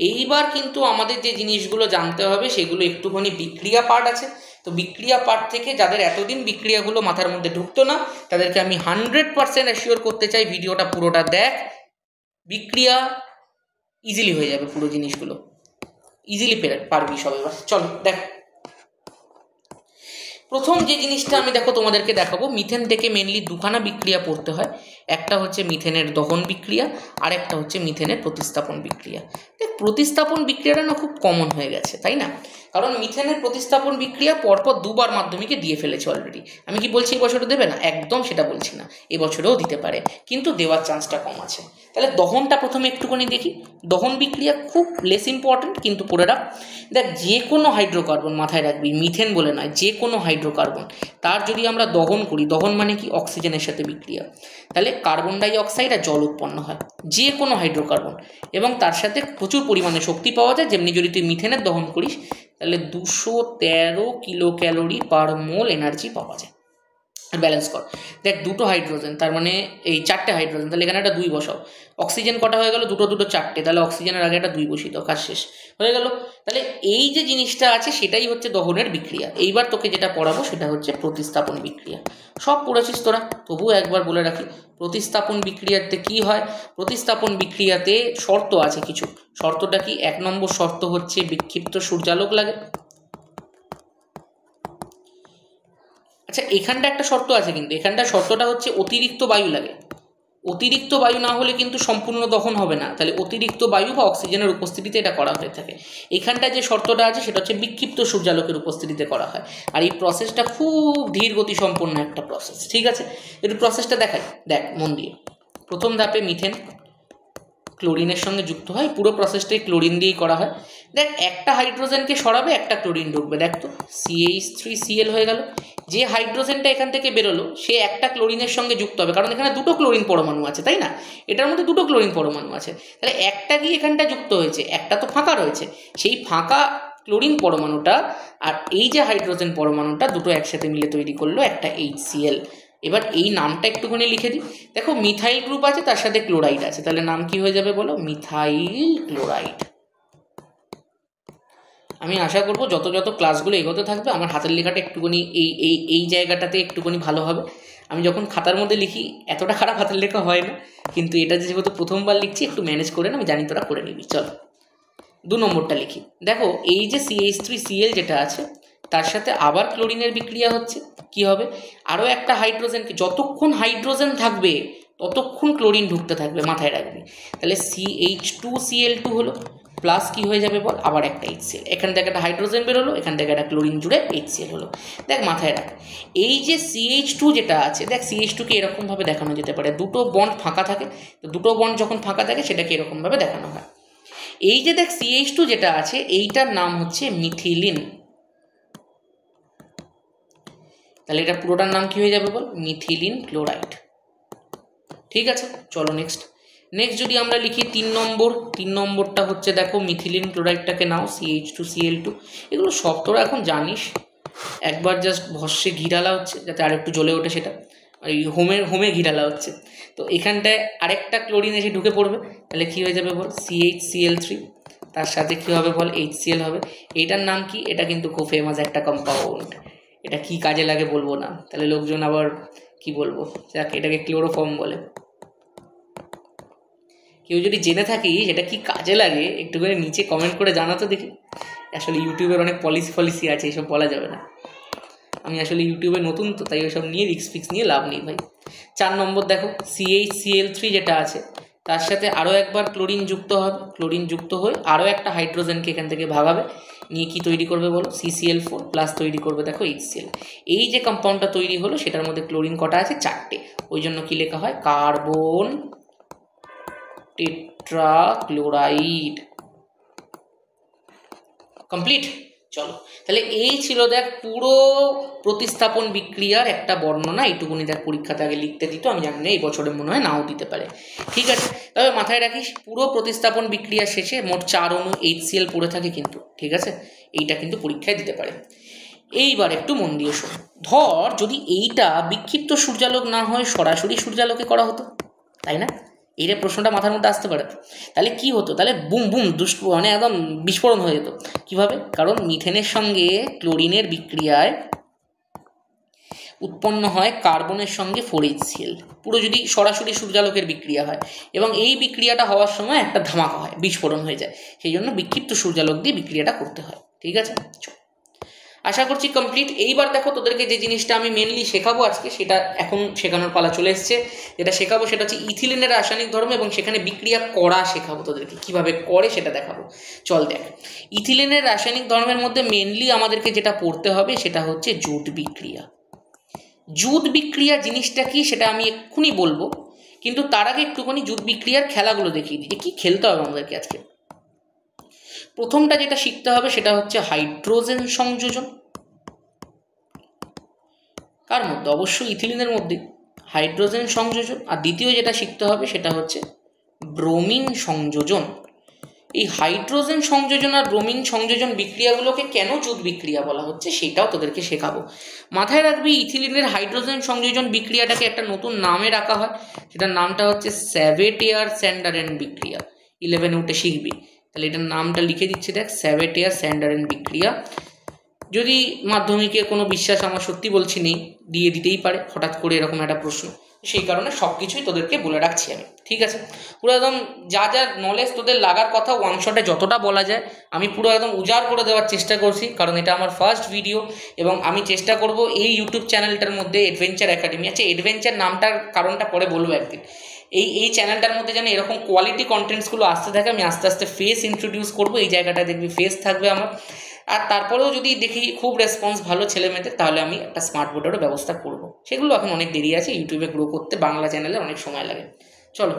এইবার কিন্তু আমাদের যে জিনিসগুলো জানতে হবে সেগুলো একটুখানি বিক্রিয়া পার্ট আছে। তো বিক্রিয়া পার্ট থেকে যাদের এতদিন বিক্রিয়াগুলো মাথার মধ্যে ঢুকতো না তাদেরকে আমি 100% অ্যাসিওর করতে চাই ভিডিওটা পুরোটা দেখ, বিক্রিয়া ইজিলি হয়ে যাবে, পুরো জিনিসগুলো ইজিলি পারবি সব। এবার চলো দেখ, প্রথম যে জিনিসটা আমি দেখো তোমাদেরকে দেখাবো, মিথেন থেকে মেনলি দুখানা বিক্রিয়া পড়তে হয়। একটা হচ্ছে মিথেনের দহন বিক্রিয়া, আর একটা হচ্ছে মিথেনের প্রতিস্থাপন বিক্রিয়া। প্রতিস্থাপন বিক্রিয়াটা না খুব কমন হয়ে গেছে, তাই না? কারণ মিথেনের প্রতিস্থাপন বিক্রিয়া পরপর দুবার মাধ্যমিকে দিয়ে ফেলেছে অলরেডি। আমি কি বলছি এবছরে দেবে না? একদম সেটা বলছি না, এবছরেও দিতে পারে, কিন্তু দেওয়ার চান্সটা কম আছে। তাহলে দহনটা প্রথমে একটুখানি দেখি। দহন বিক্রিয়া খুব লেস ইম্পর্টেন্ট, কিন্তু পড়ে রাখ। দেখ, যে কোনো হাইড্রোকার্বন, মাথায় রাখবি মিথেন বলে নয়, যে কোনো হাইড্রোকার্বন তার যদি আমরা দহন করি, দহন মানে কি? অক্সিজেনের সাথে বিক্রিয়া, তাহলে কার্বন ডাই অক্সাইড আর জল উৎপন্ন হয়, যে কোনো হাইড্রোকার্বন, এবং তার সাথে প্রচুর পরিমাণে শক্তি পাওয়া যায়। যেমনি যদি তুই মিথেনের দহন করিস তাহলে 213 কিলো ক্যালোরি পার মোল এনার্জি পাওয়া যায়। ব্যালেন্স কর, দেখ দুটো হাইড্রোজেন, তার মানে এই চারটে হাইড্রোজেন, তাহলে এখানে একটা 2 বসাও। অক্সিজেন কটা হয়ে গেল? দুটো চারটে, তাহলে অক্সিজেনের আগে একটা 2 বসিয়ে দাও, কাজ শেষ হয়ে গেল। তাহলে এই যে জিনিসটা আছে সেটাই হচ্ছে দহনের বিক্রিয়া। এইবার তোকে যেটা পড়াবো সেটা হচ্ছে প্রতিস্থাপন বিক্রিয়া। সব পড়েছিস তোরা, তবুও একবার বলে রাখি, প্রতিস্থাপন বিক্রিয়াতে কি হয়? প্রতিস্থাপন বিক্রিয়াতে শর্ত আছে কিছু। শর্তটা কি? 1 নম্বর শর্ত হচ্ছে বিক্ষিপ্ত সূর্যালোক লাগে। আচ্ছা, এখানটা একটা শর্ত আছে, কিন্তু এখানটা শর্তটা হচ্ছে অতিরিক্ত বায়ু লাগে। অতিরিক্ত বায়ু না হলে কিন্তু সম্পূর্ণ দহন হবে না, তাহলে অতিরিক্ত বায়ু বা অক্সিজেনের উপস্থিতিতে এটা করা হয়ে থাকে। এখানটায় যে শর্তটা আছে সেটা হচ্ছে বিক্ষিপ্ত সূর্যালোকের উপস্থিতিতে করা হয়। আর এই প্রসেসটা খুব ধীর গতি সম্পন্ন একটা প্রসেস। ঠিক আছে, একটু প্রসেসটা দেখাই, দেখ মন দিয়ে। প্রথম ধাপে মিথেন ক্লোরিনের সঙ্গে যুক্ত হয়, পুরো প্রসেসটাই ক্লোরিন দিয়েই করা হয়। দেখ, একটা হাইড্রোজেনকে সরাবে, একটা ক্লোরিন ঢুকবে, দেখ তো CH3Cl হয়ে গেল। যে হাইড্রোজেনটা এখান থেকে বেরোলো সে একটা ক্লোরিনের সঙ্গে যুক্ত হবে, কারণ এখানে দুটো ক্লোরিন পরমাণু আছে, তাই না? এটার মধ্যে দুটো ক্লোরিন পরমাণু আছে, তাহলে একটা গিয়ে এখানটা যুক্ত হয়েছে, একটা তো ফাঁকা রয়েছে। সেই ফাঁকা ক্লোরিন পরমাণুটা আর এই যে হাইড্রোজেন পরমাণুটা দুটো একসাথে মিলে তৈরি করলো একটা HCl। এবার এই নামটা একটুখানি লিখে দিই। দেখো, মিথাইল গ্রুপ আছে, তার সাথে ক্লোরাইড আছে, তাহলে নাম কি হয়ে যাবে বলো? Methyl chloride. আমি আশা করবো যত যত ক্লাসগুলো এগোতে থাকবে আমার হাতের লেখাটা একটুখানি এই জায়গাটাতে একটুখানি ভালো হবে। আমি যখন খাতার মধ্যে লিখি এতটা খারাপ হাতের লেখা হয় না, কিন্তু এটা যেহেতু প্রথমবার লিখছি একটু ম্যানেজ করে না, আমি জানি তোরা করে নিবি। চলো 2 নম্বরটা লিখি। দেখো, এই যে CH3Cl যেটা আছে তার সাথে আবার ক্লোরিনের বিক্রিয়া হচ্ছে। কি হবে? আরও একটা হাইড্রোজেনকে, যতক্ষণ হাইড্রোজেন থাকবে ততক্ষণ ক্লোরিন ঢুকতে থাকবে, মাথায় রাখবি। তাহলে CH2Cl2 হলো, প্লাস কি হয়ে যাবে বল? আবার একটা HCl। এখান থেকে একটা হাইড্রোজেন বেরোলো, এখান থেকে একটা ক্লোরিন জুড়ে HCl হলো। দেখ মাথায় রাখ, এই যে CH2 যেটা আছে, দেখ CH2কে এরকমভাবে দেখানো যেতে পারে, দুটো বন্ড ফাঁকা থাকে, তো দুটো বন্ড যখন ফাঁকা থাকে সেটাকে এরকমভাবে দেখানো হয়। এই যে দেখ CH2 যেটা আছে এইটার নাম হচ্ছে মিথিলিন, তাহলে এটা পুরোটার নাম কি হয়ে যাবে বল? Methylene chloride. ঠিক আছে, চলো নেক্সট যদি আমরা লিখি 3 নম্বর। 3 নম্বরটা হচ্ছে, দেখো মিথিলিন ক্লোরাইডটাকে নাও, CH2Cl2। এগুলো সব তোরা এখন জানিস, একবার জাস্ট ভস্যে ঘি ঢালা হচ্ছে যাতে আরেকটু জ্বলে ওঠে, সেটা এই হোমে ঘি ঢালা হচ্ছে। তো এখানটায় আরেকটা ক্লোরিন এসে ঢুকে পড়বে, তাহলে কি হয়ে যাবে বল? CHCl3, তার সাথে কি হবে বল? HCl হবে। এইটার নাম কি? এটা কিন্তু খুব ফেমাস একটা কম্পাউন্ড, এটা কি কাজে লাগে বলবো না, তাহলে লোকজন আবার কি বলবো, যাক এটাকে ক্লোরোফর্ম বলে। কেউ যদি জেনে থাকি এটা কি কাজে লাগে একটু করে নিচে কমেন্ট করে জানাতো দেখি। আসলে ইউটিউবের অনেক পলিসি আছে, এসব বলা যাবে না। আমি আসলে ইউটিউবে নতুন, তো তাই ওসব নিয়ে রিক্স নিয়ে লাভ নেই ভাই। 4 নম্বর দেখো, CHCl3 যেটা আছে তার সাথে আরও একবার ক্লোরিন যুক্ত হবে। ক্লোরিন যুক্ত হয়ে আরও একটা হাইড্রোজেনকে এখান থেকে ভাগাবে, নিয়ে কি তৈরি করবে বলো? CCl4 প্লাস তৈরি করবে দেখো HCl। এই যে কম্পাউন্ডটা তৈরি হলো সেটার মধ্যে ক্লোরিন কটা আছে? 4টে, ওই জন্য কি লেখা হয়? Carbon tetrachloride. কমপ্লিট। চলো, তাহলে এই ছিল দেখ পুরো প্রতিস্থাপন বিক্রিয়ার একটা বর্ণনা। এইটুকুনি দেখ পরীক্ষাতে আগে লিখতে দিত, আমি জানি না এই বছরে মনে হয় নাও দিতে পারে। ঠিক আছে, তবে মাথায় রাখিস পুরো প্রতিস্থাপন বিক্রিয়া শেষে মোট 4 অণু HCl পড়ে থাকে কিন্তু। ঠিক আছে, এইটা কিন্তু পরীক্ষায় দিতে পারে। এইবার একটু মন দিয়ে শোন, ধর যদি এইটা বিক্ষিপ্ত সূর্যালোক না হয় সরাসরি সূর্যালোকে করা হতো, তাই না? এইটা প্রশ্নটা মাথার মধ্যে আসতে পারে। তাহলে কি হতো? তাহলে বুম বুম মানে একদম বিস্ফোরণ হয়ে যেত। কিভাবে? কারণ মিথেনের সঙ্গে ক্লোরিনের বিক্রিয়ায় উৎপন্ন হয় কার্বনের সঙ্গে 4HCl, পুরো যদি সরাসরি সূর্যালোকের বিক্রিয়া হয়, এবং এই বিক্রিয়াটা হওয়ার সময় একটা ধামাকা হয়, বিস্ফোরণ হয়ে যায়। সেই জন্য বিক্ষিপ্ত সূর্যালোক দিয়ে বিক্রিয়াটা করতে হয়। ঠিক আছে, আশা করছি কমপ্লিট। এইবার দেখো তোদেরকে যে জিনিসটা আমি মেনলি শেখাবো আজকে, সেটা এখন শেখানোর পালা চলে এসছে। যেটা শেখাবো সেটা হচ্ছে ইথিলিনের রাসায়নিক ধর্ম, এবং সেখানে বিক্রিয়া করা শেখাবো তোদেরকে, কিভাবে করে সেটা দেখাবো। চল দেখ, ইথিলিনের রাসায়নিক ধর্মের মধ্যে মেনলি আমাদেরকে যেটা পড়তে হবে সেটা হচ্ছে জুট বিক্রিয়া। জুট বিক্রিয়া জিনিসটা কি সেটা আমি এক্ষুনি বলবো, কিন্তু তার আগে একটুখানি জুট বিক্রিয়ার খেলাগুলো দেখিয়ে দিই, কি খেলতে হবে আমাদেরকে আজকে। প্রথমটা যেটা শিখতে হবে সেটা হচ্ছে হাইড্রোজেন সংযোজন। কার মধ্যে? অবশ্যই ইথিলিনের মধ্যে হাইড্রোজেন সংযোজন। আর দ্বিতীয় যেটা শিখতে হবে সেটা হচ্ছে ব্রোমিন সংযোজন। এই হাইড্রোজেন সংযোজন আর ব্রোমিন সংযোজন বিক্রিয়াগুলোকে কেন জুট বিক্রিয়া বলা হচ্ছে সেটাও তোদেরকে শেখাবো। মাথায় রাখবি ইথিলিনের হাইড্রোজেন সংযোজন বিক্রিয়াটাকে একটা নতুন নামে রাখা হয়, সেটার নামটা হচ্ছে স্যাভেটিয়ার-স্যান্ডারেন বিক্রিয়া। 11 উঠে শিখবি, তাহলে এটার নামটা লিখে দিচ্ছি দেখ, স্যাভেটিয়ার-স্যান্ডারেন বিক্রিয়া। যদি মাধ্যমিকে কোনো বিশ্বাস আমার সত্যি বলছি নেই, দিয়ে দিতেই পারে হঠাৎ করে এরকম একটা প্রশ্ন, সেই কারণে সব কিছুই তোদেরকে বলে রাখছি আমি। ঠিক আছে, পুরো একদম যা যা নলেজ তোদের লাগার কথা ওয়ান শটে যতটা বলা যায় আমি পুরো একদম উজাড় করে দেওয়ার চেষ্টা করছি, কারণ এটা আমার ফার্স্ট ভিডিও। এবং আমি চেষ্টা করব এই ইউটিউব চ্যানেলটার মধ্যে অ্যাডভেঞ্চার একাডেমি আছে, অ্যাডভেঞ্চার নামটার কারণটা পরে বলবো একদিন। এই চ্যানেলটার মধ্যে যেন এরকম কোয়ালিটি কন্টেন্টসগুলো আসতে থাকে। আমি আস্তে আস্তে ফেস ইন্ট্রোডিউস করবো, এই জায়গাটা দেখবি ফেস থাকবে আমার। আর তারপরেও যদি দেখি খুব রেসপন্স ভালো ছেলে মেয়েদের, তাহলে আমি একটা স্মার্ট বোর্ডেরও ব্যবস্থা করব। সেগুলো এখন অনেক দেরি আছে, ইউটিউবে গ্রো করতে বাংলা চ্যানেলে অনেক সময় লাগে। চলো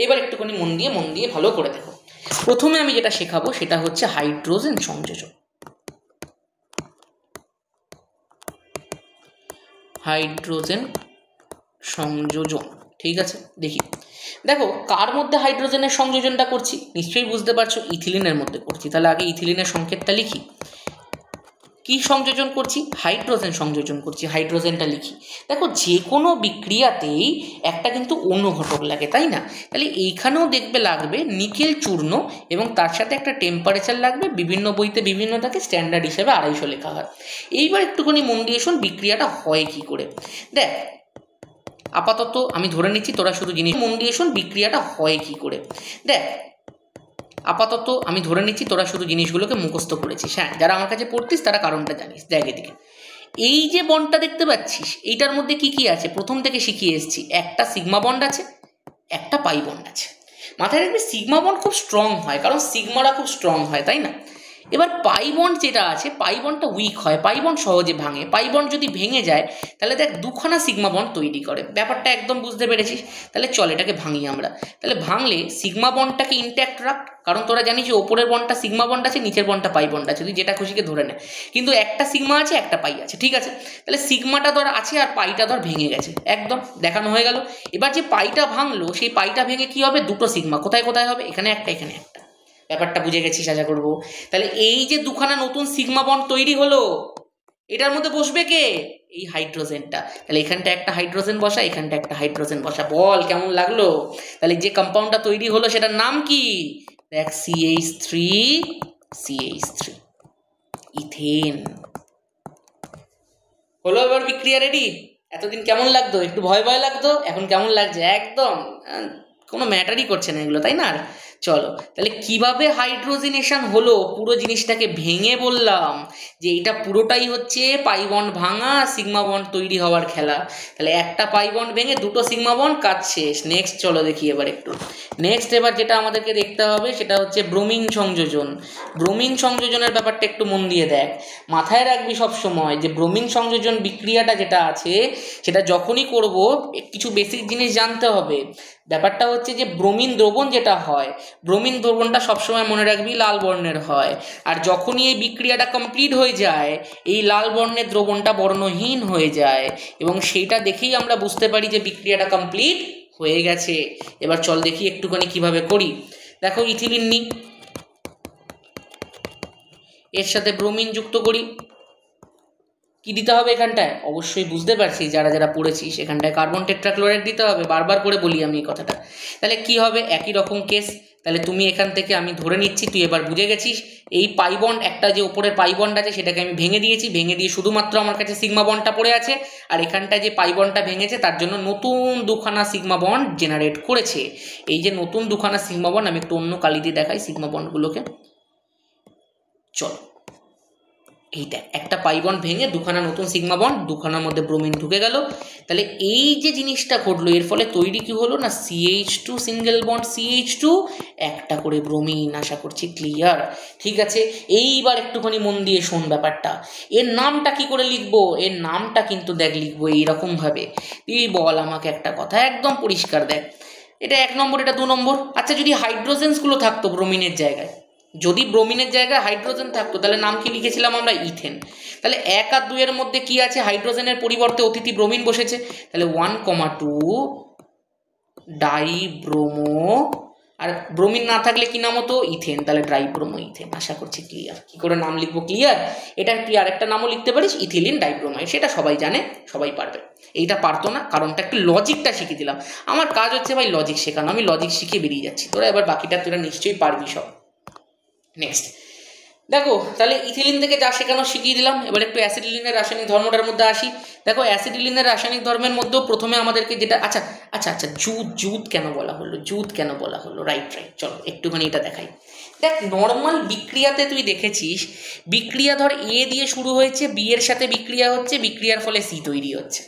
এবার একটুখানি মন দিয়ে ভালো করে দেখো। প্রথমে আমি যেটা শেখাবো সেটা হচ্ছে হাইড্রোজেন সংযোজন। হাইড্রোজেন সংযোজন, ঠিক আছে, দেখি। দেখো কার মধ্যে হাইড্রোজেনের সংযোজনটা করছি নিশ্চয়ই বুঝতে পারছো, ইথিলিনের মধ্যে করছি। তাহলে আগে ইথিলিনের সংকেতটা লিখি। কি সংযোজন করছি? হাইড্রোজেন সংযোজন করছি, হাইড্রোজেনটা লিখি। দেখো যে কোনো বিক্রিয়াতেই একটা কিন্তু অনুঘটক লাগে, তাই না? তাহলে এইখানেও দেখবে লাগবে নিকেল চূর্ণ, এবং তার সাথে একটা টেম্পারেচার লাগবে। বিভিন্ন বইতে বিভিন্ন থাকে, স্ট্যান্ডার্ড হিসেবে 250 লেখা হয়। এইবার একটুখানি মন দিয়ে শোন বিক্রিয়াটা হয় কি করে। দেখ আপাতত আমি ধরে নিচ্ছি তোরা শুধু জিনিস মন দিয়ে শোন বিক্রিয়াটা হয় কি করে। দেখ আপাতত আমি ধরে নিচ্ছি তোরা শুধু জিনিসগুলোকে মুখস্থ করেছিস। হ্যাঁ, যারা আমার কাছে পড়তিস তারা কারণটা জানিস। দেখ এদিকে এই যে বন্ডটা দেখতে পাচ্ছিস, এইটার মধ্যে কি কি আছে প্রথম থেকে শিখিয়ে এসেছি। একটা সিগমা বন্ড আছে, একটা পাই বন্ড আছে। মাথায় রাখবি সিগমা বন্ড খুব স্ট্রং হয়, কারণ সিগমারা খুব স্ট্রং হয়, তাই না? এবার পাই বন্ড যেটা আছে, পাই বন্ডটা উইক হয়, পাই বন্ড সহজে ভাঙে। পাই বন্ড যদি ভেঙে যায় তাহলে দেখ দুখানা সিগমা বন্ড তৈরি করে। ব্যাপারটা একদম বুঝতে পেরেছিস? তাহলে চল এটাকে ভাঙি আমরা। তাহলে ভাঙলে সিগমা বন্ডটাকে ইনট্যাক্ট রাখ, কারণ তোরা জানিস যে ওপরের বন্ডটা সিগমা বন্ড আছে, নিচের বন্ডটা পাই বন্ড আছে, তুই যেটা খুশিকে ধরে নে। কিন্তু একটা সিগমা আছে, একটা পাই আছে, ঠিক আছে? তাহলে সিগমাটা ধর আছে আর পাইটা ধর ভেঙে গেছে, একদম দেখানো হয়ে গেল। এবার যে পাইটা ভাঙলো সেই পাইটা ভেঙে কি হবে? দুটো সিগমা কোথায় কোথায় হবে? এখানে একটা, এখানে একটা। ব্যাপারটা বুঝে গেছিস আশা করবো। তাহলে এই যে দুখানা নতুন সিগমা বন্ড তৈরি হলো, এটার মধ্যে বসবে কে? এই হাইড্রোজেনটা। তাহলে এখানটা একটা হাইড্রোজেন বসা, এখানটা একটা হাইড্রোজেন বসা। বল কেমন লাগলো? তাহলে যে কম্পাউন্ডটা তৈরি হলো সেটার নাম কি? দেখ CH3 ইথেন হলো। এবার বিক্রিয়া রেডি। এতদিন কেমন লাগতো? একটু ভয় ভয় লাগতো, এখন কেমন লাগছে? একদম কোনো ম্যাটারই করছে না এগুলো, তাই না? চলো তাহলে কিভাবে হাইড্রোজেনেশন হলো পুরো জিনিসটাকে ভেঙে বললাম যে এটা পুরোটাই হচ্ছে পাই বন্ড ভাঙা, সিগমা বন্ড তৈরি হওয়ার খেলা। তাহলে একটা পাই বন্ড ভেঙে দুটো সিগমা বন্ড, কাজ শেষ। নেক্সট চলো দেখি এবার একটু। নেক্সট এবার যেটা আমাদেরকে দেখতে হবে সেটা হচ্ছে ব্রোমিন সংযোজন। ব্রোমিন সংযোজনের ব্যাপারটা একটু মন দিয়ে দেখ। মাথায় রাখবি সবসময় যে ব্রোমিন সংযোজন বিক্রিয়াটা যেটা আছে সেটা যখনই করব কিছু বেসিক জিনিস জানতে হবে। ব্যাপারটা হচ্ছে যে ব্রোমিন দ্রবণ যেটা হয়, ব্রোমিন দ্রবণটা সবসময় মনে রাখবি লাল বর্ণের হয়, আর যখনই এই বিক্রিয়াটা কমপ্লিট হয়ে যায় এই লাল বর্ণের দ্রবণটা বর্ণহীন হয়ে যায়, এবং সেইটা দেখেই আমরা বুঝতে পারি যে বিক্রিয়াটা কমপ্লিট হয়ে গেছে। এবার চল দেখি একটুখানি কিভাবে করি। দেখো ইথিলিন নিই, এর সাথে ব্রোমিন যুক্ত করি। কি দিতে হবে এখানটায়? অবশ্যই বুঝতে পারছিস যারা যারা পড়েছিস, এখানটায় কার্বন টেট্রাক্লোরাইড দিতে হবে, বারবার করে বলি আমি এই কথাটা। তাহলে কি হবে? একই রকম কেস। তাহলে তুমি এখান থেকে, আমি ধরে নিচ্ছি তুই এবার বুঝে গেছিস, এই পাই বন্ড, একটা যে উপরের পাই বন্ড আছে সেটাকে আমি ভেঙে দিয়েছি, ভেঙে দিয়ে শুধুমাত্র আমার কাছে সিগমা বন্ডটা পড়ে আছে, আর এখানটায় যে পাই বন্ডটা ভেঙেছে তার জন্য নতুন দুখানা সিগমা বন্ড জেনারেট করেছে। এই যে নতুন দুখানা সিগমা বন্ড, আমি একটু অন্য কালি দিয়ে দেখাই সিগমা বন্ডগুলোকে। চল, এইটা একটা পাই বন্ড ভেঙে দুখানা নতুন সিগমা বন্ড, দুখানার মধ্যে ব্রোমিন ঢুকে গেল। তাহলে এই যে জিনিসটা ঘটলো, এর ফলে তৈরি কি হলো না, CH2 সিঙ্গেল বন্ড CH2, একটা করে ব্রোমিন। আশা করছি ক্লিয়ার। ঠিক আছে, এইবার একটুখানি মন দিয়ে শোন ব্যাপারটা। এর নামটা কি করে লিখবো? এর নামটা কিন্তু দেখ লিখবো এইরকম ভাবে। তুই বল আমাকে একটা কথা, একদম পরিষ্কার দেখ, এটা 1 নম্বর, এটা 2 নম্বর। আচ্ছা, যদি হাইড্রোজেন্সগুলো থাকতো ব্রোমিনের জায়গায়, যদি ব্রোমিনের জায়গায় হাইড্রোজেন থাকতো, তাহলে নাম কি লিখেছিলাম আমরা? ইথেন। তাহলে 1 আর 2 এর মধ্যে কি আছে? হাইড্রোজেনের পরিবর্তে অতিথি ব্রোমিন বসেছে। তাহলে 1,2 ডাইব্রোমো, আর ব্রোমিন না থাকলে কি নাম হতো? ইথেন। তাহলে ডাইব্রোমো ইথেন। আশা করছি ক্লিয়ার। কি করে নাম লিখবো? ক্লিয়ার। এটা তুই আরেকটা নামও লিখতে পারিস, ইথিলিন ডাইব্রোমাইড, সেটা সবাই জানে, সবাই পারবে। এইটা পারতো না, কারণটা একটু লজিকটা শিখিয়ে দিলাম। আমার কাজ হচ্ছে ভাই লজিক শেখানো, আমি লজিক শিখিয়ে বেরিয়ে যাচ্ছি। তোরা এবার বাকিটা তোরা নিশ্চয়ই পারবি সব। নেক্সট দেখো, তাহলে ইথিলিন থেকে যা শেখানো শিখিয়ে দিলাম। এবার একটু অ্যাসিডিলিনের রাসায়নিক ধর্মটার মধ্যে আসি। দেখো, অ্যাসিডিলিনের রাসায়নিক ধর্মের মধ্যেও প্রথমে আমাদেরকে যেটা, আচ্ছা আচ্ছা আচ্ছা জুত কেন বলা হলো? জুত কেন বলা হলো? রাইট, চলো একটুখানি এটা দেখাই। দেখ, নর্মাল বিক্রিয়াতে তুই দেখেছিস, বিক্রিয়া ধর এ দিয়ে শুরু হয়েছে, বি এর সাথে বিক্রিয়া হচ্ছে, বিক্রিয়ার ফলে সি তৈরি হচ্ছে।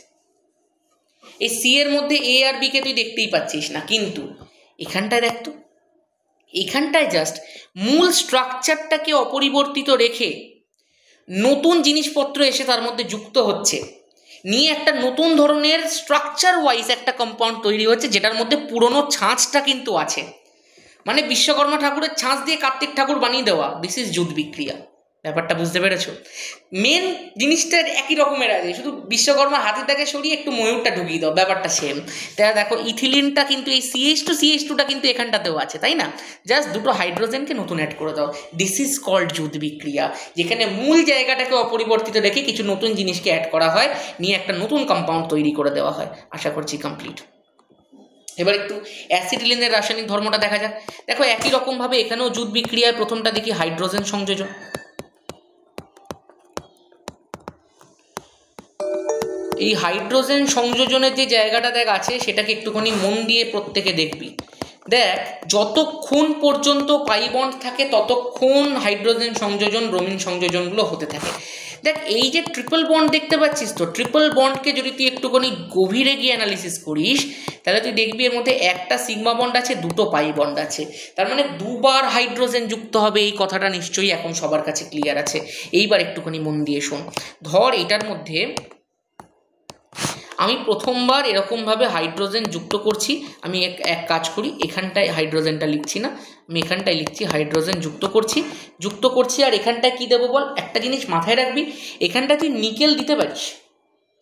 এই সি এর মধ্যে এ আর বি কে তুই দেখতেই পাচ্ছিস না, কিন্তু এখানটায় দেখ তো, এখানটায় জাস্ট মূল স্ট্রাকচারটাকে অপরিবর্তিত রেখে নতুন জিনিসপত্র এসে তার মধ্যে যুক্ত হচ্ছে, নিয়ে একটা নতুন ধরনের স্ট্রাকচার ওয়াইজ একটা কম্পাউন্ড তৈরি হচ্ছে, যেটার মধ্যে পুরনো ছাঁচটা কিন্তু আছে। মানে বিশ্বকর্মা ঠাকুরের ছাঁচ দিয়ে কার্তিক ঠাকুর বানিয়ে দেওয়া। দিস ইজ জুট বিক্রিয়া। ব্যাপারটা বুঝতে পেরেছো? মেন জিনিসটা একই রকমের আছে, শুধু বিশ্বকর্মার হাতিটাকে সরিয়ে একটু ময়ূরটা ঢুকিয়ে দাও, ব্যাপারটা সেম। তাই দেখো, ইথিলিনটা কিন্তু এই CH2টা কিন্তু এখানটাতেও আছে, তাই না? জাস্ট দুটো হাইড্রোজেনকে নতুন অ্যাড করে দাও। দিস ইজ কল্ড জুট বিক্রিয়া, যেখানে মূল জায়গাটাকে অপরিবর্তিত রেখে কিছু নতুন জিনিসকে অ্যাড করা হয়, নিয়ে একটা নতুন কম্পাউন্ড তৈরি করে দেওয়া হয়। আশা করছি কমপ্লিট। এবার একটু অ্যাসিডিলিনের রাসায়নিক ধর্মটা দেখা যাক। দেখো, একই রকমভাবে এখানেও জুট বিক্রিয়ায় প্রথমটা দেখি হাইড্রোজেন সংযোজন। এই হাইড্রোজেন সংযোজনের যে জায়গাটা দেখ আছে, সেটাকে একটুখানি মন দিয়ে প্রত্যেকে দেখবি। দেখ, যতক্ষণ পর্যন্ত পাই বন্ড থাকে ততক্ষণ হাইড্রোজেন সংযোজন, ব্রোমিন সংযোজনগুলো হতে থাকে। দেখ, এই যে ট্রিপল বন্ড দেখতে পাচ্ছিস তো, ট্রিপল বন্ডকে যদি তুই একটুখানি গভীরে গিয়ে অ্যানালিসিস করিস, তাহলে তুই দেখবি এর মধ্যে একটা সিগমা বন্ড আছে, দুটো পাই বন্ড আছে। তার মানে দুবার হাইড্রোজেন যুক্ত হবে, এই কথাটা নিশ্চয়ই এখন সবার কাছে ক্লিয়ার আছে। এইবার একটুখানি মন দিয়ে শোন। ধর, এটার মধ্যে আমি প্রথমবার এরকমভাবে হাইড্রোজেন যুক্ত করছি। আমি এক কাজ করি, এখানটায় হাইড্রোজেনটা লিখছি না, আমি এখানটায় লিখছি হাইড্রোজেন যুক্ত করছি। আর এখানটায় কি দেবো বল? একটা জিনিস মাথায় রাখবি, এখানটায় তুই নিকেল দিতে পারিস,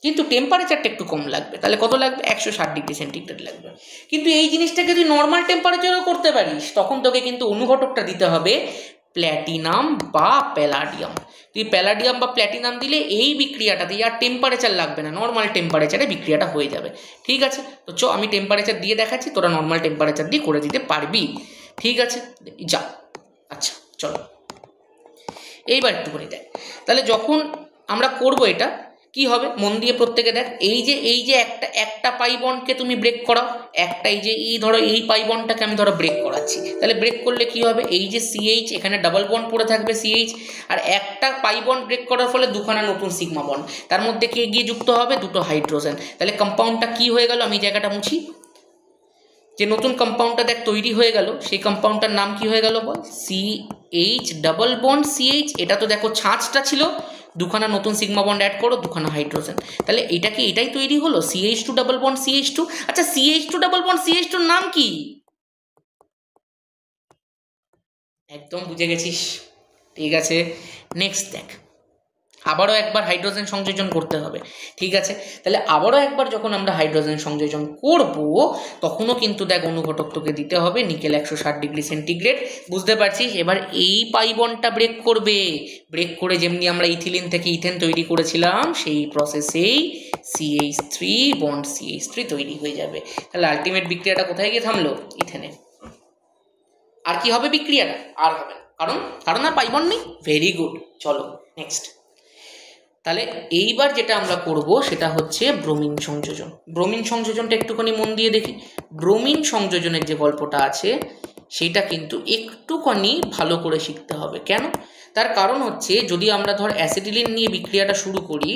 কিন্তু টেম্পারেচারটা একটু কম লাগবে। তাহলে কত লাগবে? 160 ডিগ্রি সেন্টিগ্রেড লাগবে। কিন্তু এই জিনিসটাকে তুই নর্মাল টেম্পারেচারেও করতে পারিস, তখন তোকে কিন্তু অনুঘটকটা দিতে হবে প্ল্যাটিনাম বা প্যালাডিয়াম। তুই প্যালাডিয়াম বা প্ল্যাটিনাম দিলে এই বিক্রিয়াটাতে আর টেম্পারেচার লাগবে না, নর্মাল টেম্পারেচারে বিক্রিয়াটা হয়ে যাবে। ঠিক আছে, তো চ আমি টেম্পারেচার দিয়ে দেখাচ্ছি, তোরা নর্মাল টেম্পারেচার দিয়ে করে দিতে পারবি। ঠিক আছে, যা। আচ্ছা চলো, এইবার একটুখানি দেখ, তাহলে যখন আমরা করব এটা কি হবে মন দিয়ে প্রত্যেকে দেখ। এই যে একটা পাই বন্ডকে তুমি ব্রেক করাও, একটা এই ধরো এই পাই বন্ডটাকে আমি ধরো ব্রেক করাচ্ছি, তাহলে ব্রেক করলে কি হবে? এই যে CH, এখানে ডাবল বন্ড পড়ে থাকবে CH, আর একটা পাই বন্ড ব্রেক করার ফলে দুখানা নতুন সিগমা বন্ড, তার মধ্যে কে গিয়ে যুক্ত হবে? দুটো হাইড্রোজেন। তাহলে কম্পাউন্ডটা কি হয়ে গেল? আমি জায়গাটা মুছি। যে নতুন কম্পাউন্ডটা দেখ তৈরি হয়ে গেল, সেই কম্পাউন্ডটার নাম কি হয়ে গেল বল? CH double bond CH। এটা তো দেখো ছাঁচটা ছিল, দুখানা নতুন সিগমা বন্ড অ্যাড করো, দুখানা হাইড্রোজেন। তাহলে এটা কি এটাই তৈরি হলো CH2 ডাবল বন্ড CH2। আচ্ছা CH2 ডাবল বন্ড CH2 এর নাম কি? একদম বুঝে গেছিস, ঠিক আছে। নেক্সট দেখ, আবারও একবার হাইড্রোজেন সংযোজন করতে হবে, ঠিক আছে। তাহলে আবারও একবার যখন আমরা হাইড্রোজেন সংযোজন করব, তখনও কিন্তু দেখ অনুঘটক তোকে দিতে হবে নিকেল 160 ডিগ্রি সেন্টিগ্রেড। বুঝতে পারছিস? এবার এই পাই বন্ডটা ব্রেক করবে, ব্রেক করে যেমনি আমরা ইথিলিন থেকে ইথেন তৈরি করেছিলাম সেই প্রসেসেই CH3 বন্ড CH3 তৈরি হয়ে যাবে। তাহলে আলটিমেট বিক্রিয়াটা কোথায় গিয়ে থামলো? ইথেনে। আর কি হবে বিক্রিয়াটা? আর হবে না, কারণ আর পাই বন্ড নেই। ভেরি গুড, চলো নেক্সট। তাহলে এইবার যেটা আমরা করব সেটা হচ্ছে ব্রোমিন সংযোজন। ব্রোমিন সংযোজনটা একটুখানি মন দিয়ে দেখি। ব্রোমিন সংযোজনের যে গল্পটা আছে সেটা কিন্তু একটুখানি ভালো করে শিখতে হবে। কেন? তার কারণ হচ্ছে যদি আমরা ধর অ্যাসিটিলিন নিয়ে বিক্রিয়াটা শুরু করি,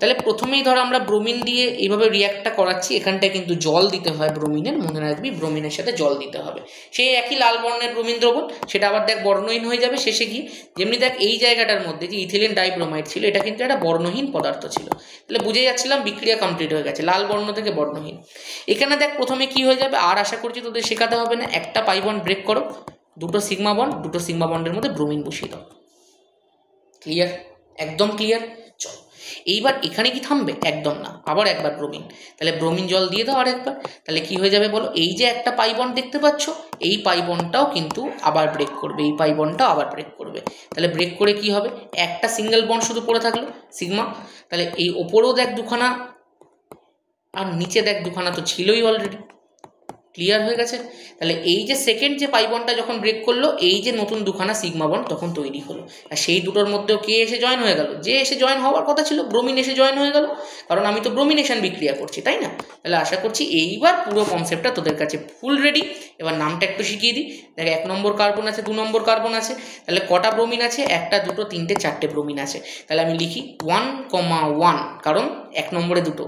তাহলে প্রথমেই ধর আমরা ব্রোমিন দিয়ে এইভাবে রিয়াক্টটা করাচ্ছি, এখানটায় কিন্তু জল দিতে হয় ব্রোমিনের, মনে রাখবি ব্রোমিনের সাথে জল দিতে হবে। সেই একই লাল বর্ণের ব্রোমিন দ্রবণ, সেটা আবার দেখ বর্ণহীন হয়ে যাবে শেষে গিয়ে। যেমনি দেখ এই জায়গাটার মধ্যে যে ইথিলিন ডাইব্রোমাইড ছিল, এটা কিন্তু একটা বর্ণহীন পদার্থ ছিল। তাহলে বুঝে যাচ্ছিলাম বিক্রিয়া কমপ্লিট হয়ে গেছে, লাল বর্ণ থেকে বর্ণহীন। এখানে দেখ প্রথমে কি হয়ে যাবে, আর আশা করছি তোদের শেখাতে হবে না, একটা পাই বন্ড ব্রেক করো, দুটো সিগমা বন্ডের মধ্যে ব্রোমিন বসিয়ে দাও। ক্লিয়ার? একদম ক্লিয়ার। চল এইবার এখানে কি থামবে? একদম না, আবার একবার ব্রোমিন। তাহলে ব্রোমিন জল দিয়ে দাও আরেকবার। তাহলে কি হয়ে যাবে বলো? এই যে একটা পাই বন্ড দেখতে পাচ্ছ, এই পাই বন্ডটাও কিন্তু আবার ব্রেক করবে, এই পাই বন্ডটাও আবার ব্রেক করবে। তাহলে ব্রেক করে কি হবে? একটা সিঙ্গেল বন্ড শুধু পড়ে থাকলো সিগমা। তাহলে এই ওপরেও দেখ দুখানা, আর নিচে দেখ দুখানা তো ছিলই অলরেডি। ক্লিয়ার হয়ে গেছে? তাহলে এই যে সেকেন্ড যে পাই বন্ডটা যখন ব্রেক করলো, এই যে নতুন দুখানা সিগমা বন্ড তখন তৈরি হলো। আর সেই দুটোর মধ্যেও কে এসে জয়েন হয়ে গেল? যে এসে জয়েন হওয়ার কথা ছিল, ব্রোমিন এসে জয়েন হয়ে গেল, কারণ আমি তো ব্রোমিনেশন বিক্রিয়া করছি, তাই না? তাহলে আশা করছি এইবার পুরো কনসেপ্টটা তোদের কাছে ফুল রেডি। এবার নামটা একটু শিখিয়ে দিই। দেখ 1 নম্বর কার্বন আছে, 2 নম্বর কার্বন আছে। তাহলে কটা ব্রোমিন আছে? 1টা 2টো 3টে 4টে ব্রোমিন আছে। তাহলে আমি লিখি 1,1, কারণ 1 নম্বরে 2টো,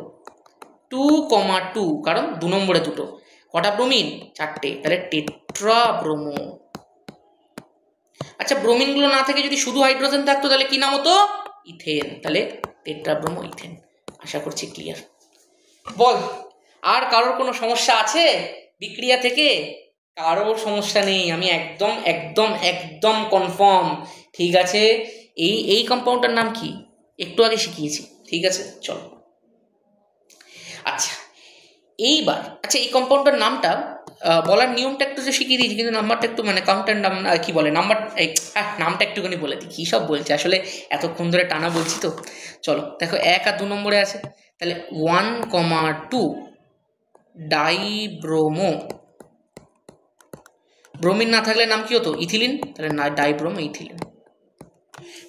2,2 কারণ 2 নম্বরে 2টো। কটা ব্রোমিন? 4টে। তাহলে টেট্রা ব্রোমো। আচ্ছা ব্রোমিনগুলো না থেকে যদি শুধু হাইড্রোজেন থাকতো তাহলে কি নাম হতো? ইথেন। তাহলে টেট্রা ব্রোমো ইথেন। আশা করছি ক্লিয়ার। বল, আর কারোর কোনো সমস্যা আছে বিক্রিয়া থেকে? কারোর সমস্যা নেই, আমি একদম একদম একদম কনফার্ম। ঠিক আছে, এই কম্পাউন্ডটার নাম কি? একটু আগে শিখিয়েছি, ঠিক আছে চলো। আচ্ছা এইবার, আচ্ছা এই কম্পাউন্ডটার নামটা বলার নিয়মটা একটু যে শিখিয়ে দিয়েছি, কিন্তু নাম্বারটা একটু মানে কাউন্টার নাম কি বলে নাম্বার, নামটা একটুখানি বলে দিই। কী সব বলছে আসলে, এতক্ষণ ধরে টানা বলছি তো। চলো দেখো 1 আর 2 নম্বরে আছে। তাহলে 1,2 ডাইব্রোমো। ব্রোমিন না থাকলে নাম কি হতো? ইথিলিন। তাহলে না, ডাইব্রোমো ইথিলিন।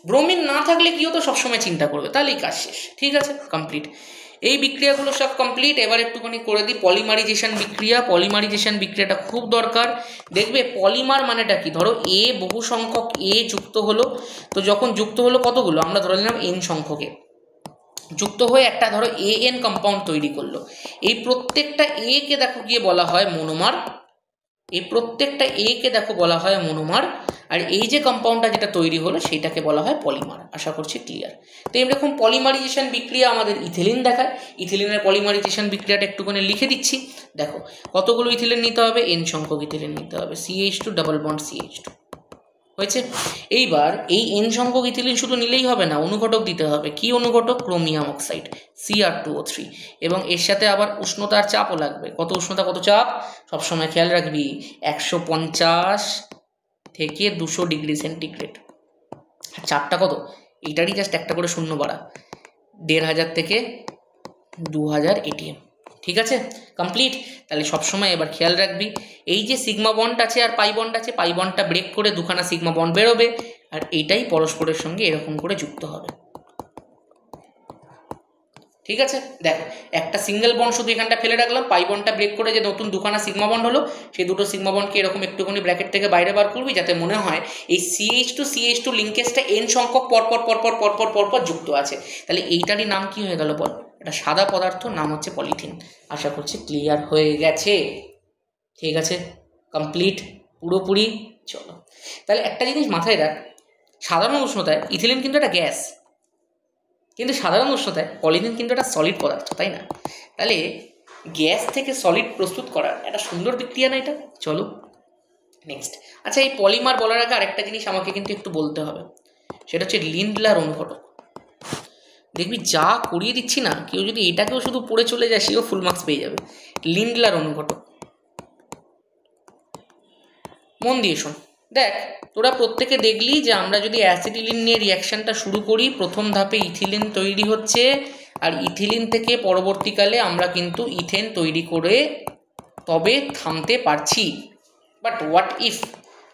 ব্রোমিন না থাকলে কি হতো সবসময় চিন্তা করবে, তাহলেই কাজ শেষ। ঠিক আছে, কমপ্লিট। এই বিক্রিয়াগুলো সব কমপ্লিট। এবার একটুখানি করে দিই পলিমারাইজেশন বিক্রিয়া। পলিমারাইজেশন বিক্রিয়াটা খুব দরকার। দেখবে পলিমার মানেটা কি, ধরো এ বহু সংখ্যক এ যুক্ত হলো, তো যখন যুক্ত হলো কতগুলো, আমরা ধরে নিলাম n সংখ্যকে যুক্ত হয়ে একটা ধরো AN কম্পাউন্ড তৈরি করলো। এই প্রত্যেকটা এ কে দেখো গিয়ে বলা হয় মনোমার। এই প্রত্যেকটা এ কে দেখো বলা হয় মনোমার, আর এই যে কম্পাউন্ডটা যেটা তৈরি হলো সেটাকে বলা হয় পলিমার। আশা করছি ক্লিয়ার। তো এরকম পলিমারাইজেশন বিক্রিয়া আমাদের ইথিলিন দেখায়। ইথিলিনের পলিমারাইজেশন বিক্রিয়াটা একটুখানি লিখে দিচ্ছি। দেখো কতগুলো ইথিলিন নিতে হবে? n সংখ্যক ইথিলিন নিতে হবে। CH2 ডাবল বন্ড CH2 হয়েছে। এইবার এই n সংখ্যক ইথিলিন শুধু নিলেই হবে না, অনুঘটক দিতে হবে। কি অনুঘটক? ক্রোমিয়াম অক্সাইড Cr2O3, এবং এর সাথে আবার উষ্ণতার চাপও লাগবে। কত উষ্ণতা, কত চাপ সবসময় খেয়াল রাখবি, 150 থেকে 200 ডিগ্রি সেন্টিগ্রেড। চাপটা কত? এইটারই জাস্ট একটা করে শূন্য বাড়া, 1500 থেকে 2000 ATM। ঠিক আছে, কমপ্লিট। তাহলে সবসময় এবার খেয়াল রাখবি, এই যে সিগমা বন্ড আছে আর পাই বন্ড আছে, পাই বন্ডটা ব্রেক করে দুখানা সিগমা বন্ড বেরোবে, আর এইটাই পরস্পরের সঙ্গে এরকম করে যুক্ত হবে। ঠিক আছে, দেখো একটা সিঙ্গেল বন্ড শুধু এখানটা ফেলে রাখলাম, পাই বন্ডটা ব্রেক করে যে নতুন দুখানা সিগমা বন্ড হলো, সেই দুটো সিগমা বন্ডকে এরকম একটুখানি ব্র্যাকেট থেকে বাইরে বার করবি, যাতে মনে হয় এই CH2 লিঙ্কেজটা n সংখ্যক পরপর যুক্ত আছে। তাহলে এইটারই নাম কি হয়ে গেল বল? এটা সাদা পদার্থ, নাম হচ্ছে পলিথিন। আশা করছি ক্লিয়ার হয়ে গেছে। ঠিক আছে, কমপ্লিট পুরোপুরি। চলো তাহলে একটা জিনিস মাথায় রাখ, সাধারণ উষ্ণতায় ইথিলিন কিন্তু একটা গ্যাস, কিন্তু সাধারণ উষ্ণতায় পলিথিন কিন্তু একটা সলিড পদার্থ, তাই না? তাহলে গ্যাস থেকে সলিড প্রস্তুত করার একটা সুন্দর বিক্রিয়া না এটা। চলো নেক্সট। আচ্ছা, এই পলিমার বলার আগে আরেকটা জিনিস আমাকে কিন্তু একটু বলতে হবে, সেটা হচ্ছে লিন্ডলার অনুঘটক। দেখবি যা করিয়ে দিচ্ছি না, কেউ যদি এটাকেও শুধু পড়ে চলে যায় সেও ফুল মার্কস পেয়ে যাবে। লিন্ডলার অনুঘটক, মন দিয়ে শোন। দেখ, তোরা প্রত্যেকে দেখলি যে আমরা যদি অ্যাসিটিলিন নিয়ে রিয়াকশানটা শুরু করি, প্রথম ধাপে ইথিলিন তৈরি হচ্ছে, আর ইথিলিন থেকে পরবর্তীকালে আমরা কিন্তু ইথেন তৈরি করে তবে থামতে পারছি। বাট হোয়াট ইফ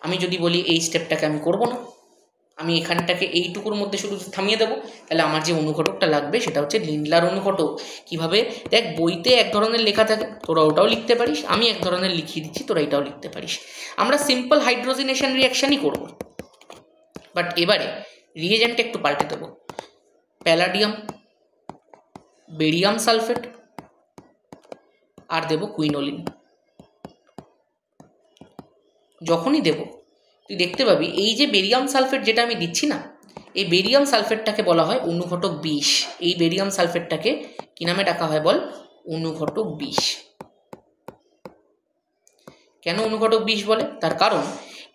আমি যদি বলি এই স্টেপটাকে আমি করব না, আমি এখানটাকে এইটুকুর মধ্যে শুধু থামিয়ে দেবো, তাহলে আমার যে অনুঘটকটা লাগবে সেটা হচ্ছে লিন্ডলার অনুঘটক। কীভাবে? দেখ, বইতে এক ধরনের লেখা থাকে, তোরা ওটাও লিখতে পারিস, আমি এক ধরনের লিখিয়ে দিচ্ছি, তোরা এটাও লিখতে পারিস। আমরা সিম্পল হাইড্রোজেনেশন রিয়াকশানই করব, বাট এবারে রিয়েজেন্টটা একটু পাল্টে দেবো। প্যালাডিয়াম, বেরিয়াম সালফেট, আর দেব কুইনোলিন। যখনই দেব তুই দেখতে পাবি এই যে বেরিয়াম সালফেট যেটা আমি দিচ্ছি না, এই বেরিয়াম সালফেটটাকে বলা হয় অনুঘটক 20। এই বেরিয়াম সালফেটটাকে কি নামে ডাকা হয় বল? অনুঘটক 20। কেন অনুঘটক 20 বলে? তার কারণ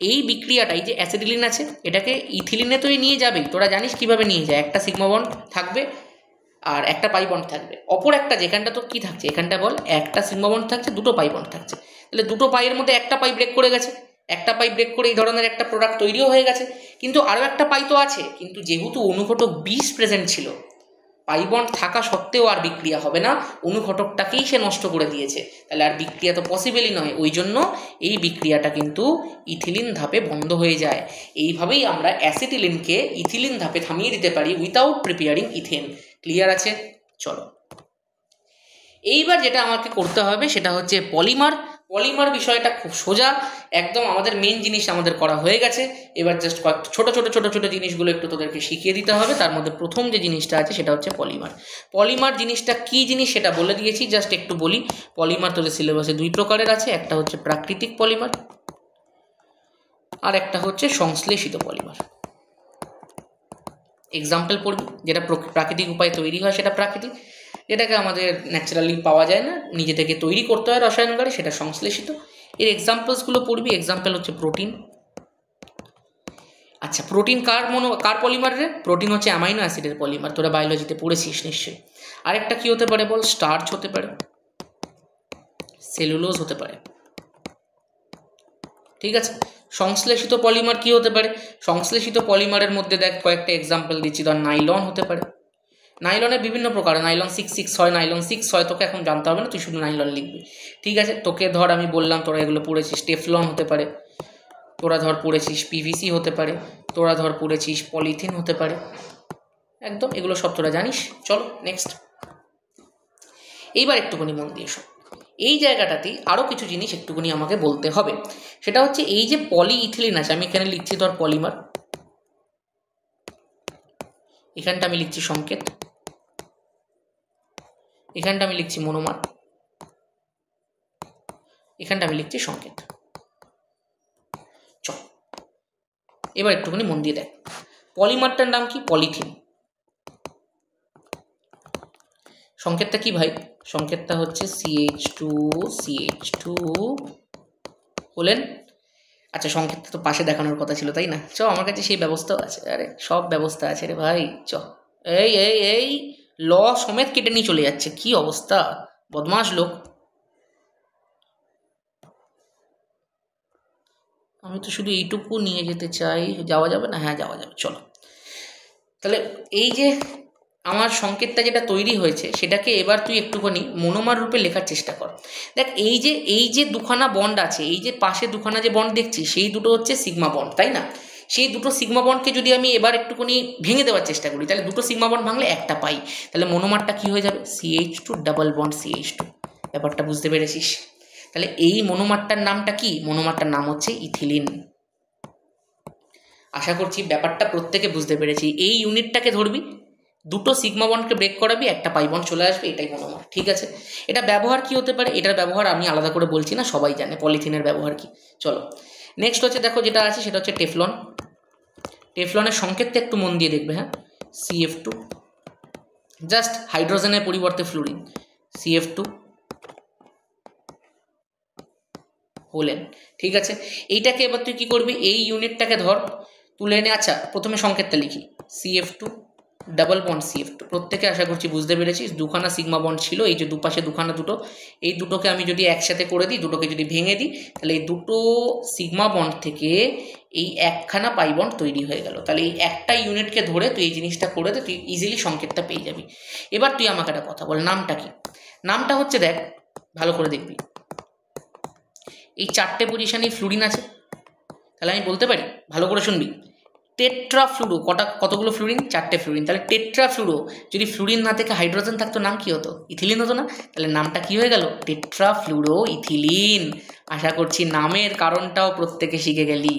এই বিক্রিয়াটা, এই যে অ্যাসিটিলিন আছে, এটাকে ইথিলিনে তো নিয়ে যাবেই। তোরা জানিস কিভাবে নিয়ে যায়, একটা সিগমা বন্ড থাকবে আর একটা পাই বন্ড থাকবে, অপর একটা যেখানটা তো কি থাকছে, এখানটা বল একটা সিগমা বন্ড থাকছে, দুটো পাই বন্ড থাকছে। তাহলে দুটো পাইয়ের মধ্যে একটা পাই ব্রেক করে গেছে, একটা পাই ব্রেক করে এই ধরনের একটা প্রোডাক্ট তৈরিও হয়ে গেছে, কিন্তু আরও একটা পাই তো আছে। কিন্তু যেহেতু অনুঘটক 20 প্রেজেন্ট ছিল, পাই বন্ড থাকা সত্ত্বেও আর বিক্রিয়া হবে না, অনুঘটকটাকেই সে নষ্ট করে দিয়েছে, তাহলে আর বিক্রিয়া তো পসিবলই নয়। ওই জন্য এই বিক্রিয়াটা কিন্তু ইথিলিন ধাপে বন্ধ হয়ে যায়। এইভাবেই আমরা অ্যাসিটিলিনকে ইথিলিন ধাপে থামিয়ে দিতে পারি উইথাউট প্রিপেয়ারিং ইথেন। ক্লিয়ার আছে? চলো, এইবার যেটা আমাকে করতে হবে সেটা হচ্ছে পলিমার। পলিমার বিষয়টা খুব সোজা, একদম আমাদের মেন জিনিস আমাদের করা হয়ে গেছে। এবার জাস্ট কয়েকটা ছোটো ছোটো ছোটো ছোটো জিনিসগুলো একটু তোদেরকে শিখিয়ে দিতে হবে। তার মধ্যে প্রথম যে জিনিসটা আছে সেটা হচ্ছে পলিমার। পলিমার জিনিসটা কী জিনিস সেটা বলে দিয়েছি, জাস্ট একটু বলি। পলিমার তোদের সিলেবাসে দুই প্রকারের আছে, একটা হচ্ছে প্রাকৃতিক পলিমার আর একটা হচ্ছে সংশ্লেষিত পলিমার। এক্সাম্পল পড়বি, যেটা প্রাকৃতিক উপায়ে তৈরি হয় সেটা প্রাকৃতিক, যেটাকে আমাদের ন্যাচারালি পাওয়া যায় না, নিজে থেকে তৈরি করতে হয় রসায়নগারে, সেটা সংশ্লেষিত। এর এক্সাম্পলসগুলো পড়বি। এক্সাম্পল হচ্ছে প্রোটিন। আচ্ছা, প্রোটিন কার পলিমার রে? প্রোটিন হচ্ছে অ্যামাইনো অ্যাসিডের পলিমার, তোরা বায়োলজিতে পড়েছিস নিশ্চয়ই। আরেকটা কী হতে পারে বল? স্টার্চ হতে পারে, সেলুলোজ হতে পারে। ঠিক আছে, সংশ্লেষিত পলিমার কি হতে পারে? সংশ্লেষিত পলিমারের মধ্যে দেখ কয়েকটা এক্সাম্পল দিচ্ছি। ধর নাইলন হতে পারে। নাইলনের বিভিন্ন প্রকার, নাইলন 6 হয়, নাইলন 6 হয়, তোকে এখন জানতে হবে না, তুই শুধু নাইলন লিখবি। ঠিক আছে, তোকে ধর আমি বললাম, তোরা এগুলো পড়েছিস। টেফলন হতে পারে, তোরা ধর পড়েছিস। পিভিসি হতে পারে, তোরা ধর পড়েছিস। পলিথিন হতে পারে, একদম এগুলো সব তোরা জানিস। চলো নেক্সট। এইবার একটুখানি মন দিয়ে শোন, এই জায়গাটাতেই আরও কিছু জিনিস একটুখানি আমাকে বলতে হবে। সেটা হচ্ছে এই যে পলি ইথিলিন আছে, আমি এখানে লিখছি ধর পলিমার, এখানটা আমি লিখছি সংকেত, এখানটা আমি লিখছি মনোমার, এখানটা আমি লিখছি সংকেত। চল এবার একটুখানি মন দিয়ে দেখ, পলিমারটার নাম কি? পলিথিন। সংকেতটা কি ভাই? সংকেতটা হচ্ছে CH2 বলেন। আচ্ছা, সংকেতটা তো পাশে দেখানোর কথা ছিল, তাই না? চ, আমার কাছে সেই ব্যবস্থাও আছে। আরে সব ব্যবস্থা আছে রে ভাই। চ, এই এই এই ল সমেত কেটে নিয়ে চলে যাচ্ছে, কি অবস্থা, বদমাশ লোক। আমি তো শুধু এইটুকু নিয়ে যেতে চাই, যাওয়া যাবে না? হ্যাঁ যাওয়া যাবে, চলো। তাহলে এই যে আমার সংকেতটা যেটা তৈরি হয়েছে সেটাকে এবার তুই একটুখানি মনোমার রূপে লেখার চেষ্টা কর। দেখ, এই যে দুখানা বন্ড আছে, এই যে পাশে দুখানা যে বন্ড দেখছি, সেই দুটো হচ্ছে সিগমা বন্ড, তাই না? সেই দুটো সিগমা বন্ডকে যদি আমি এবার একটুখানি ভেঙে দেওয়ার চেষ্টা করি, তাহলে দুটো সিগমা বন্ড ভাঙলে একটা পাই, তাহলে মনোমারটা কি হয়ে যাবে? CH2 double bond CH2। ব্যাপারটা বুঝতে পেরেছিস? তাহলে এই মনোমারটার নামটা কি? মনোমারটার নাম হচ্ছে ইথিলিন। আশা করছি ব্যাপারটা প্রত্যেকে বুঝতে পেরেছি। এই ইউনিটটাকে ধরবি, দুটো সিগমা বন্ডকে ব্রেক করাবি, একটা পাই বন্ড চলে আসবে, এটাই মনোমার। ঠিক আছে, এটা ব্যবহার কি হতে পারে? এটার ব্যবহার আমি আলাদা করে বলছি না, সবাই জানে পলিথিনের ব্যবহার কি। চলো নেক্সট হচ্ছে, দেখো যেটা আছে সেটা হচ্ছে টেফলন। টেফলনের সংকেতটা একটু মন দিয়ে দেখবে। হ্যাঁ, CF2 জাস্ট হাইড্রোজেনের পরিবর্তে ফ্লুরিন, CF2 হলেন। ঠিক আছে, এইটাকে এবার তুই কী করবি, এই ইউনিটটাকে ধর তুলে এনে, আচ্ছা প্রথমে সংকেতটা লিখি, CF2 ডাবল বন্ড CF2, প্রত্যেকে আশা করছি বুঝতে পেরেছিস, দুখানা সিগমা বন্ড ছিল, এই যে দুপাশে দুখানা দুটো, এই দুটোকে আমি যদি একসাথে করে দিই, দুটোকে যদি ভেঙে দিই, তাহলে এই দুটো সিগমা বন্ড থেকে এই একখানা পাই বন্ড তৈরি হয়ে গেল। তাহলে এই একটা ইউনিটকে ধরে তুই এই জিনিসটা করে দে, তুই ইজিলি সংকেতটা পেয়ে যাবি। এবার তুই আমাকে একটা কথা বল, নামটা কি? নামটা হচ্ছে, দেখ ভালো করে দেখবি, এই চারটে পজিশানেই ফ্লুরিন আছে, তাহলে আমি বলতে পারি, ভালো করে শুনবি, টেট্রাফ্লুরো, কতগুলো ফ্লুরিন? চারটে ফ্লুরিন। তাহলে টেট্রাফ্লুরো, যদি ফ্লুরিন না থেকে হাইড্রোজেন থাকতো, নাম কি হতো? ইথিলিন হতো না? তাহলে নামটা কি হয়ে গেল? Tetrafluoro ethylene. আশা করছি নামের কারণটাও প্রত্যেকে শিখে গেলি।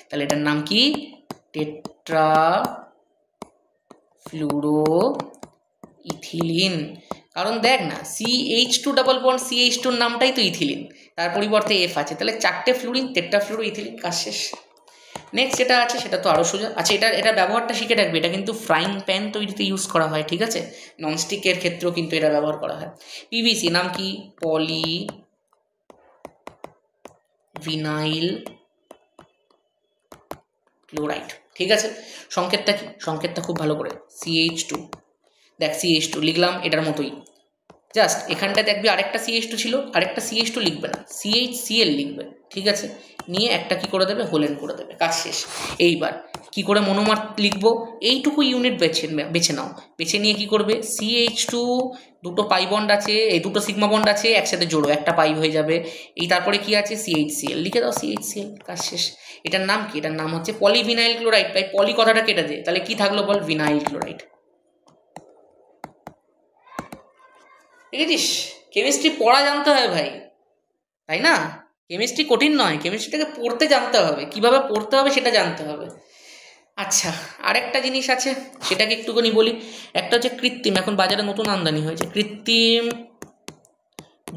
তাহলে এটার নাম কি? Tetrafluoro ethylene. কারণ দেখ না, CH2 ডাবল বন্ড CH2 নামটাই তো ইথিলিন, তার পরিবর্তে F আছে, তাহলে চারটে ফ্লুরিন, টেট্রাফ্লুরো ইথিলিন, কাজ শেষ। নেক্সট যেটা আছে সেটা তো আরও সোজা। আচ্ছা, এটা ব্যবহারটা শিখে রাখবে, এটা কিন্তু ফ্রাইং প্যান তৈরিতে ইউজ করা হয়, ঠিক আছে? ননস্টিকের ক্ষেত্রেও কিন্তু এটা ব্যবহার করা হয়। PVC নাম কি? পলি ভিনাইল ক্লোরাইড। ঠিক আছে, সংকেতটা কি? সংকেতটা খুব ভালো করে, CH2, দেখ CH2 লিখলাম এটার মতোই, জাস্ট এখানটা দেখবি আরেকটা CH2 ছিল, আরেকটা CH2 লিখবে না, CHCl লিখবে। ঠিক আছে, নিয়ে একটা কি করে দেবে, হোলেন করে দেবে, কাজ শেষ। এইবার কি করে মনোমার লিখবো, এইটুকু ইউনিট বেছে নাও, বেছে নিয়ে কি করবে, CH2 দুটো পাই বন্ড আছে, এই দুটো সিগমা বন্ড আছে, একসাথে জোড়ো, একটা পাই হয়ে যাবে। এই তারপরে কি আছে, CHCl লিখে দাও, CHCl, কাজ শেষ। এটার নাম কি? এটার নাম হচ্ছে পলিভিনাইল ক্লোরাইড। তাই পলি কথাটা কেটে দে, তাহলে কি থাকলো বল, ভিনাইল ক্লোরাইড। দেখেছিস, কেমিস্ট্রি পড়া জানতে হয় ভাই, তাই না? কেমিস্ট্রি কঠিন নয়, কেমিস্ট্রিটাকে পড়তে জানতে হবে, কিভাবে পড়তে হবে সেটা জানতে হবে। আচ্ছা, আরেকটা জিনিস আছে, সেটাকে একটুখানি বলি। একটা হচ্ছে কৃত্রিম, এখন বাজারে নতুন আমদানি হয়েছে, কৃত্রিম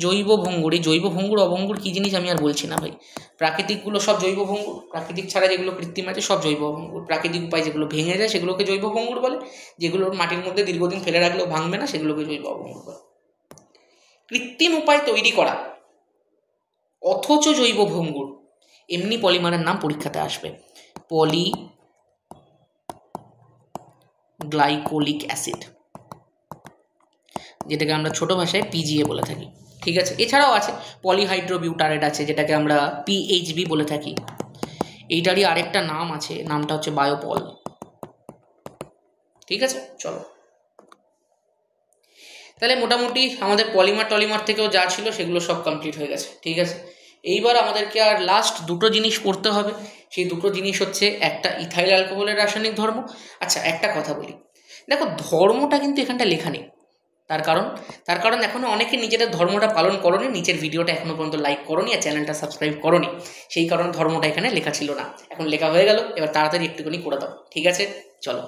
জৈব ভঙ্গুর। এই জৈব ভঙ্গুর অভঙ্গুর কী জিনিস আমি আর বলছি না ভাই, প্রাকৃতিকগুলো সব জৈব ভঙ্গুর, প্রাকৃতিক ছাড়া যেগুলো কৃত্রিম আছে সব জৈব ভঙ্গুর। প্রাকৃতিক উপায় যেগুলো ভেঙে যায় সেগুলোকে জৈব ভঙ্গুর বলে, যেগুলো মাটির মধ্যে দীর্ঘদিন ফেলে রাখলেও ভাঙবে না সেগুলোকে জৈব অভঙ্গুর বলে। কৃত্রিম উপায় তৈরি করা অথচ জৈব ভঙ্গুর এমনি পলিমারের নাম পরীক্ষাতে আসবে, পলি গ্লাইকোলিক অ্যাসিড, যেটাকে আমরা ছোট ভাষায় PGA বলে থাকি। ঠিক আছে, এছাড়াও আছে পলিহাইড্রোবিউটারেট আছে, যেটাকে আমরা PHB বলে থাকি। এইটারই আরেকটা নাম আছে, নামটা হচ্ছে বায়োপল। ঠিক আছে, চলো তাহলে মোটামুটি আমাদের পলিমার থেকেও যা ছিল সেগুলো সব কমপ্লিট হয়ে গেছে। ঠিক আছে, এইবার আমাদেরকে আর লাস্ট দুটো জিনিস পড়তে হবে। সেই দুটো জিনিস হচ্ছে, একটা ইথাইল অ্যালকোহলের রাসায়নিক ধর্ম। আচ্ছা, একটা কথা বলি, দেখো ধর্মটা কিন্তু এখানটা লেখা নেই, তার কারণ এখনও অনেকে নিজেদের ধর্মটা পালন করোনি, নিচের ভিডিওটা এখনও পর্যন্ত লাইক করোনি আর চ্যানেলটা সাবস্ক্রাইব করোনি, সেই কারণে ধর্মটা এখানে লেখা ছিল না। এখন লেখা হয়ে গেল, এবার তাড়াতাড়ি একটুখানি করে দাও। ঠিক আছে, চলো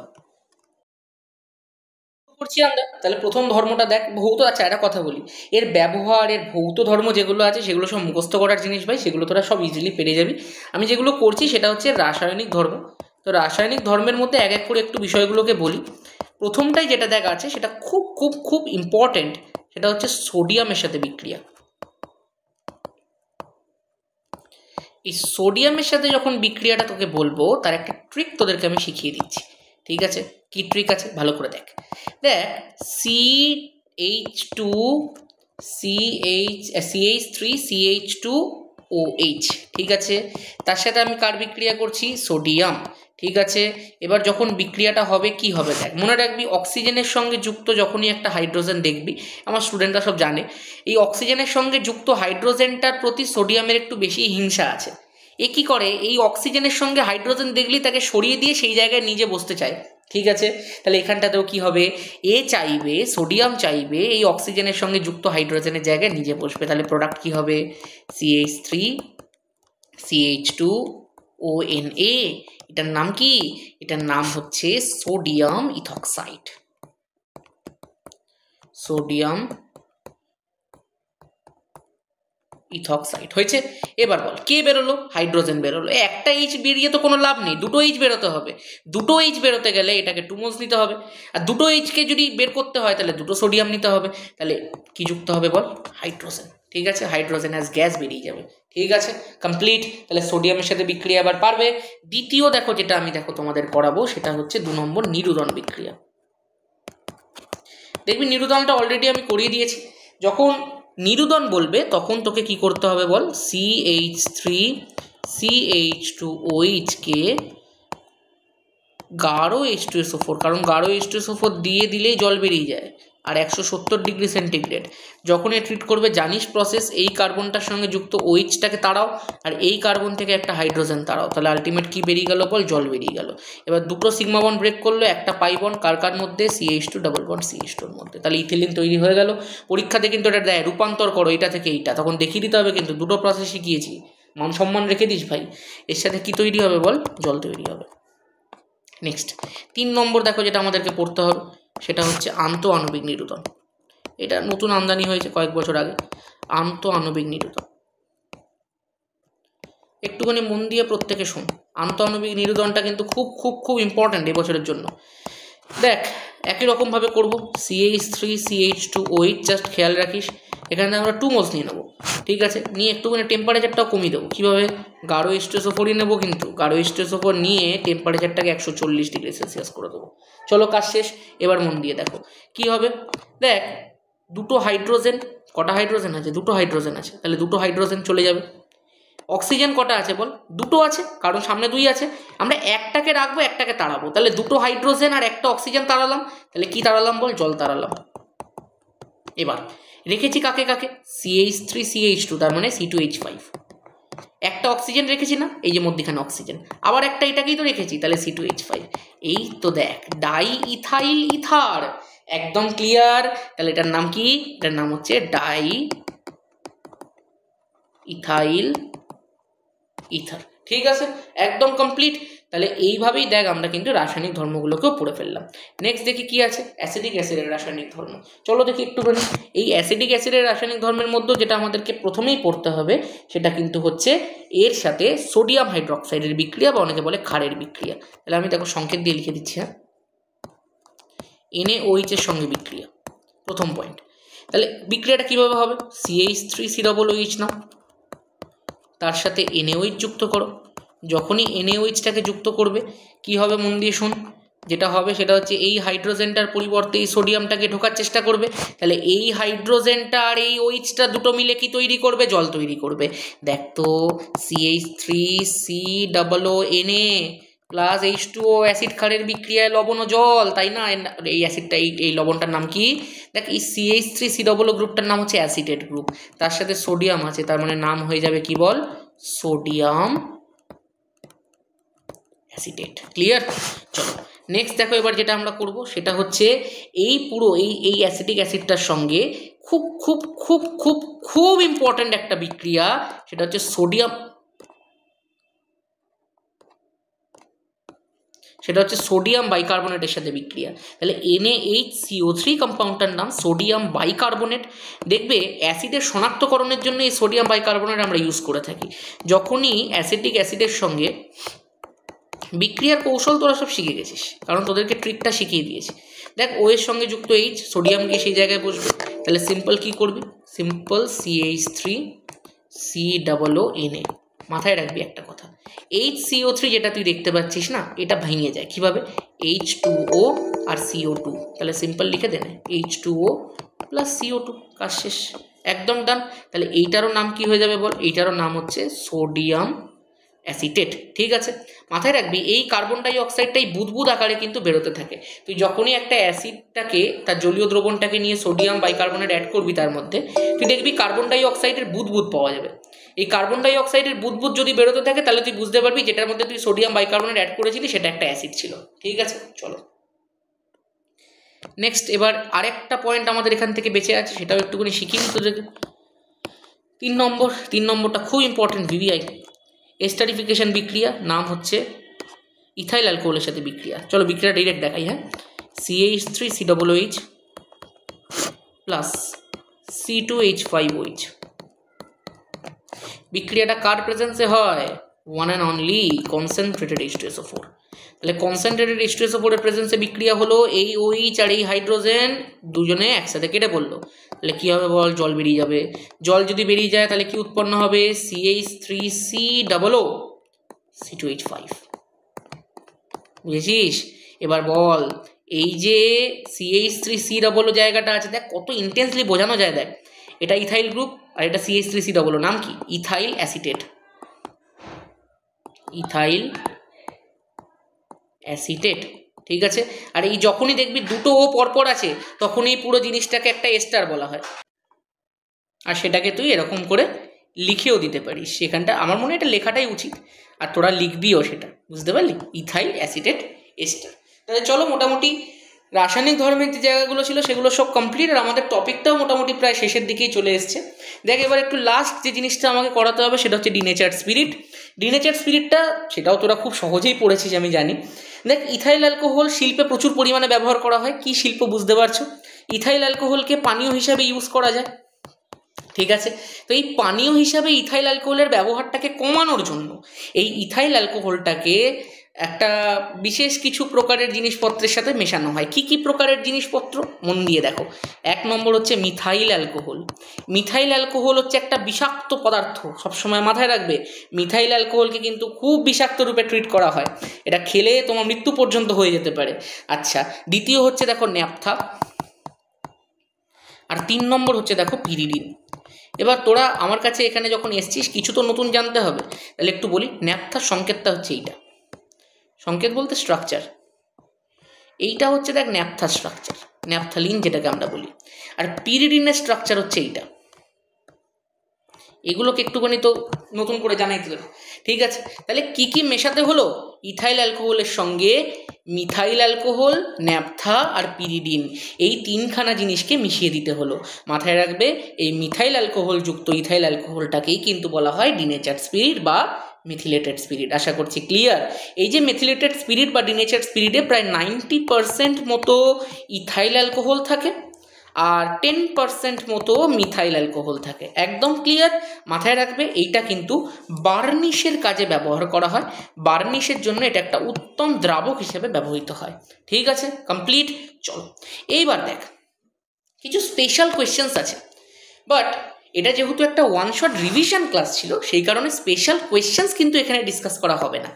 করছি আমরা। তাহলে প্রথম ধর্মটা দেখ, ভৌত। আচ্ছা, একটা কথা বলি, এর ব্যবহার, এর ভৌত ধর্ম যেগুলো আছে সেগুলো সব মুখস্থ করার জিনিস ভাই, সেগুলো তোরা সব ইজিলি পেরে যাবি। আমি যেগুলো করছি সেটা হচ্ছে রাসায়নিক ধর্ম। তো রাসায়নিক ধর্মের মধ্যে এক এক করে একটু বিষয়গুলোকে বলি। প্রথমটাই যেটা দেখা আছে সেটা খুব খুব খুব ইম্পর্টেন্ট, সেটা হচ্ছে সোডিয়ামের সাথে বিক্রিয়া। এই সোডিয়ামের সাথে যখন বিক্রিয়াটা তোকে বলবো, তার একটা ট্রিক তোদেরকে আমি শিখিয়ে দিচ্ছি। ঠিক আছে, কি ট্রিক আছে ভালো করে দেখ। দেখ, CH2 CH3 CH2OH, ঠিক আছে, তার সাথে আমি কার বিক্রিয়া করছি, সোডিয়াম। ঠিক আছে, এবার যখন বিক্রিয়াটা হবে কি হবে দেখ, মনে রাখবি অক্সিজেনের সঙ্গে যুক্ত যখনই একটা হাইড্রোজেন দেখবি, আমার স্টুডেন্টরা সব জানে, এই অক্সিজেনের সঙ্গে যুক্ত হাইড্রোজেনটার প্রতি সোডিয়ামের একটু বেশি হিংসা আছে। এ কী করে, এই অক্সিজেনের সঙ্গে হাইড্রোজেন দেখলেই তাকে সরিয়ে দিয়ে সেই জায়গায় নিজে বসতে চায়। ঠিক আছে, তাহলে এখানটাতেও কি হবে, চাইবে, সোডিয়াম চাইবে এই অক্সিজেনের সঙ্গে যুক্ত হাইড্রোজেনের জায়গায় নিজে বসবে। তাহলে প্রোডাক্ট কি হবে, CH3 CH2ONA। এটার নাম কি, এটার নাম হচ্ছে সোডিয়াম ইথক্সাইড। সোডিয়াম ইথক্সাইড হয়েছে। এবার বল কে বেরোলো? হাইড্রোজেন বেরোলো। একটা এইচ বেরিয়ে তো কোনো লাভ নেই, দুটো এইচ বেরোতে হবে। দুটো এইচ বেরোতে গেলে এটাকে 2 মোলস নিতে হবে, আর দুটো এইচকে যদি বের করতে হয় তাহলে দুটো সোডিয়াম নিতে হবে। তাহলে কি যুক্ত হবে বল? হাইড্রোজেন। ঠিক আছে, হাইড্রোজেন অ্যাজ গ্যাস বেরিয়ে যাবে। ঠিক আছে, কমপ্লিট। তাহলে সোডিয়ামের সাথে বিক্রিয়া আবার পারবে। দ্বিতীয় দেখো যেটা আমি তোমাদের করাবো সেটা হচ্ছে 2 নম্বর নিরুদন বিক্রিয়া। দেখবি নিরুদনটা অলরেডি আমি করিয়ে দিয়েছি। যখন নিরুদন বলবে তখন তোকে কি করতে হবে বল? CH3CH2OH কে গাঢ় H2SO4, কারণ গাঢ় H2SO4 দিয়ে দিলেই জল বেরিয়ে যায়, আর 170 ডিগ্রি সেন্টিগ্রেড যখন এ ট্রিট করবে জানিস প্রসেস, এই কার্বনটার সঙ্গে যুক্ত OH-টাকে তাড়াও আর এই কার্বন থেকে একটা হাইড্রোজেন তাড়াও, তাহলে আলটিমেট কি বেরিয়ে গেল বল? জল বেরিয়ে গেল। এবার দুটো সিগমা বন্ড ব্রেক করলো, একটা পাই বন্ড কার মধ্যে? CH2 ডাবল বন্ড CH2 এর মধ্যে, তাহলে ইথিলিন তৈরি হয়ে গেল। পরীক্ষাতে কিন্তু এটা দেয় রূপান্তর করো এটা থেকে এইটা, তখন দেখিয়ে দিতে হবে কিন্তু দুটো প্রসেস শিখিয়েছি, মান সম্মান রেখে দিস ভাই। এর সাথে কি তৈরি হবে বল? জল তৈরি হবে। নেক্সট 3 নম্বর দেখো যেটা আমাদেরকে পড়তে হবে সেটা হচ্ছে আন্তঃ আণবিক নিরুদন। এটা নতুন আমদানি হয়েছে কয়েক বছর আগে, আন্তঃ আণবিক নিরুদন। একটুখানি মন দিয়ে প্রত্যেকে শোন, আন্তঃ আণবিক নিরুদনটা কিন্তু খুব খুব খুব ইম্পর্ট্যান্ট এবছরের জন্য। দেখ একই রকমভাবে করবো, CH3CH2OH, জাস্ট খেয়াল রাখিস এখানে আমরা 2 মোলস নিয়ে নেবো। ঠিক আছে, নিয়ে একটুখানি টেম্পারেচারটাও কমিয়ে দেবো। কীভাবে? গাঢ় H2SO4 নেবো, কিন্তু গাঢ় H2SO4 নিয়ে টেম্পারেচারটাকে 140 ডিগ্রি সেলসিয়াস করে দেবো। চলো কাজ শেষ। এবার মন দিয়ে দেখো কি হবে। দেখ দুটো হাইড্রোজেন, কটা হাইড্রোজেন আছে? দুটো হাইড্রোজেন আছে, তাহলে দুটো হাইড্রোজেন চলে যাবে। অক্সিজেন কটা আছে বল? দুটো আছে, কারণ সামনে 2 আছে। আমরা একটাকে রাখবো, একটাকে তাড়াবো, তাহলে দুটো হাইড্রোজেন আর একটা অক্সিজেন তাড়ালাম, তাহলে কি তাড়ালাম বল? জল তাড়ালাম। এবার রেখেছি কাকে কাকে? CH3CH2, তার মানে C2H5। একটা অক্সিজেন রেখেছি না, এই যে মধ্যখানে অক্সিজেন, আবার একটা এটাকেই তো রেখেছি, তাহলে C2H5। এই তো দেখ ডাই ইথাইল ইথার, একদম ক্লিয়ার। তাহলে এটার নাম কি? এটার নাম হচ্ছে ডাই ইথাইল ইথার। ঠিক আছে, একদম কমপ্লিট। তাহলে এইভাবেই দেখ আমরা কিন্তু রাসায়নিক ধর্মগুলোকেও পড়ে ফেললাম। নেক্সট দেখি কি আছে, অ্যাসিডিক অ্যাসিডের রাসায়নিক ধর্ম। চলো দেখি একটুখানি। এই অ্যাসিডিক অ্যাসিডের রাসায়নিক ধর্মের মধ্যে যেটা আমাদেরকে প্রথমেই পড়তে হবে সেটা কিন্তু হচ্ছে এর সাথে সোডিয়াম হাইড্রোক্সাইডের বিক্রিয়া, বা অনেকে বলে ক্ষারের বিক্রিয়া। তাহলে আমি দেখো সংকেত দিয়ে লিখে দিচ্ছি, হ্যাঁ, NaOH এর সঙ্গে বিক্রিয়া, প্রথম পয়েন্ট। তাহলে বিক্রিয়াটা কীভাবে হবে? CH3COOH নাও, তার সাথে NaOH যুক্ত করো। যখনই NaOH-টাকে যুক্ত করবে কি হবে মন দিয়ে শোন, যেটা হবে সেটা হচ্ছে এই হাইড্রোজেনটার পরিবর্তে এই সোডিয়ামটাকে ঢোকার চেষ্টা করবে, তাহলে এই হাইড্রোজেনটা আর এই OH-টা দুটো মিলে কি তৈরি করবে? জল তৈরি করবে। দেখ তো CH3COONA প্লাস H2O অ্যাসিড ক্ষারের বিক্রিয়ায় লবণ ও জল, তাই না? এই অ্যাসিডটা এই লবণটার নাম কি? দেখ এই CH3COO গ্রুপটার নাম হচ্ছে অ্যাসিটেট গ্রুপ, তার সাথে সোডিয়াম আছে, তার মানে নাম হয়ে যাবে কি বল? Sodium acetate. ক্লিয়ার? চলো নেক্সট দেখো, এবার যেটা আমরা করব সেটা হচ্ছে এই পুরো এই অ্যাসিটিক অ্যাসিডটার সঙ্গে খুব খুব খুব খুব খুব ইম্পর্ট্যান্ট একটা বিক্রিয়া, সেটা হচ্ছে সোডিয়াম বাইকার্বনেটের সাথে বিক্রিয়া। তাহলে NaHCO3 কম্পাউন্ডটার নাম সোডিয়াম বাইকার্বনেট। দেখবে অ্যাসিডের শনাক্তকরণের জন্য এই সোডিয়াম বাইকার্বনেট আমরা ইউজ করে থাকি। যখনই অ্যাসিটিক অ্যাসিডের সঙ্গে বিক্রিয়ার কৌশল তোরা সব শিখে গেছিস, কারণ তোদেরকে ট্রিকটা শিখিয়ে দিয়েছি। দেখ ও এর সঙ্গে যুক্ত H, সোডিয়াম গিয়ে সেই জায়গায় বসবে, তাহলে সিম্পল কি করবি? Simple CH3COONA। মাথায় রাখবি একটা কথা, HCO3 যেটা তুই দেখতে পাচ্ছিস না, এটা ভেঙে যায় কিভাবে? H2O আর CO2, তাহলে সিম্পল লিখে দে না, H2O প্লাস CO2, কাজ শেষ, একদম ডান। তাহলে এইটারও নাম কি হয়ে যাবে বল? এইটারও নাম হচ্ছে সোডিয়াম অ্যাসিটেট। ঠিক আছে, মাথায় রাখবি এই কার্বন ডাই অক্সাইডটাই বুদবুদ আকারে কিন্তু বেরোতে থাকে। তুই যখনই একটা অ্যাসিডটাকে, তার জলীয় দ্রবণটাকে নিয়ে সোডিয়াম বাইকার্বনেট অ্যাড করবি তার মধ্যে, তুই দেখবি কার্বন ডাই অক্সাইডের বুদবুদ পাওয়া যাবে। এই কার্বন ডাই অক্সাইডের বুদবুদ যদি বেরোতে থাকে তাহলে তুই বুঝতে পারবি যেটার মধ্যে তুই সোডিয়াম বাইকার্বনেট অ্যাড করেছিলি সেটা একটা অ্যাসিড ছিল। ঠিক আছে, চলো নেক্সট। এবার আরেকটা পয়েন্ট আমাদের এখান থেকে বেঁচে আছে, সেটাও একটুখানি শিখিয়ে দিই তোদেরকে। 3 নম্বরটা খুব ইম্পর্টেন্ট, VBI এস্টারিফিকেশন বিক্রিয়া, নাম হচ্ছে ইথাইল অ্যালকোহলের সাথে বিক্রিয়া। চলো বিক্রিয়া ডাইরেক্ট দেখাই, হ্যাঁ। CH3COOH প্লাস C2H5OH বিক্রিয়াটা কার প্রেজেন্সে হয়? One and only concentrated H2SO4। তাহলে কনসেন্ট্রেটেড H2SO4 এর প্রেজেন্সে বিক্রিয়া হলো, এই OH আর এই হাইড্রোজেন দুজনে একসাথে কেটে পড়লো, তাহলে কী হবে বল? জল বেরিয়ে যাবে। জল যদি বেরিয়ে যায় তাহলে কি উৎপন্ন হবে? CH3COO C2H5। বুঝেছিস? এবার বল, এই যে CH3COO জায়গাটা আছে, দেখ কত ইন্টেন্সলি বোঝানো যায়। দেখ, এটা ইথাইল গ্রুপ আর এটা CH3COO, নাম কি? Ethyl acetate. ইথাইল অ্যাসিটেট, ঠিক আছে। আর এই যখনই দেখবি দুটো ও পরপর আছে তখনই পুরো জিনিসটাকে একটা এস্টার বলা হয়। আর সেটাকে তুই এরকম করে লিখেও দিতে পারিস, সেখানটা আমার মনে হয় এটা লেখাটাই উচিত, আর তোরা লিখবিও সেটা, বুঝতে পারলি? Ethyl acetate ester. তাহলে চলো, মোটামুটি রাসায়নিক ধর্মের যে জায়গাগুলো ছিল সেগুলো সব কমপ্লিট, আর আমাদের টপিকটাও মোটামুটি প্রায় শেষের দিকেই চলে এসছে। দেখ, এবার একটু লাস্ট যে জিনিসটা আমাকে করাতে হবে সেটা হচ্ছে ডিনেচার্ড স্পিরিট। ডিনেচার্ড স্পিরিটটা সেটাও তোরা খুব সহজেই পড়েছিস আমি জানি। দেখ, ইথাইল অ্যালকোহল শিল্পে প্রচুর পরিমাণে ব্যবহার করা হয়। কি শিল্প বুঝতে পারছো? ইথাইল অ্যালকোহলকে পানীয় হিসাবে ইউজ করা যায়, ঠিক আছে। তো এই পানীয় হিসাবে ইথাইল অ্যালকোহলের ব্যবহারটাকে কমানোর জন্য এই ইথাইল অ্যালকোহলটাকে একটা বিশেষ কিছু প্রকারের জিনিসপত্রের সাথে মেশানো হয়। কি কি প্রকারের জিনিসপত্র? মন দিয়ে দেখো। 1 নম্বর হচ্ছে মিথাইল অ্যালকোহল। মিথাইল অ্যালকোহল হচ্ছে একটা বিষাক্ত পদার্থ, সবসময় মাথায় রাখবে। মিথাইল অ্যালকোহলকে কিন্তু খুব বিষাক্ত রূপে ট্রিট করা হয়, এটা খেলে তোমার মৃত্যু পর্যন্ত হয়ে যেতে পারে। আচ্ছা, দ্বিতীয় হচ্ছে দেখো ন্যাপথা, আর 3 নম্বর হচ্ছে দেখো পিরিডিন। এবার তোরা আমার কাছে এখানে যখন এসছিস কিছু তো নতুন জানতে হবে, তাহলে একটু বলি। ন্যাপথার সংকেতটা হচ্ছে এইটা, সংকেত বলতে স্ট্রাকচার। এইটা হচ্ছে দেখ ন্যাপথার স্ট্রাকচার, ন্যাপথালিন যেটাকে আমরা বলি। আর পিরিডিনের স্ট্রাকচার হচ্ছে এইটা। এগুলোকে একটুখানি তো নতুন করে জানাইতে হবে, ঠিক আছে। তাহলে কি কি মেশাতে হলো? ইথাইল অ্যালকোহলের সঙ্গে মিথাইল অ্যালকোহল, ন্যাপথা আর পিরিডিন, এই 3খানা জিনিসকে মিশিয়ে দিতে হলো। মাথায় রাখবে, এই মিথাইল অ্যালকোহল যুক্ত ইথাইল অ্যালকোহলটাকেই কিন্তু বলা হয় ডিনেচার্ড স্পিরিট বা মেথিলেটেড স্পিরিট। আশা করছি ক্লিয়ার। এই যে মেথিলেটেড স্পিরিট বা ডিনেচার্ড স্পিরিটে প্রায় 90% মতো ইথাইল অ্যালকোহল থাকে আর 10% মতো মিথাইল অ্যালকোহল থাকে। একদম ক্লিয়ার, মাথায় রাখবে। এইটা কিন্তু বার্নিশের কাজে ব্যবহার করা হয়, বার্নিশের জন্য এটা একটা উত্তম দ্রাবক হিসেবে ব্যবহৃত হয়, ঠিক আছে। কমপ্লিট। চলো এইবার দেখ, কিছু স্পেশাল কোয়েশ্চেন্স আছে, বাট এটা যেহেতু একটা ওয়ান শট রিভিশন ক্লাস ছিল সেই কারণে স্পেশাল কোয়েশ্চেন্স কিন্তু এখানে ডিসকাস করা হবে না।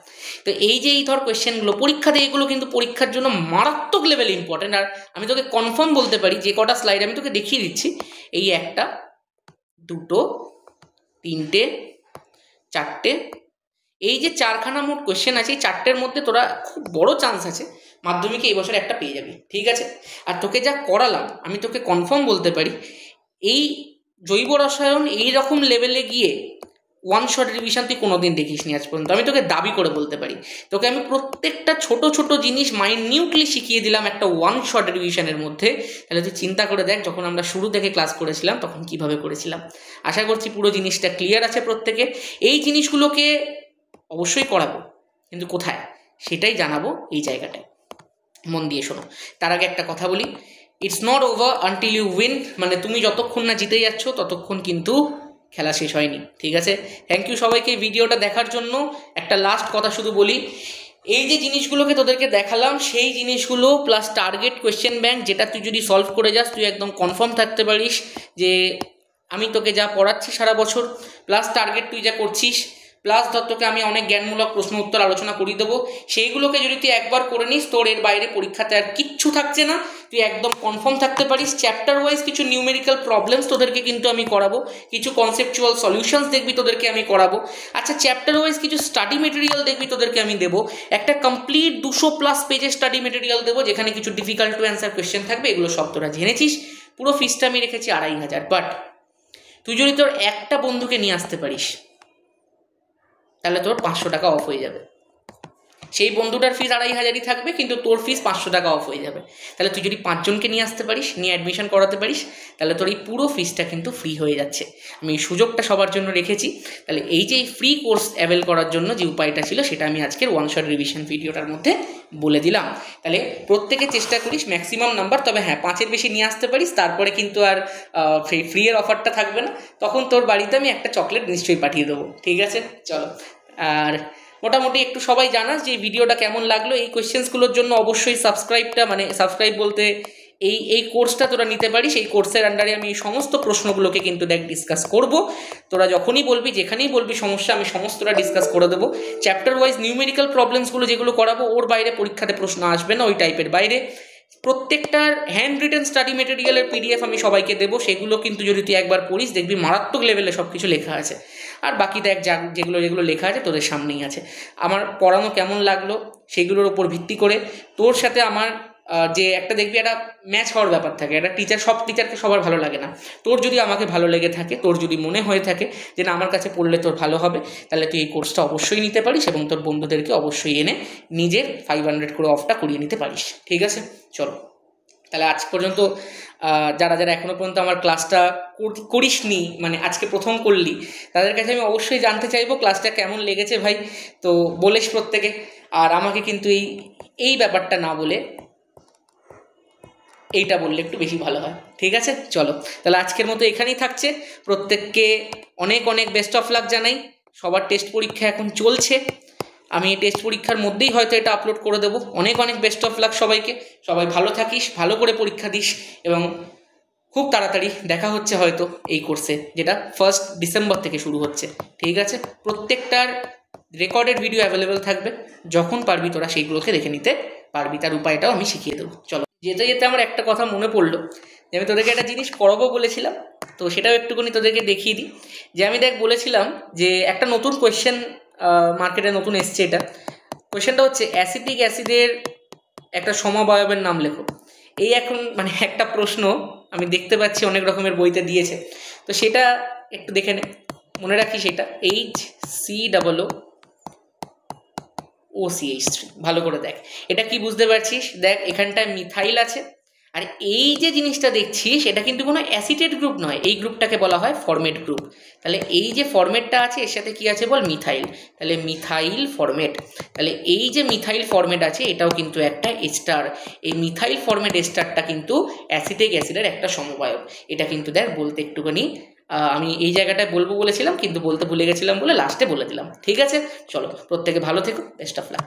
তো এই যে এই ধর কোয়েশ্চেনগুলো পরীক্ষা দিয়ে, এগুলো কিন্তু পরীক্ষার জন্য মারাত্মক লেভেলে ইম্পর্টেন্ট। আর আমি তোকে কনফার্ম বলতে পারি, যে কটা স্লাইড আমি তোকে দেখিয়ে দিচ্ছি, এই 1, 2, 3, 4, এই যে 4খানা মোট কোয়েশ্চেন আছে, এই 4টের মধ্যে তোরা খুব বড় চান্স আছে মাধ্যমিকে এই বছর একটা পেয়ে যাবি, ঠিক আছে। আর তোকে যা করালাম আমি তোকে কনফার্ম বলতে পারি, এই জৈব রসায়ন এই রকম লেভেলে গিয়ে ওয়ান শট রিভিশন তুই কোনোদিন দেখিস নি আজ পর্যন্ত, আমি তোকে দাবি করে বলতে পারি। তোকে আমি প্রত্যেকটা ছোট ছোট জিনিস মাইনিউটলি শিখিয়ে দিলাম একটা ওয়ান শট রিভিশনের মধ্যে। তাহলে তুই চিন্তা করে দেখ, যখন আমরা শুরু থেকে ক্লাস করেছিলাম তখন কিভাবে করেছিলাম। আশা করছি পুরো জিনিসটা ক্লিয়ার আছে প্রত্যেকে। এই জিনিসগুলোকে অবশ্যই করাবো, কিন্তু কোথায় সেটাই জানাবো এই জায়গাটায়। মন দিয়ে শোনো। তার আগে একটা কথা বলি, it's not over until you win, মানে তুমি যতক্ষণ না জিতে যাচ্ছ ততক্ষণ কিন্তু খেলা শেষ হয়নি, ঠিক আছে। থ্যাংক ইউ সবাইকে ভিডিওটা দেখার জন্য। একটা লাস্ট কথা শুধু বলি, এই যে জিনিসগুলোকে তোদেরকে দেখালাম সেই জিনিসগুলো প্লাস টার্গেট কোয়েশ্চেন ব্যাংক, যেটা তুই যদি সলভ করে যাস তুই একদম কনফার্ম থাকতে পারিস যে আমি তোকে যা পড়াচ্ছি সারা বছর, প্লাস টার্গেট তুই যা করছিস, প্লাস ধর তোকে আমি অনেক জ্ঞানমূলক প্রশ্ন উত্তর আলোচনা করিয়ে দেবো, সেইগুলোকে যদি তুই একবার করে নিস তোর এর বাইরে পরীক্ষাতে আর কিচ্ছু থাকছে না, তুই একদম কনফার্ম থাকতে পারিস। চ্যাপ্টার ওয়াইজ কিছু নিউমেরিক্যাল প্রবলেমস তোদেরকে কিন্তু আমি করাবো, কিছু কনসেপচুয়াল সলিউশনস দেখবি তোদেরকে আমি করাবো। আচ্ছা, চ্যাপ্টার ওয়াইজ কিছু স্টাডি মেটেরিয়াল দেখবি তোদেরকে আমি দেবো, একটা কমপ্লিট 200+ পেজের স্টাডি মেটেরিয়াল দেবো, যেখানে কিছু ডিফিকাল্ট টু অ্যান্সার কোয়েশ্চেন থাকবে। এগুলো সব তোরা জেনেছিস। পুরো ফিসটা আমি রেখেছি 2500, বাট তুই যদি তোর একটা বন্ধুকে নিয়ে আসতে পারিস তাহলে তোর 500 টাকা অফ হয়ে যাবে। সেই বন্ধুটার ফিস 2500ই থাকবে, কিন্তু তোর ফিস 500 টাকা অফ হয়ে যাবে। তাহলে তুই যদি 5 জনকে নিয়ে আসতে পারিস, নিয়ে অ্যাডমিশন করাতে পারিস, তাহলে তোর এই পুরো ফিসটা কিন্তু ফ্রি হয়ে যাচ্ছে। আমি এই সুযোগটা সবার জন্য রেখেছি। তাহলে এই যে ফ্রি কোর্স অ্যাভেল করার জন্য যে উপায়টা ছিল সেটা আমি আজকের ওয়ান শট রিভিশন ভিডিওটার মধ্যে বলে দিলাম। তাহলে প্রত্যেকে চেষ্টা করিস ম্যাক্সিমাম নাম্বার, তবে হ্যাঁ 5-এর বেশি নিয়ে আসতে পারিস, তারপরে কিন্তু আর ফ্রি এর অফারটা থাকবে না, তখন তোর বাড়িতে আমি একটা চকলেট নিশ্চয়ই পাঠিয়ে দেবো। ঠিক আছে, চলো। আর মোটামুটি একটু সবাই জানাস যে এই ভিডিওটা কেমন লাগলো। এই কোয়েশ্চেন্সগুলোর জন্য অবশ্যই সাবস্ক্রাইব বলতে এই কোর্সটা তোরা নিতে পারিস। এই কোর্সের আন্ডারে আমি সমস্ত প্রশ্নগুলোকে কিন্তু ডিসকাস করব। তোরা যখনই বলবি, যেখানেই বলবি সমস্যা, আমি সমস্তটা ডিসকাস করে দেবো। চ্যাপ্টার ওয়াইজ নিউমেরিক্যাল প্রবলেমসগুলো যেগুলো করাবো ওর বাইরে পরীক্ষাতে প্রশ্ন আসবে না, ওই টাইপের বাইরে। প্রত্যেকটার হ্যান্ড রিটেন স্টাডি মেটেরিয়ালের PDF আমি সবাইকে দেবো। সেগুলো কিন্তু যদি তুই একবার পড়িস দেখবি মারাত্মক লেভেলে সব কিছু লেখা আছে। আর বাকি দেখ যেগুলো লেখা আছে তোদের সামনেই আছে। আমার পড়ানো কেমন লাগলো সেগুলোর ওপর ভিত্তি করে তোর সাথে আমার যে একটা দেখবি একটা ম্যাচ হওয়ার ব্যাপার থাকে। একটা সব টিচারকে সবার ভালো লাগে না। তোর যদি আমাকে ভালো লেগে থাকে, তোর যদি মনে হয়ে থাকে যে না আমার কাছে পড়লে তোর ভালো হবে, তাহলে তুই এই কোর্সটা অবশ্যই নিতে পারিস এবং তোর বন্ধুদেরকে অবশ্যই এনে নিজের 500 করে অফটা করিয়ে নিতে পারিস। ঠিক আছে, চলো। তাহলে আজ পর্যন্ত যারা এখনও পর্যন্ত আমার ক্লাসটা করিসনি, মানে আজকে প্রথম করলি, তাদের কাছে আমি অবশ্যই জানতে চাইবো ক্লাসটা কেমন লেগেছে ভাই। তো বলিস প্রত্যেকে। আর আমাকে কিন্তু এই ব্যাপারটা না বলে এইটা বললে একটু বেশি ভালো হয়। ঠিক আছে, চলো। তাহলে আজকের মতো এখানেই থাকছে। প্রত্যেককে অনেক অনেক বেস্ট অফ লাক জানাই। সবার টেস্ট পরীক্ষা এখন চলছে, আমি এই টেস্ট পরীক্ষার মধ্যেই হয়তো এটা আপলোড করে দেবো। অনেক অনেক বেস্ট অফ লাক সবাইকে। সবাই ভালো থাকিস, ভালো করে পরীক্ষা দিস এবং খুব তাড়াতাড়ি দেখা হচ্ছে হয়তো এই কোর্সে, যেটা 1 ডিসেম্বর থেকে শুরু হচ্ছে। ঠিক আছে, প্রত্যেকটার রেকর্ডেড ভিডিও অ্যাভেলেবেল থাকবে। যখন পারবি তোরা সেইগুলোকে দেখে নিতে পারবি, তার উপায়টাও আমি শিখিয়ে দেবো। চলো, যেতে যেতে আমার একটা কথা মনে পড়লো যে আমি তোদেরকে একটা জিনিস করাবো বলেছিলাম, তো সেটাও একটুখানি তোদেরকে দেখিয়ে দিই। যে আমি বলেছিলাম যে একটা নতুন কোয়েশ্চেন মার্কেটে নতুন এসছে। এটা কোয়েশ্চেনটা হচ্ছে অ্যাসিটিক অ্যাসিডের একটা সমবায়বের নাম লেখো। এই এখন মানে একটা প্রশ্ন আমি দেখতে পাচ্ছি অনেক রকমের বইতে দিয়েছে, তো সেটা একটু দেখে নে, মনে রাখিস। এটা HCOOCH3, ভালো করে দেখ। এটা কি বুঝতে পারছিস? দেখ এখানটায় মিথাইল আছে, আর এই যে জিনিসটা দেখছিস এটা কিন্তু কোনো অ্যাসিটেট গ্রুপ নয়, এই গ্রুপটাকে বলা হয় ফরমেট গ্রুপ। তাহলে এই যে ফরমেটটা আছে এর সাথে কি আছে বল? মিথাইল। তাহলে মিথাইল ফরমেট। তাহলে এই যে মিথাইল ফরমেট আছে এটাও কিন্তু একটা এস্টার। এই মিথাইল ফরমেট এস্টারটা কিন্তু অ্যাসিটিক অ্যাসিডের একটা সমবায়ক। এটা কিন্তু দেখ বলতে একটুখানি আমি এই জায়গাটায় বলবো বলেছিলাম কিন্তু বলতে ভুলে গেছিলাম বলে লাস্টে বলে দিলাম। ঠিক আছে, চলো, প্রত্যেকে ভালো থেকো, বেস্ট অফ লাক।